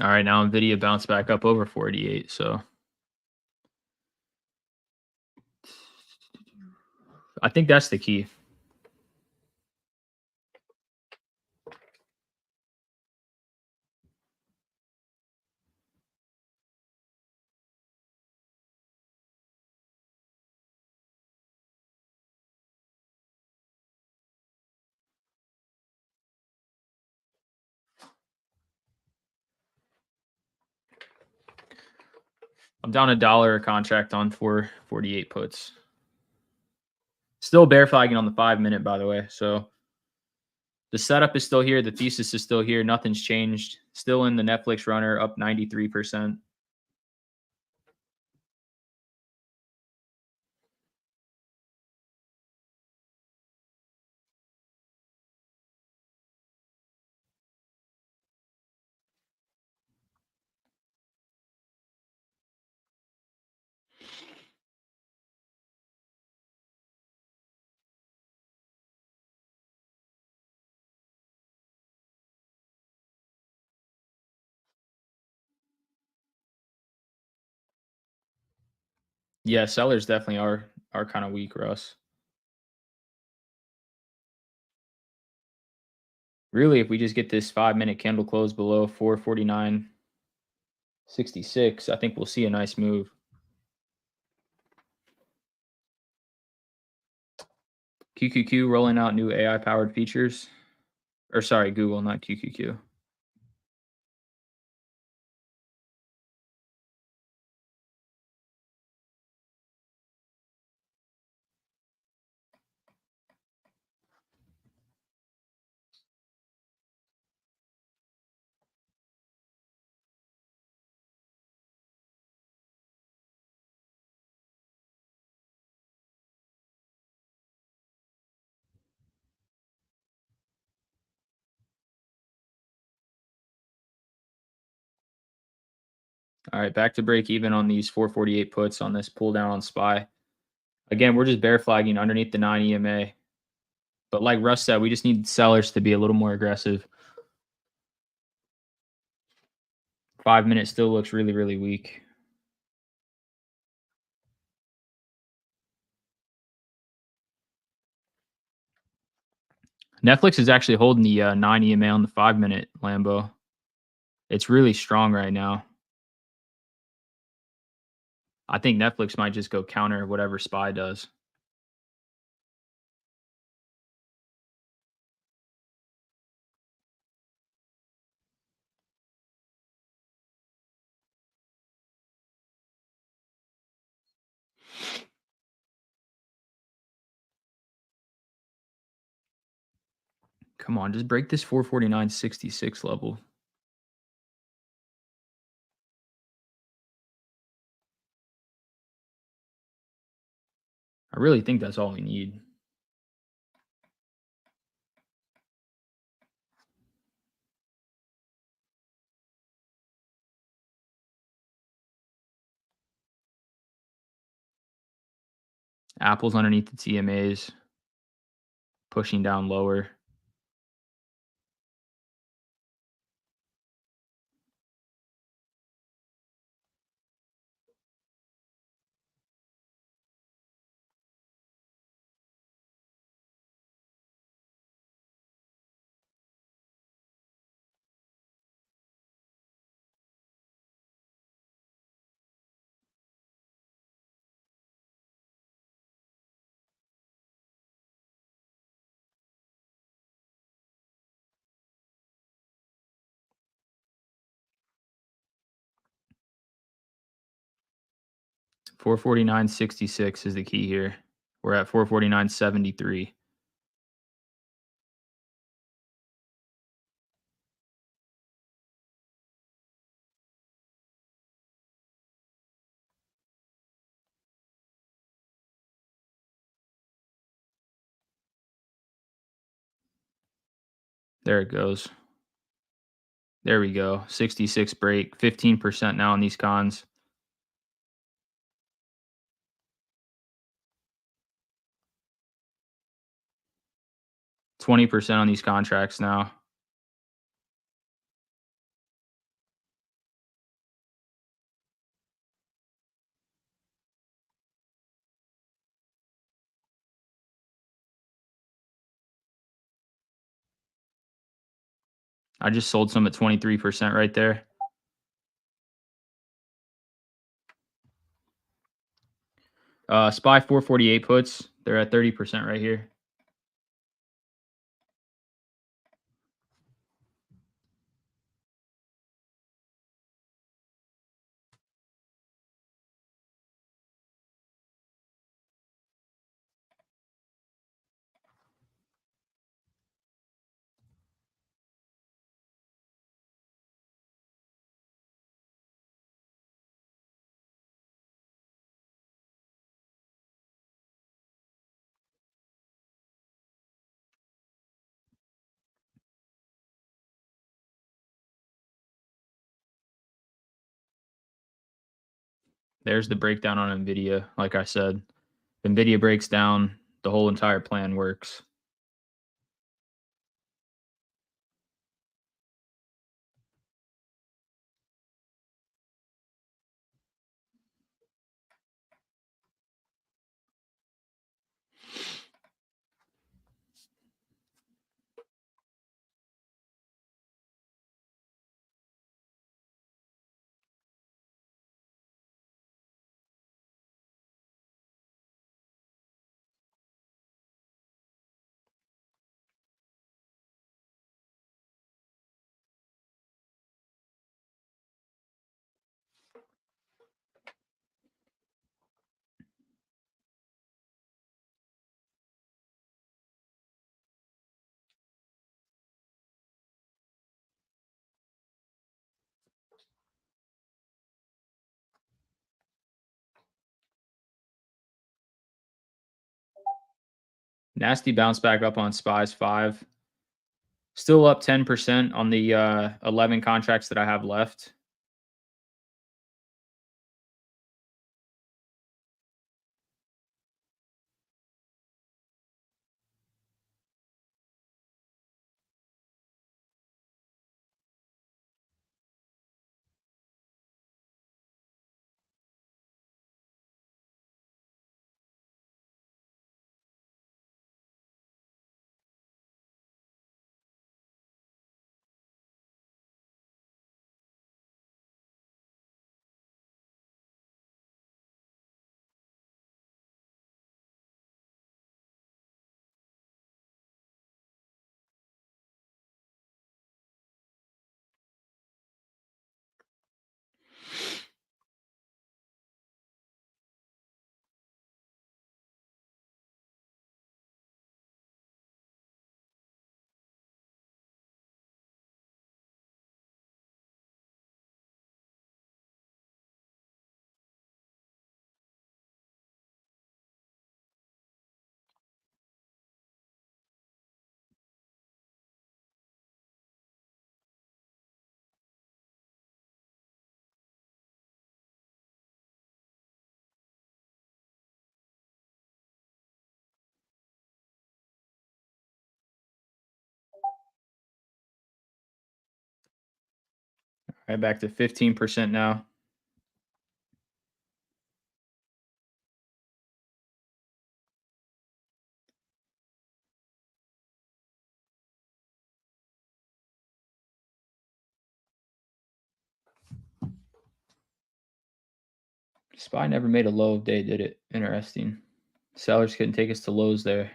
All right, now NVIDIA bounced back up over 488. So I think that's the key. I'm down $1 a contract on 448 puts. Still bear flagging on the 5-minute, by the way. So the setup is still here. The thesis is still here. Nothing's changed. Still in the Netflix runner, up 93%. Yeah, sellers definitely are kind of weak, Russ. Really, if we just get this 5-minute candle close below 449.66, I think we'll see a nice move. QQQ rolling out new AI powered features. Or sorry, Google, not QQQ. All right, back to break even on these 448 puts on this pull down on SPY. Again, we're just bear flagging underneath the 9 EMA. But like Russ said, we just need sellers to be a little more aggressive. 5 minutes still looks really, really weak. Netflix is actually holding the 9 EMA on the 5-minute, Lambo. It's really strong right now. I think Netflix might just go counter whatever SPY does. Come on, just break this 449.66 level. I really think that's all we need. Apple's underneath the TMAs, pushing down lower. $449.66 is the key here. We're at 449.73. There it goes. There we go. 66 break, 15% now on these cons. 20% on these contracts now. I just sold some at 23% right there. SPY 448 puts, they're at 30% right here. There's the breakdown on NVIDIA. Like I said, if NVIDIA breaks down, the whole entire plan works. Nasty bounce back up on SPY's 5. Still up 10% on the 11 contracts that I have left. All right, back to 15% now. SPY never made a low of day, did it? Interesting. Sellers couldn't take us to lows there.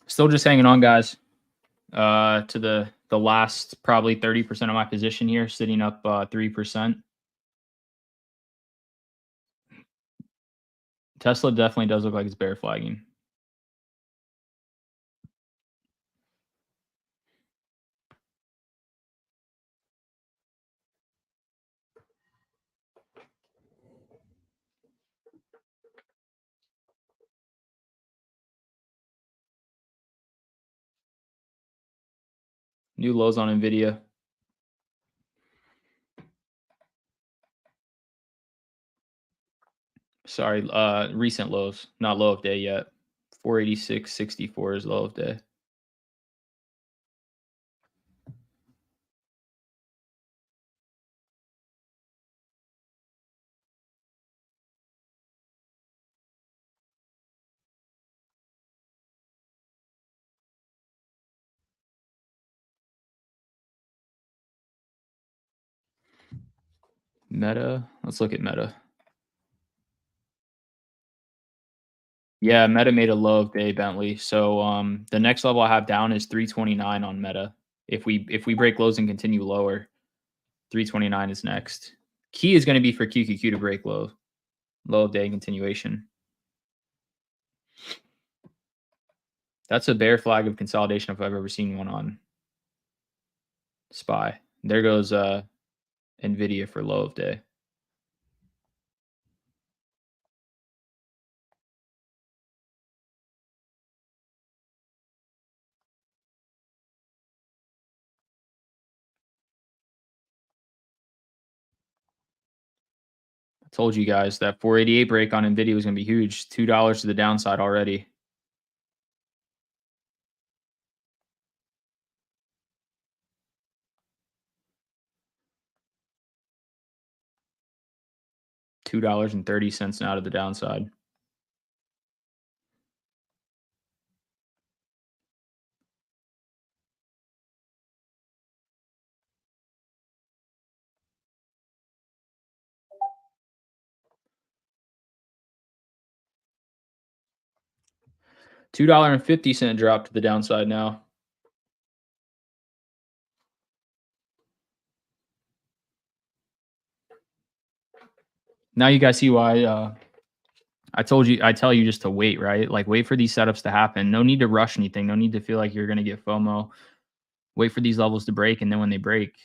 Still just hanging on, guys. To the last probably 30% of my position here, sitting up 3%. Tesla definitely does look like it's bear flagging. New lows on Nvidia. Sorry, recent lows, not low of day yet. 486.64 is low of day. Meta. Let's look at Meta. Yeah, Meta made a low of day, Bentley. So the next level I have down is 329 on Meta. If we break lows and continue lower, 329 is next. Key is going to be for QQQ to break low of day continuation. That's a bear flag of consolidation if I've ever seen one on SPY. There goes Nvidia for low of day. I told you guys that 488 break on NVIDIA was going to be huge. $2 to the downside already. $2.30 now to the downside. $2.50 drop to the downside now. Now you guys see why I tell you just to wait, right? Like wait for these setups to happen. No need to rush anything. No need to feel like you're going to get FOMO. Wait for these levels to break, and then when they break,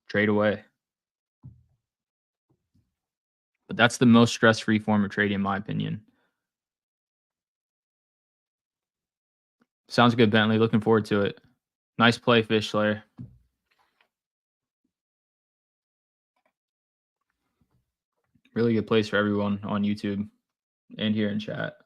trade away. But that's the most stress-free form of trading, in my opinion. Sounds good, Bentley. Looking forward to it. Nice play, Fish Slayer. Really good place for everyone on YouTube and here in chat.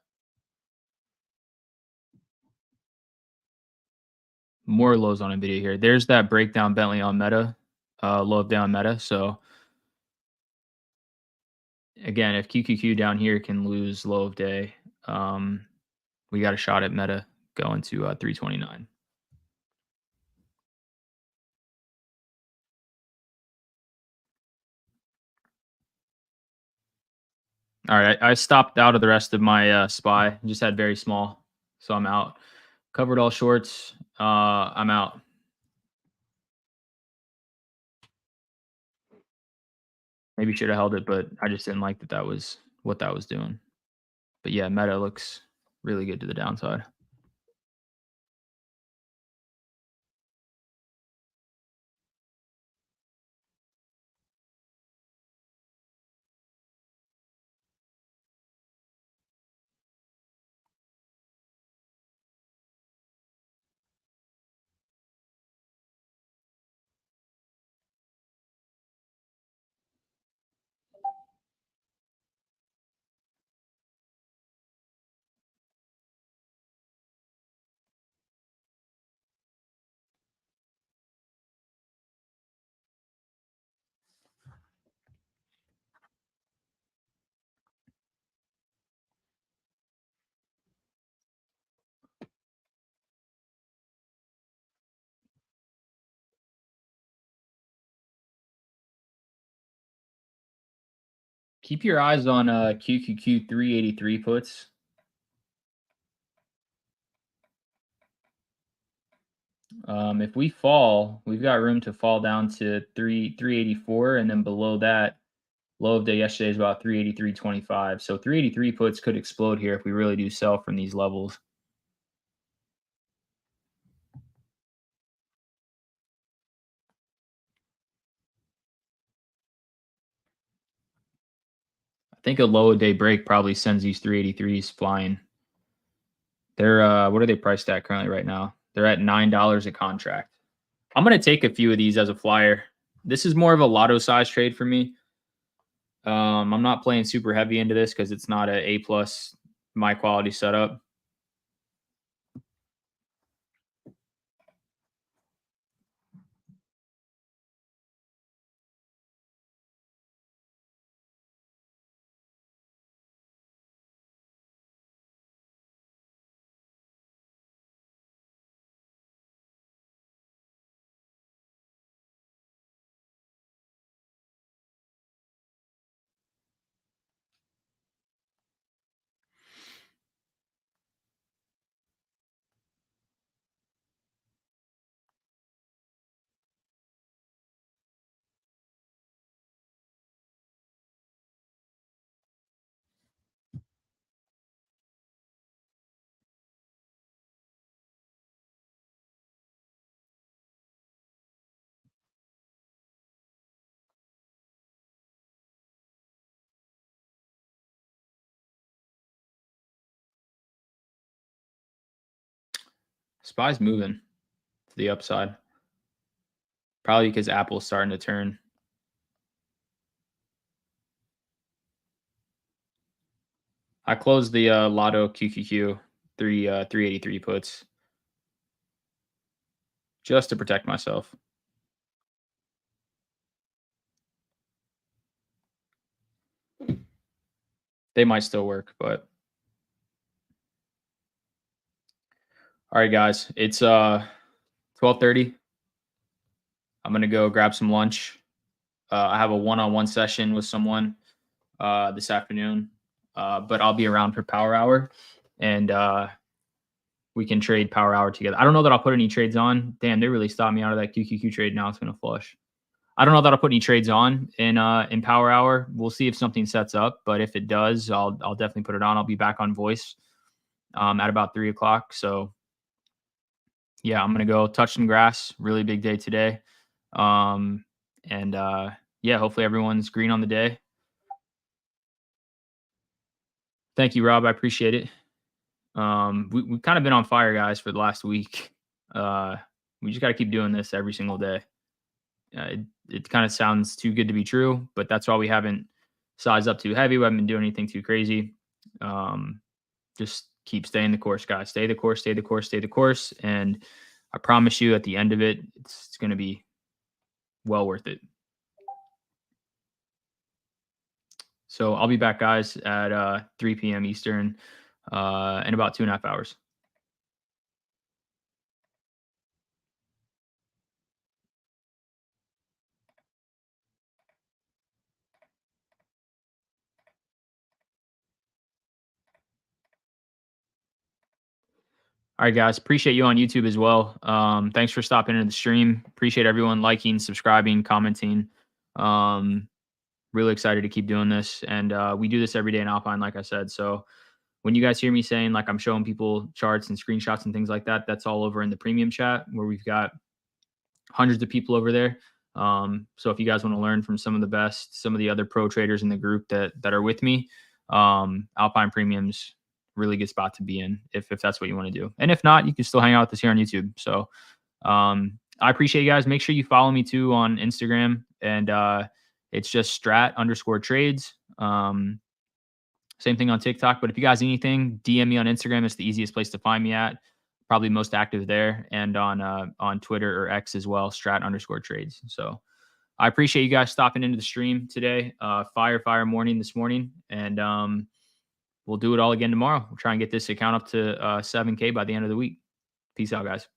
More lows on NVIDIA here. There's that breakdown, Bentley, on Meta, low down Meta. So again, if QQQ down here can lose low of day, we got a shot at Meta going to 329. All right, I stopped out of the rest of my SPY. Just had very small, so I'm out. Covered all shorts. I'm out. Maybe should have held it, but I just didn't like that was what that was doing. But yeah, Meta looks really good to the downside. Keep your eyes on QQQ 383 puts. If we fall, we've got room to fall down to 384, and then below that, low of day yesterday is about 383.25. So 383 puts could explode here if we really do sell from these levels. I think a low day break probably sends these 383s flying. They're what are they priced at currently right now? They're at $9 a contract. I'm gonna take a few of these as a flyer. This is more of a lotto size trade for me. I'm not playing super heavy into this because it's not a plus my quality setup. SPY's moving to the upside. Probably because Apple's starting to turn. I closed the Lotto QQQ 383 puts just to protect myself. They might still work, but all right, guys. It's 12:30. I'm gonna go grab some lunch. I have a one-on-one session with someone this afternoon, but I'll be around for Power Hour, and we can trade Power Hour together. I don't know that I'll put any trades on. Damn, they really stopped me out of that QQQ trade. Now it's gonna flush. I don't know that I'll put any trades on in Power Hour. We'll see if something sets up, but if it does, I'll definitely put it on. I'll be back on voice at about 3 o'clock. So yeah, I'm gonna go touch some grass. Really big day today. Um, and yeah, hopefully everyone's green on the day. Thank you, Rob. I appreciate it. We've kind of been on fire, guys, for the last week. We just got to keep doing this every single day. It kind of sounds too good to be true, but that's why we haven't sized up too heavy. We haven't been doing anything too crazy. Just keep staying the course, guys. Stay the course, stay the course, stay the course. And I promise you at the end of it, it's going to be well worth it. So I'll be back, guys, at 3 p.m. Eastern in about 2.5 hours. All right, guys. Appreciate you on YouTube as well. Thanks for stopping into the stream. Appreciate everyone liking, subscribing, commenting. Really excited to keep doing this. And we do this every day in Alpine, like I said. So when you guys hear me saying like I'm showing people charts and screenshots and things like that, that's all over in the premium chat where we've got hundreds of people over there. So if you guys want to learn from some of the best, some of the other pro traders in the group that are with me, Alpine Premium's really good spot to be in if that's what you want to do. And if not, you can still hang out with us here on YouTube. So I appreciate you guys. Make sure you follow me too on Instagram, and it's just strat_trades. Same thing on TikTok. But if you guys need anything, DM me on Instagram. It's the easiest place to find me at. Probably most active there, and on Twitter or X as well, strat_trades. So I appreciate you guys stopping into the stream today. Fire morning this morning, and we'll do it all again tomorrow. We'll try and get this account up to 7K by the end of the week. Peace out, guys.